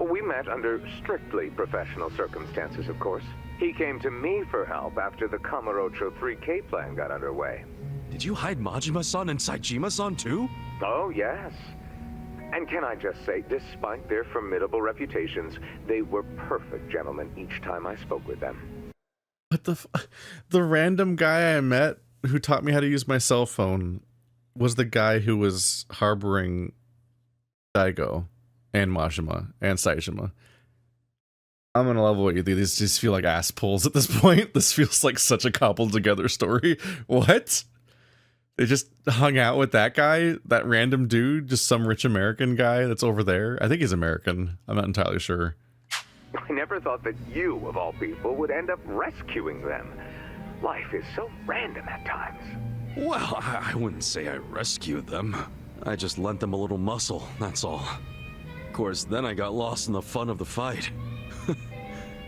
We met under strictly professional circumstances, of course. He came to me for help after the Kamurocho 3K plan got underway. Did you hide Majima-san and Saejima-san too? Oh, yes. And can I just say, despite their formidable reputations, they were perfect gentlemen each time I spoke with them. But the random guy I met who taught me how to use my cell phone was the guy who was harboring Daigo and Majima and Saejima. I'm gonna level with you. These just feel like ass pulls at this point. This feels like such a cobbled together story. What? They just hung out with that guy, that random dude, just some rich American guy that's over there. I think he's American. I'm not entirely sure. I never thought that you, of all people, would end up rescuing them. Life is so random at times. Well, I wouldn't say I rescued them. I just lent them a little muscle, that's all. Of course, then I got lost in the fun of the fight.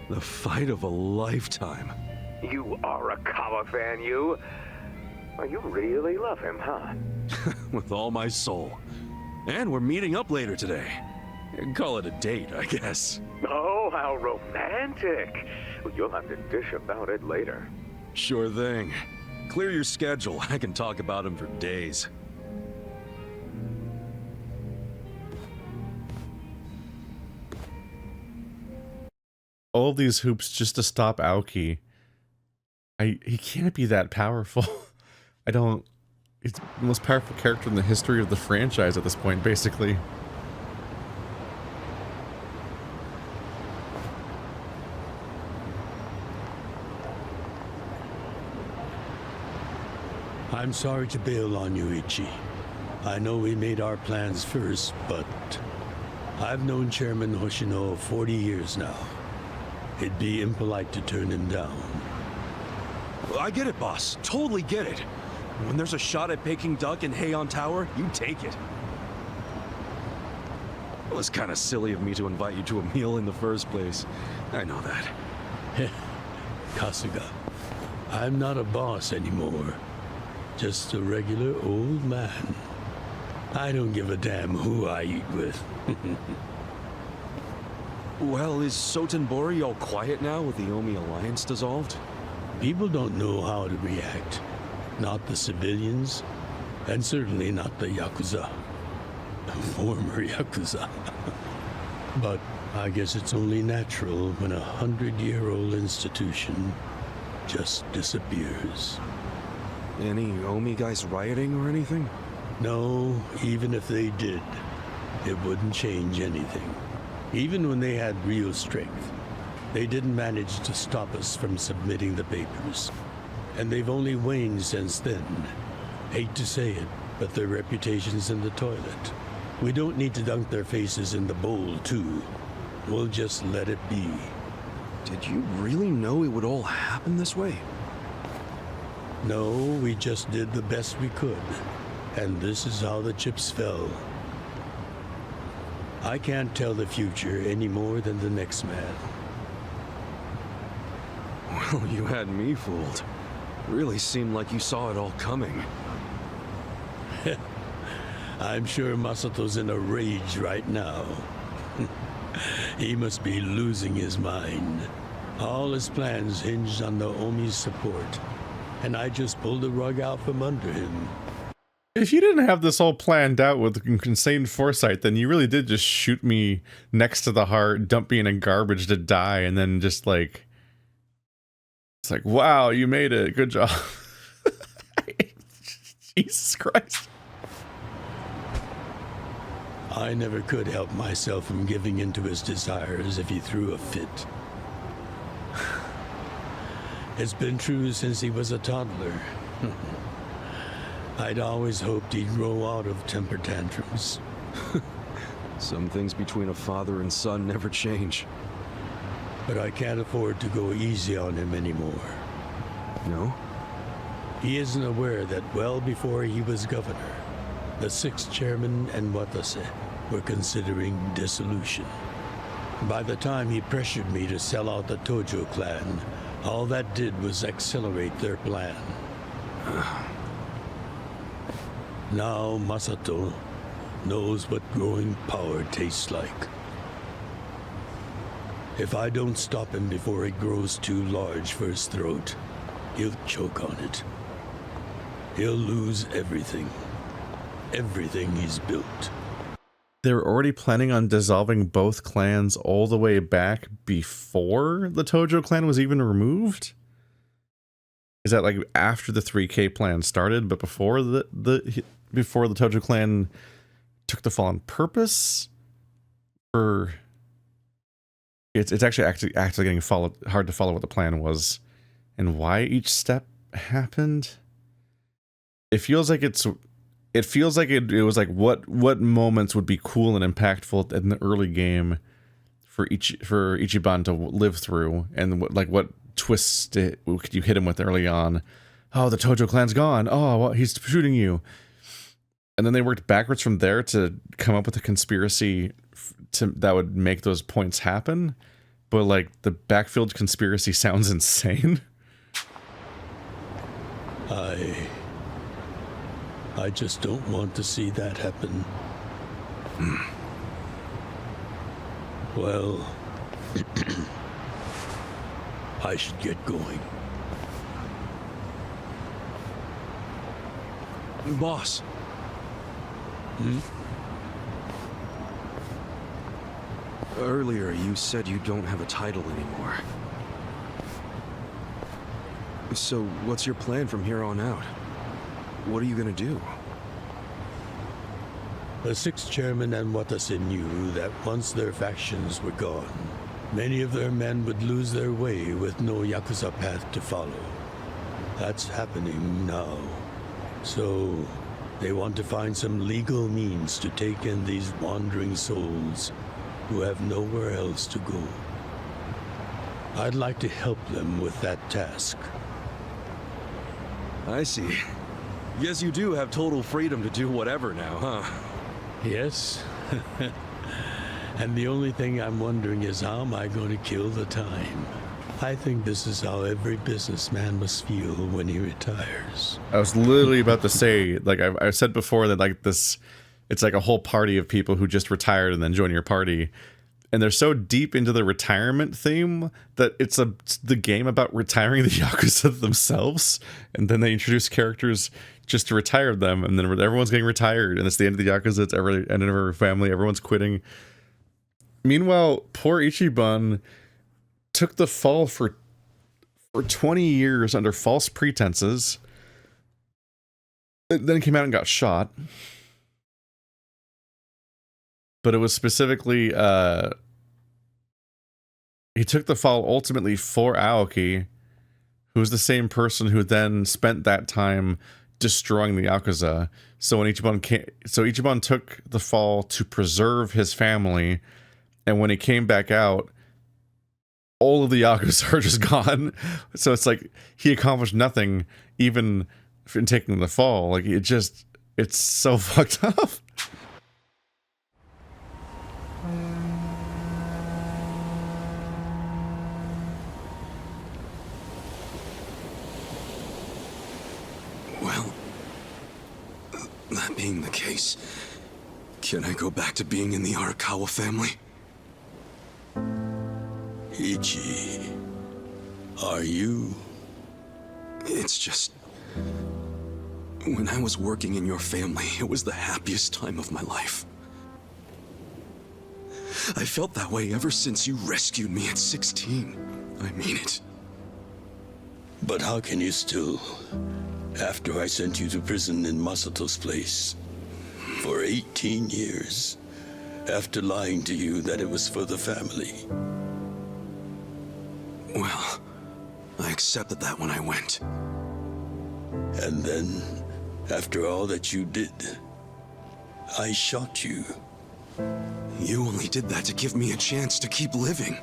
The fight of a lifetime. You are a Kawa fan, you. Well, you really love him, huh? With all my soul. And we're meeting up later today. Call it a date, I guess. Oh, how romantic. Well, you'll have to dish about it later. Sure thing. Clear your schedule. I can talk about him for days. All these hoops just to stop Aoki. He can't be that powerful. He's the most powerful character in the history of the franchise at this point, basically. I'm sorry to bail on you, Ichi. I know we made our plans first, but I've known Chairman Hoshino 40 years now. It'd be impolite to turn him down. I get it, boss. Totally get it. When there's a shot at Peking Duck in Heian Tower, you take it. It was kind of silly of me to invite you to a meal in the first place. I know that. Kasuga, I'm not a boss anymore. Just a regular old man. I don't give a damn who I eat with. Well, is Sotenbori all quiet now with the Omi Alliance dissolved? People don't know how to react. Not the civilians, and certainly not the Yakuza. Former Yakuza. But I guess it's only natural when a 100-year-old institution just disappears. Any Omi guys rioting or anything? No, even if they did, it wouldn't change anything. Even when they had real strength, they didn't manage to stop us from submitting the papers. And they've only waned since then. Hate to say it, but their reputation's in the toilet. We don't need to dunk their faces in the bowl, too. We'll just let it be. Did you really know it would all happen this way? No, we just did the best we could. And this is how the chips fell. I can't tell the future any more than the next man. Well, you had me fooled. Really seemed like you saw it all coming. I'm sure Masato's in a rage right now. He must be losing his mind. All his plans hinged on the Omi's support, and I just pulled the rug out from under him. If you didn't have this all planned out with insane foresight, then you really did just shoot me next to the heart, dump me in a garbage to die, and then just like... It's like, wow, you made it. Good job. Jesus Christ. I never could help myself from giving in to his desires if he threw a fit. It's been true since he was a toddler. I'd always hoped he'd grow out of temper tantrums. Some things between a father and son never change. But I can't afford to go easy on him anymore. No? He isn't aware that well before he was governor, the 6th chairman and Watase were considering dissolution. By the time he pressured me to sell out the Tojo clan, all that did was accelerate their plan. Now Masato knows what growing power tastes like. If I don't stop him before it grows too large for his throat, he'll choke on it. he'll lose everything. Everything he's built. They were already planning on dissolving both clans all the way back before the Tojo clan was even removed? Is that like after the 3K plan started, but before before the Tojo clan took the fall on purpose? Or it's actually getting hard to follow what the plan was and why each step happened. It feels like it was like what moments would be cool and impactful in the early game for Ichiban to live through, and what twists could you hit him with early on. Oh, the Tojo clan's gone. Oh, well, he's shooting you. And then they worked backwards from there to come up with a conspiracy that would make those points happen. But like the backfield conspiracy sounds insane. I just don't want to see that happen. Well, I should get going. Boss. Hmm? Earlier, you said you don't have a title anymore. So, what's your plan from here on out? What are you gonna do? The sixth chairman and Watase knew that once their factions were gone, many of their men would lose their way with no Yakuza path to follow. That's happening now. So, they want to find some legal means to take in these wandering souls who have nowhere else to go. I'd like to help them with that task. I see. Guess you do have total freedom to do whatever now, huh? Yes. And the only thing I'm wondering is how am I going to kill the time? I think this is how every businessman must feel when he retires. I was literally about to say, like I said before, that like this, it's like a whole party of people who just retired and then join your party. And they're so deep into the retirement theme that it's the game about retiring the Yakuza themselves. And then they introduce characters just to retire them. And then everyone's getting retired. And it's the end of the Yakuza. It's the end of every family. Everyone's quitting. Meanwhile, poor Ichiban took the fall for 20 years under false pretenses. Then came out and got shot. But it was specifically, he took the fall ultimately for Aoki, who was the same person who then spent that time destroying the Yakuza. So when Ichiban took the fall to preserve his family, and when he came back out, all of the Yakuza are just gone. So it's like he accomplished nothing, even in taking the fall. Like it's so fucked up. Well, that being the case, can I go back to being in the Arakawa family? Ichi, are you? It's just... when I was working in your family, it was the happiest time of my life. I felt that way ever since you rescued me at 16. I mean it. But how can you still, after I sent you to prison in Masato's place for 18 years, after lying to you that it was for the family? Well, I accepted that when I went. And then, after all that you did, I shot you. You only did that to give me a chance to keep living.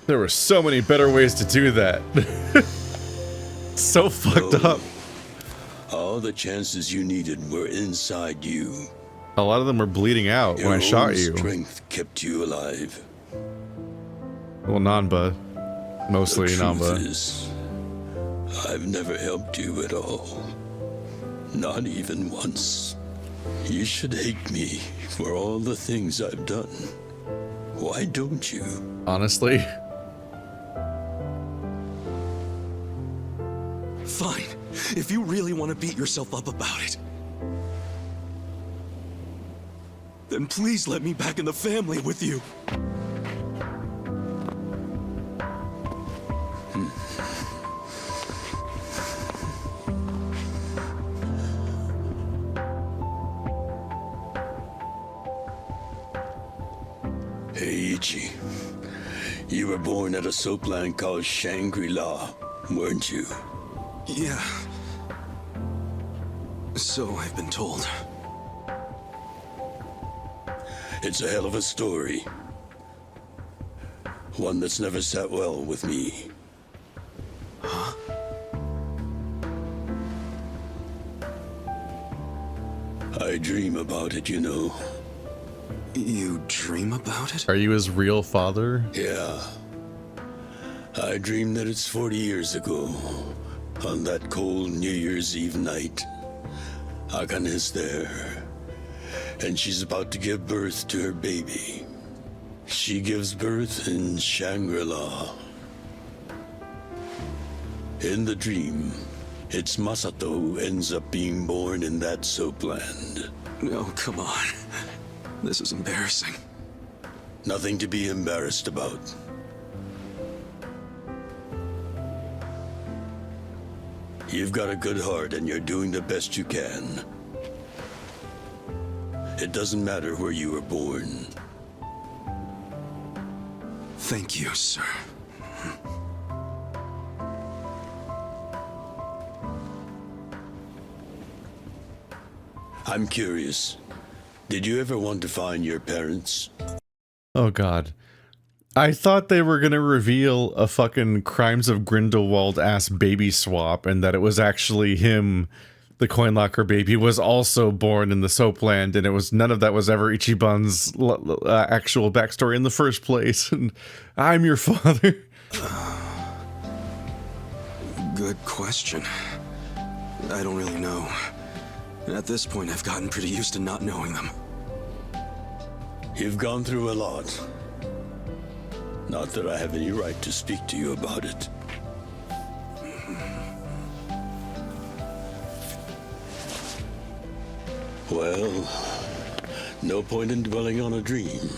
There were so many better ways to do that. So fucked up. All the chances you needed were inside you. A lot of them were bleeding out when I shot you. Your own strength kept you alive. Well, Nanba. Mostly Nanba. I've never helped you at all. Not even once. You should hate me for all the things I've done. Why don't you? Honestly. Fine. If you really want to beat yourself up about it, then please let me back in the family with you. Hey, Ichi. You were born at a soapland called Shangri-La, weren't you? Yeah. So I've been told. It's a hell of a story. One that's never sat well with me. Huh? I dream about it, you know. You dream about it? Are you his real father? Yeah. I dream that it's 40 years ago, on that cold New Year's Eve night. Akane is there, and she's about to give birth to her baby. She gives birth in Shangri-La. In the dream, it's Masato who ends up being born in that soapland. No, come on. This is embarrassing. Nothing to be embarrassed about. You've got a good heart and you're doing the best you can. It doesn't matter where you were born. Thank you, sir. I'm curious. Did you ever want to find your parents? Oh god. I thought they were gonna reveal a fucking Crimes of Grindelwald ass baby swap and that it was actually him, the coin locker baby, was also born in the soapland, and it was none of that was ever Ichiban's actual backstory in the first place, and I'm your father. Good question. I don't really know. At this point, I've gotten pretty used to not knowing them. You've gone through a lot. Not that I have any right to speak to you about it. Well, no point in dwelling on a dream.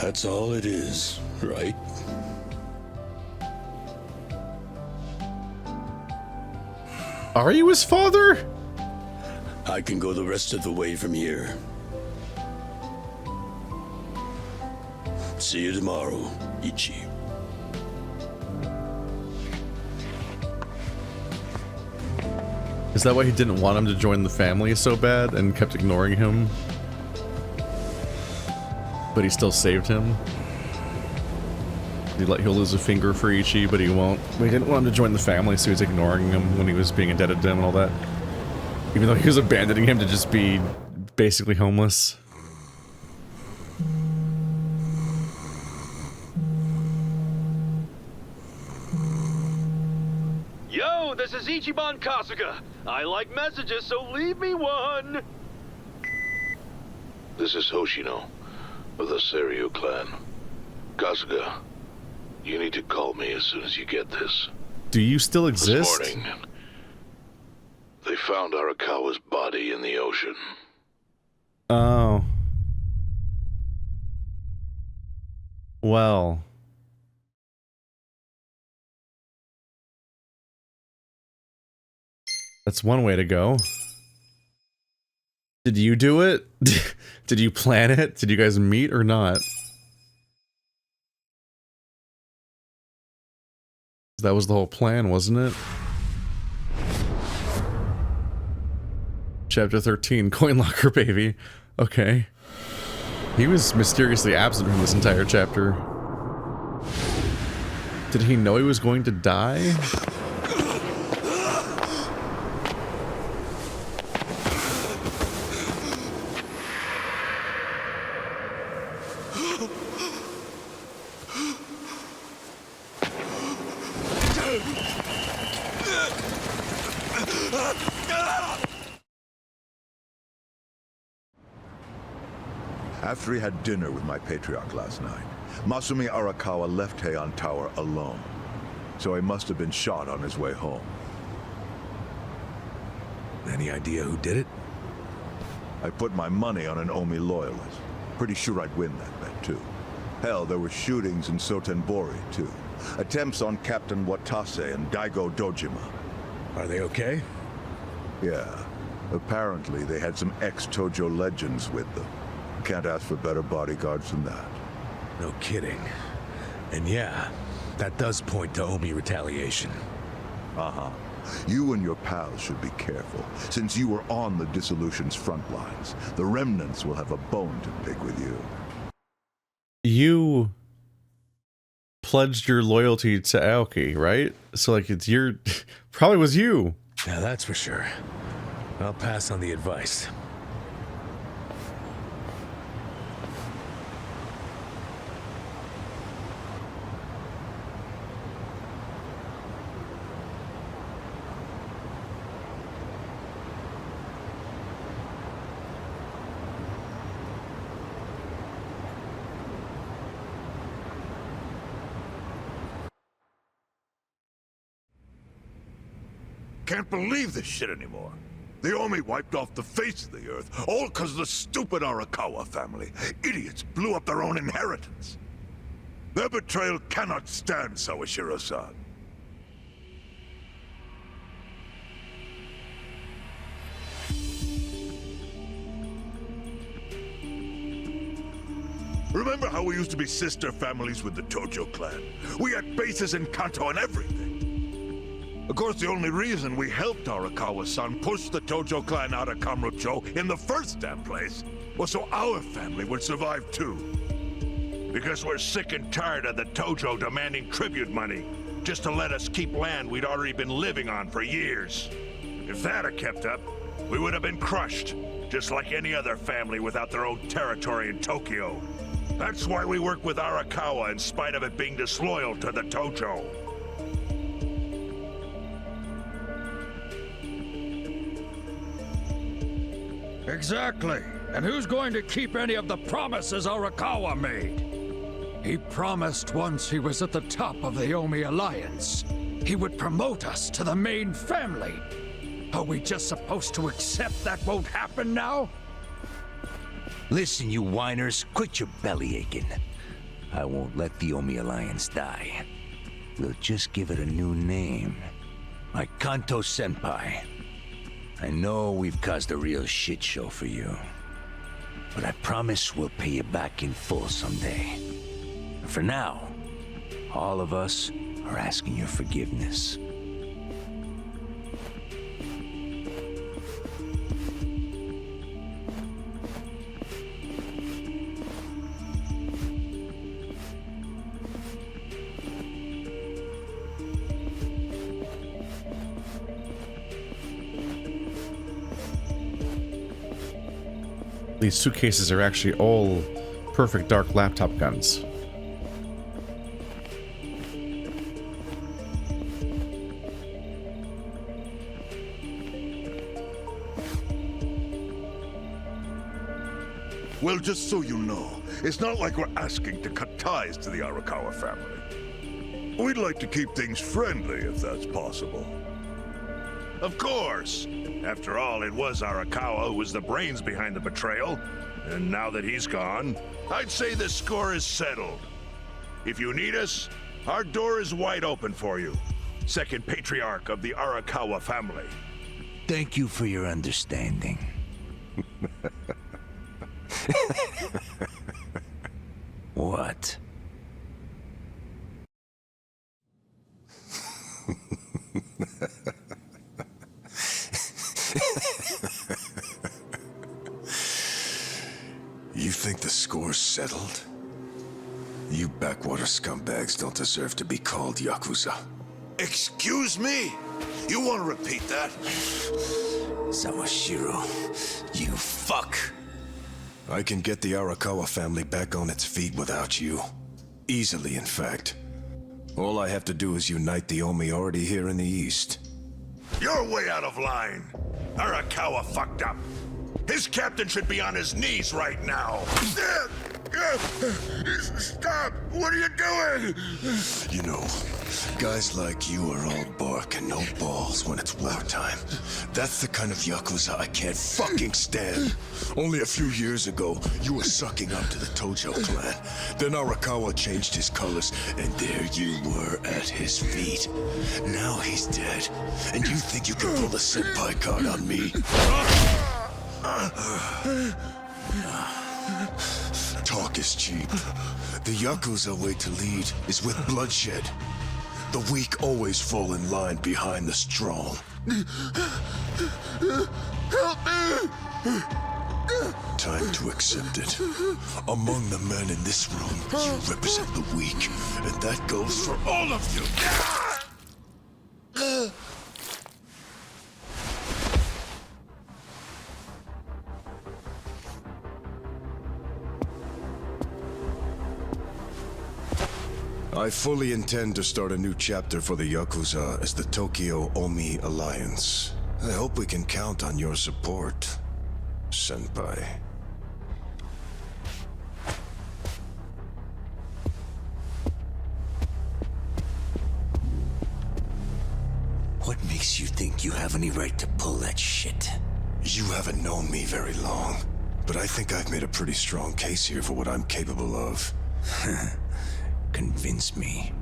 That's all it is, right? Are you his father? I can go the rest of the way from here. See you tomorrow, Ichi. Is that why he didn't want him to join the family so bad and kept ignoring him? But he still saved him? He'll lose a finger for Ichi, but he won't. He didn't want him to join the family, so he was ignoring him when he was being indebted to him and all that. Even though he was abandoning him to just be basically homeless. Yo, this is Ichiban Kasuga. I like messages, so leave me one. This is Hoshino of the Seiryu clan. Kasuga, you need to call me as soon as you get this. Do you still exist? This morning, they found Arakawa's body in the ocean. Oh. Well. That's one way to go. Did you do it? Did you plan it? Did you guys meet or not? That was the whole plan, wasn't it? Chapter 13, Coin Locker Baby. Okay. He was mysteriously absent from this entire chapter. Did he know he was going to die? After he had dinner with my patriarch last night, Masumi Arakawa left Heian Tower alone. So he must have been shot on his way home. Any idea who did it? I put my money on an Omi loyalist. Pretty sure I'd win that bet, too. Hell, there were shootings in Sotenbori, too. Attempts on Captain Watase and Daigo Dojima. Are they okay? Yeah. Apparently, they had some ex-Tojo legends with them. Can't ask for better bodyguards than that. No kidding. And yeah, that does point to Omi retaliation. Uh-huh. You and your pals should be careful, since you were on the dissolution's front lines. The remnants will have a bone to pick with you. You pledged your loyalty to Aoki, right? So, like, it's your... probably was you. Yeah, that's for sure. I'll pass on the advice. Can't believe this shit anymore. The Omi wiped off the face of the earth, all because of the stupid Arakawa family. Idiots blew up their own inheritance. Their betrayal cannot stand, Sawashiro-san. Remember how we used to be sister families with the Tojo clan? We had bases in Kanto and everything. Of course, the only reason we helped Arakawa-san push the Tojo clan out of Kamurocho in the first damn place was so our family would survive too. Because we're sick and tired of the Tojo demanding tribute money just to let us keep land we'd already been living on for years. If that had kept up, we would have been crushed, just like any other family without their own territory in Tokyo. That's why we work with Arakawa in spite of it being disloyal to the Tojo. Exactly. And who's going to keep any of the promises Arakawa made? He promised once he was at the top of the Omi Alliance, he would promote us to the main family. Are we just supposed to accept that won't happen now? Listen, you whiners, quit your belly aching. I won't let the Omi Alliance die. We'll just give it a new name. Like Kanto-senpai. I know we've caused a real shit show for you. But I promise we'll pay you back in full someday. For now, all of us are asking your forgiveness. These suitcases are actually all perfect dark laptop guns. Well, just so you know, it's not like we're asking to cut ties to the Arakawa family. We'd like to keep things friendly, if that's possible. Of course! After all, it was Arakawa who was the brains behind the betrayal. And now that he's gone, I'd say the score is settled. If you need us, our door is wide open for you. Second patriarch of the Arakawa family. Thank you for your understanding. What? You think the score's settled? You backwater scumbags don't deserve to be called Yakuza. Excuse me? You want to repeat that? Sawashiro, you fuck! I can get the Arakawa family back on its feet without you. Easily, in fact. All I have to do is unite the Omi already here in the East. You're way out of line. Arakawa fucked up. His captain should be on his knees right now. Stop! What are you doing? You know, guys like you are all bark and no balls when it's wartime. That's the kind of Yakuza I can't fucking stand. Only a few years ago, you were sucking up to the Tojo clan. Then Arakawa changed his colors, and there you were at his feet. Now he's dead, and you think you can pull the senpai card on me? Talk is cheap. The Yakuza way to lead is with bloodshed. The weak always fall in line behind the strong. Help me! Time to accept it. Among the men in this room, you represent the weak, and that goes for all of you. I fully intend to start a new chapter for the Yakuza as the Tokyo Omi Alliance. I hope we can count on your support, Senpai. What makes you think you have any right to pull that shit? You haven't known me very long, but I think I've made a pretty strong case here for what I'm capable of. Convince me.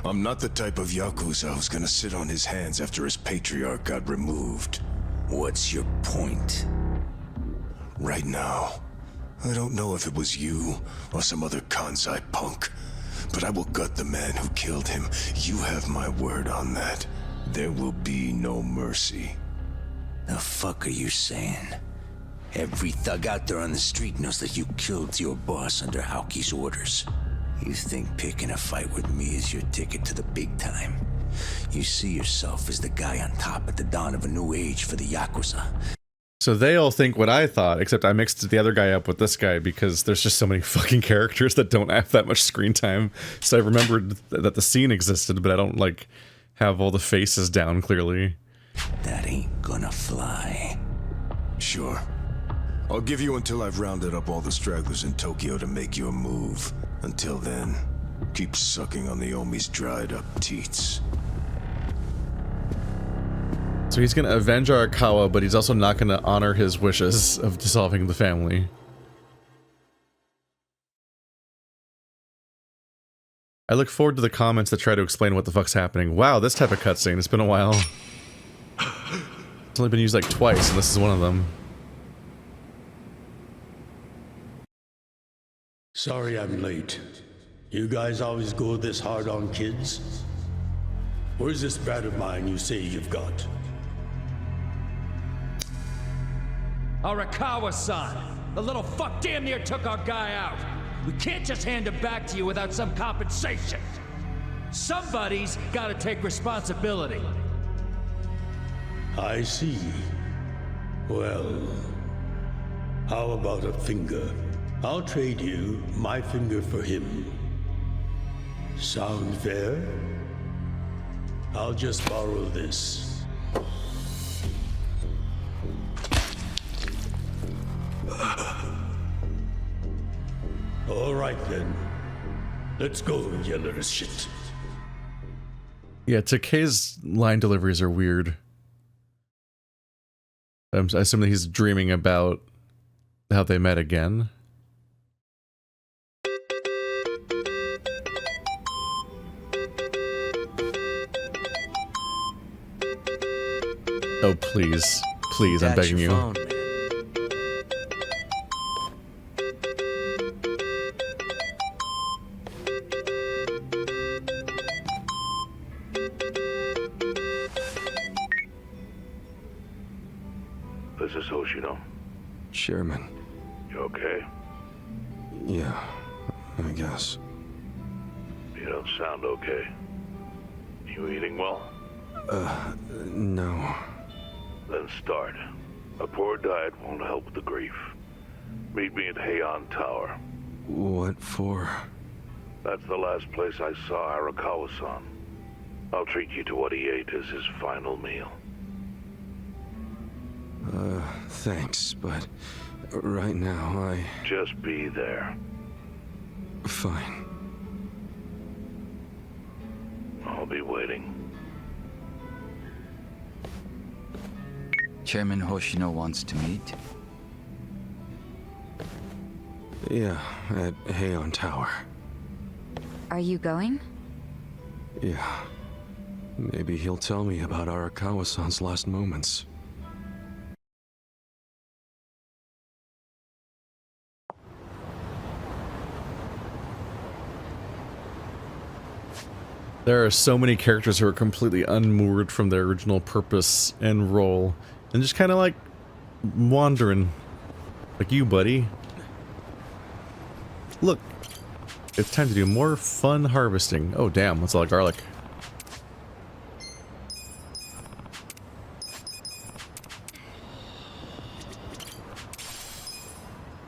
I'm not the type of Yakuza who's gonna sit on his hands after his patriarch got removed. What's your point? Right now, I don't know if it was you or some other Kansai punk, but I will gut the man who killed him. You have my word on that. There will be no mercy. The fuck are you saying? Every thug out there on the street knows that you killed your boss under Haoki's orders. You think picking a fight with me is your ticket to the big time? You see yourself as the guy on top at the dawn of a new age for the Yakuza. So they all think what I thought, except I mixed the other guy up with this guy because there's just so many fucking characters that don't have that much screen time. So I remembered that the scene existed, but I don't, like, have all the faces down clearly. That ain't gonna fly. Sure. I'll give you until I've rounded up all the stragglers in Tokyo to make your move. Until then, keep sucking on the Omi's dried up teats. So he's gonna avenge Arakawa, but he's also not gonna honor his wishes of dissolving the family. I look forward to the comments that try to explain what the fuck's happening. Wow, this type of cutscene, it's been a while. It's only been used like twice, and this is one of them. Sorry I'm late. You guys always go this hard on kids? Where's this brat of mine you say you've got? Arakawa-san! The little fuck damn near took our guy out! We can't just hand him back to you without some compensation! Somebody's gotta take responsibility! I see. Well, how about a finger? I'll trade you my finger for him. Sound fair? I'll just borrow this. All right then. Let's go, you little shit. Yeah, Takei's line deliveries are weird. I assume that he's dreaming about how they met again. Oh, please. Please, I'm begging you. Phone, This is Hoshino. Chairman. You okay? Yeah, I guess. You don't sound okay. You eating well? No. Then start. A poor diet won't help with the grief. Meet me at Heian Tower. What for? That's the last place I saw Arakawa-san. I'll treat you to what he ate as his final meal. Thanks, but right now I... Just be there. Fine. I'll be waiting. Chairman Hoshino wants to meet. Yeah, at Heian Tower. Are you going? Yeah. Maybe he'll tell me about Arakawa-san's last moments. There are so many characters who are completely unmoored from their original purpose and role, and just kind of like wandering. Like you, buddy. Look, it's time to do more fun harvesting. Oh damn, that's a lot of garlic.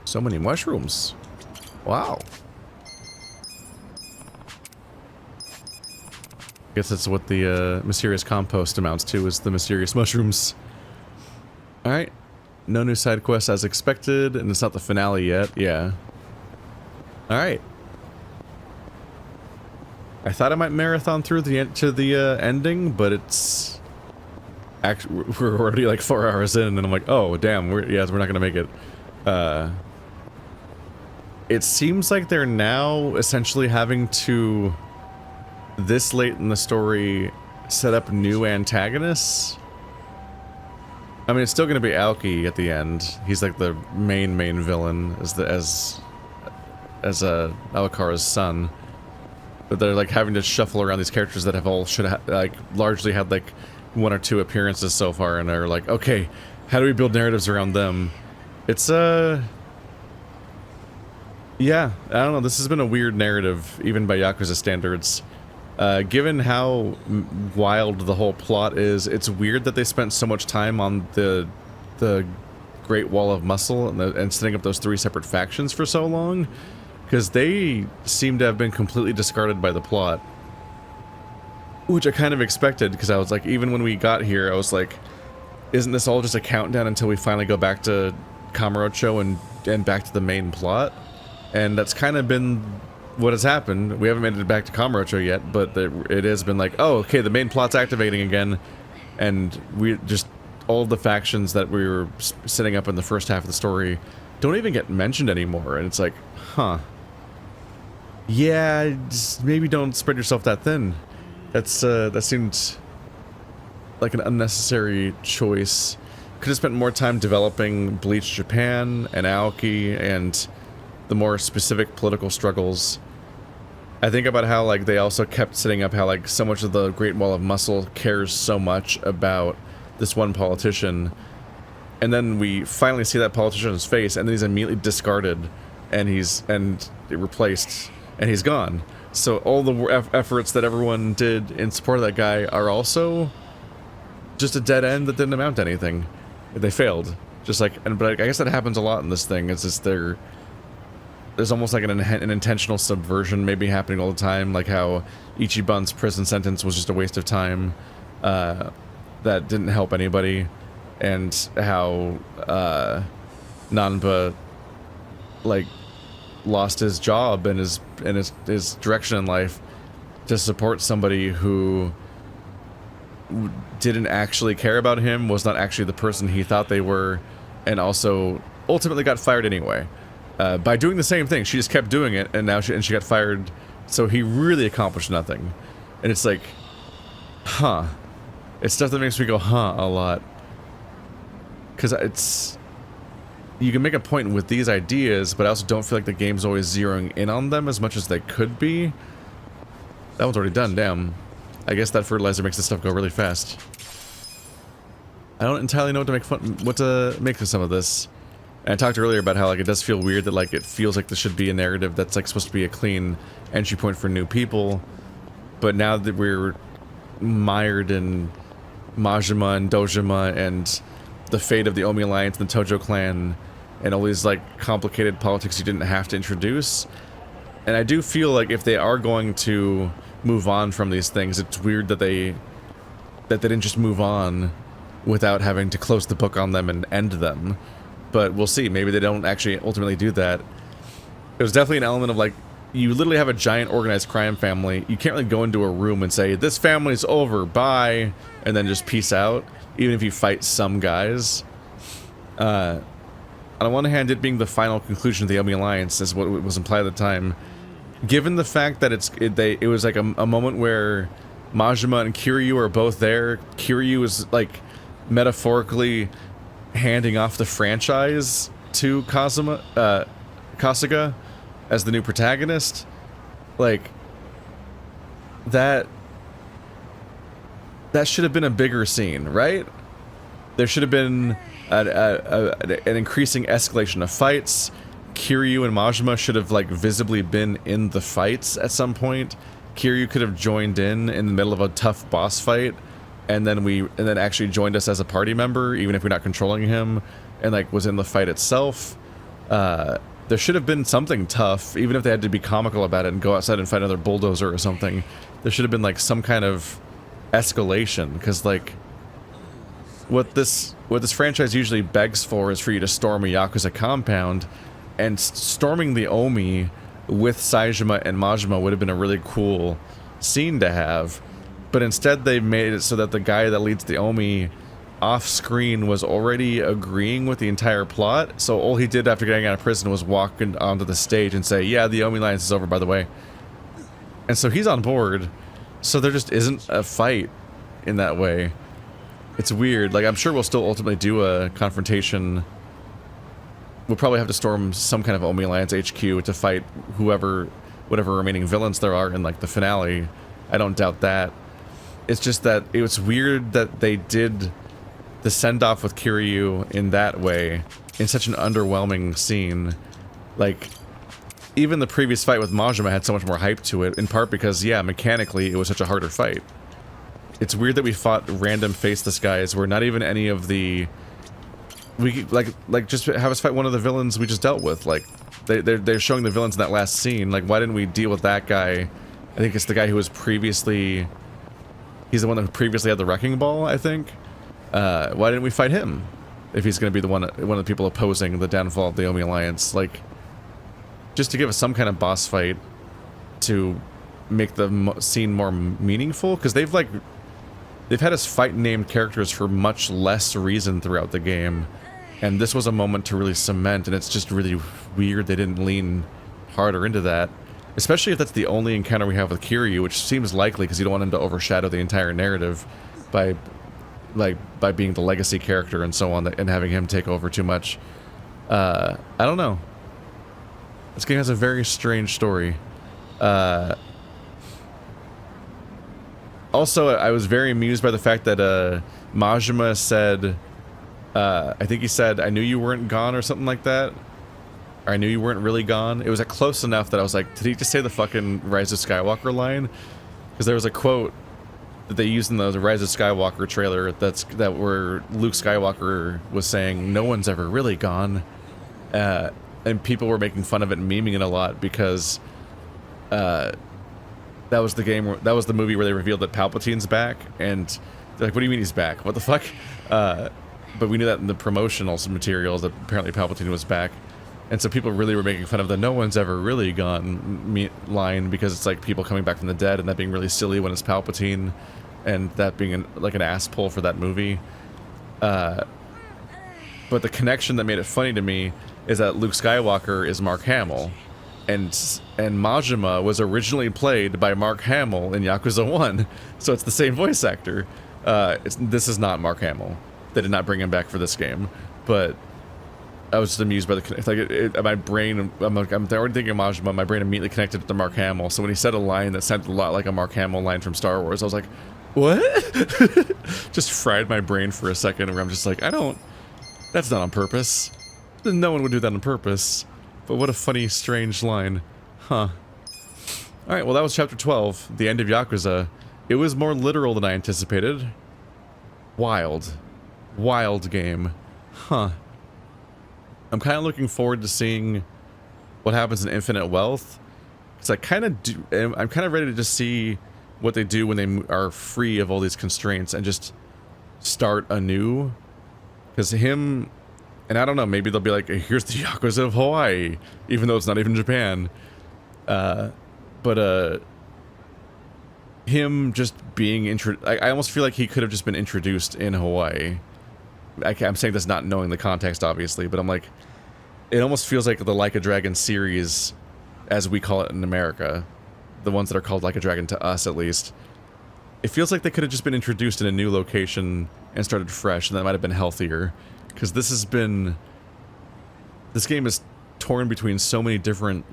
So many mushrooms. Wow. I guess that's what the mysterious compost amounts to, is the mysterious mushrooms. Alright. No new side quests as expected, and it's not the finale yet. Yeah. Alright. I thought I might marathon through the ending, but it's... Actually, we're already like 4 hours in, and I'm like, oh, damn, we're not gonna make it. It seems like they're now essentially having to... this late in the story, set up new antagonists. I mean, it's still going to be Aoki at the end. He's like the main villain as Awakara's son. But they're like having to shuffle around these characters that have all like largely had like 1 or 2 appearances so far, and they're like, okay, how do we build narratives around them? It's yeah, I don't know. This has been a weird narrative, even by Yakuza standards. Given how wild the whole plot is, it's weird that they spent so much time on the Great Wall of Muscle and setting up those 3 separate factions for so long, because they seem to have been completely discarded by the plot, which I kind of expected, because I was like, even when we got here, I was like, isn't this all just a countdown until we finally go back to Kamurocho and back to the main plot? And that's kind of been what has happened. We haven't made it back to Kamurocho yet, but it has been like, oh, okay, the main plot's activating again, and we just, all of the factions that we were setting up in the first half of the story don't even get mentioned anymore, and it's like, huh. Yeah, just maybe don't spread yourself that thin. That seemed like an unnecessary choice. Could have spent more time developing Bleach Japan and Aoki and the more specific political struggles. I think about how like they also kept setting up how like so much of the Great Wall of Muscle cares so much about this one politician, and then we finally see that politician's face, and then he's immediately discarded, and replaced, and he's gone. So all the efforts that everyone did in support of that guy are also just a dead end that didn't amount to anything. They failed. Just like, but I guess that happens a lot in this thing. It's just there's almost like an intentional subversion maybe happening all the time, like how Ichiban's prison sentence was just a waste of time that didn't help anybody, and how Nanba like lost his job and his direction in life to support somebody who didn't actually care about him, was not actually the person he thought they were, and also ultimately got fired anyway. By doing the same thing, she just kept doing it, and now she got fired, so he really accomplished nothing. And it's like, huh. It's stuff that makes me go, huh, a lot. Because you can make a point with these ideas, but I also don't feel like the game's always zeroing in on them as much as they could be. That one's already done, damn. I guess that fertilizer makes this stuff go really fast. I don't entirely know what to make of some of this. And I talked earlier about how like it does feel weird that like it feels like this should be a narrative that's like supposed to be a clean entry point for new people, but now that we're mired in Majima and Dojima and the fate of the Omi Alliance and the Tojo clan and all these like complicated politics you didn't have to introduce, and I do feel like if they are going to move on from these things, it's weird that they didn't just move on without having to close the book on them and end them. But we'll see. Maybe they don't actually ultimately do that. It was definitely an element of like you literally have a giant organized crime family. You can't really go into a room and say, this family's over, bye, and then just peace out, even if you fight some guys. On the one hand, it being the final conclusion of the Omi Alliance is what was implied at the time. Given the fact that it was like a moment where Majima and Kiryu are both there, Kiryu is like metaphorically handing off the franchise to Kasuga as the new protagonist, like that should have been a bigger scene, right? There should have been an increasing escalation of fights. Kiryu and Majima should have like visibly been in the fights at some point. Kiryu could have joined in the middle of a tough boss fight, and then actually joined us as a party member, even if we're not controlling him, and like was in the fight itself. There should have been something tough, even if they had to be comical about it and go outside and fight another bulldozer or something. There should have been like some kind of escalation, because like what this franchise usually begs for is for you to storm a Yakuza compound, and storming the Omi with Saejima and Majima would have been a really cool scene to have. But instead they made it so that the guy that leads the Omi off screen was already agreeing with the entire plot, so all he did after getting out of prison was walk onto the stage and say, yeah, the Omi Alliance is over, by the way. And so he's on board, so there just isn't a fight in that way. It's weird. Like, I'm sure we'll still ultimately do a confrontation. We'll probably have to storm some kind of Omi Alliance HQ to fight whatever remaining villains there are in like the finale. I don't doubt that. It's just that it was weird that they did the send-off with Kiryu in that way, in such an underwhelming scene. Like, even the previous fight with Majima had so much more hype to it, in part because, yeah, mechanically it was such a harder fight. It's weird that we fought random faceless guys where not even any of the... Like just have us fight one of the villains we just dealt with. Like, they're showing the villains in that last scene. Like, why didn't we deal with that guy? I think it's the guy who was previously... He's the one that previously had the wrecking ball, I think. Why didn't we fight him? If he's going to be one of the people opposing the downfall of the Omi Alliance. Like, just to give us some kind of boss fight to make the scene more meaningful. Because they've had us fight named characters for much less reason throughout the game. And this was a moment to really cement, and it's just really weird they didn't lean harder into that. Especially if that's the only encounter we have with Kiryu, which seems likely because you don't want him to overshadow the entire narrative by being the legacy character and so on, and having him take over too much. I don't know. This game has a very strange story. Also, I was very amused by the fact that Majima said, I think he said, I knew you weren't gone or something like that. Or I knew you weren't really gone. It was close enough that I was like, did he just say the fucking Rise of Skywalker line? Because there was a quote that they used in the Rise of Skywalker trailer where Luke Skywalker was saying, no one's ever really gone. And people were making fun of it and memeing it a lot because that was the movie where they revealed that Palpatine's back, and they're like, what do you mean he's back? What the fuck? But we knew that in the promotional materials that apparently Palpatine was back. And so people really were making fun of the no one's ever really gone line, because it's like people coming back from the dead and that being really silly when it's Palpatine, and that being like an ass pull for that movie. But the connection that made it funny to me is that Luke Skywalker is Mark Hamill, and Majima was originally played by Mark Hamill in Yakuza 1, so it's the same voice actor. This is not Mark Hamill. They did not bring him back for this game, but I was just amused by my brain. I'm already thinking of Majima. My brain immediately connected it to Mark Hamill. So when he said a line that sounded a lot like a Mark Hamill line from Star Wars, I was like, what? Just fried my brain for a second, where I'm just like, that's not on purpose. No one would do that on purpose. But what a funny, strange line. Huh. Alright, well that was chapter 12, the end of Yakuza. It was more literal than I anticipated. Wild. Wild game. Huh. I'm kind of looking forward to seeing what happens in Infinite Wealth, because I'm kind of ready to just see what they do when they are free of all these constraints and just start anew. Because him, and I don't know, maybe they'll be like, here's the Yakuza of Hawaii, even though it's not even Japan. But him just being I almost feel like he could have just been introduced in Hawaii. I'm saying this not knowing the context, obviously, but I'm like, it almost feels like the Like a Dragon series, as we call it in America, the ones that are called Like a Dragon to us, at least. It feels like they could have just been introduced in a new location and started fresh, and that might have been healthier. Because this game is torn between so many different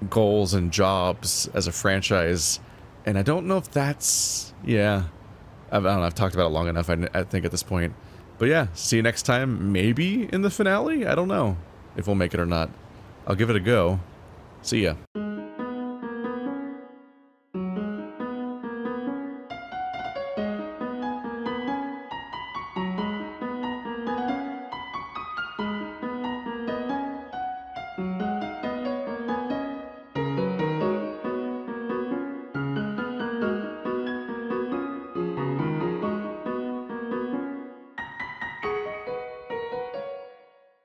goals and jobs as a franchise, and I don't know if that's... yeah. I don't know, I've talked about it long enough, I think, at this point. But yeah, see you next time, maybe in the finale? I don't know if we'll make it or not. I'll give it a go. See ya.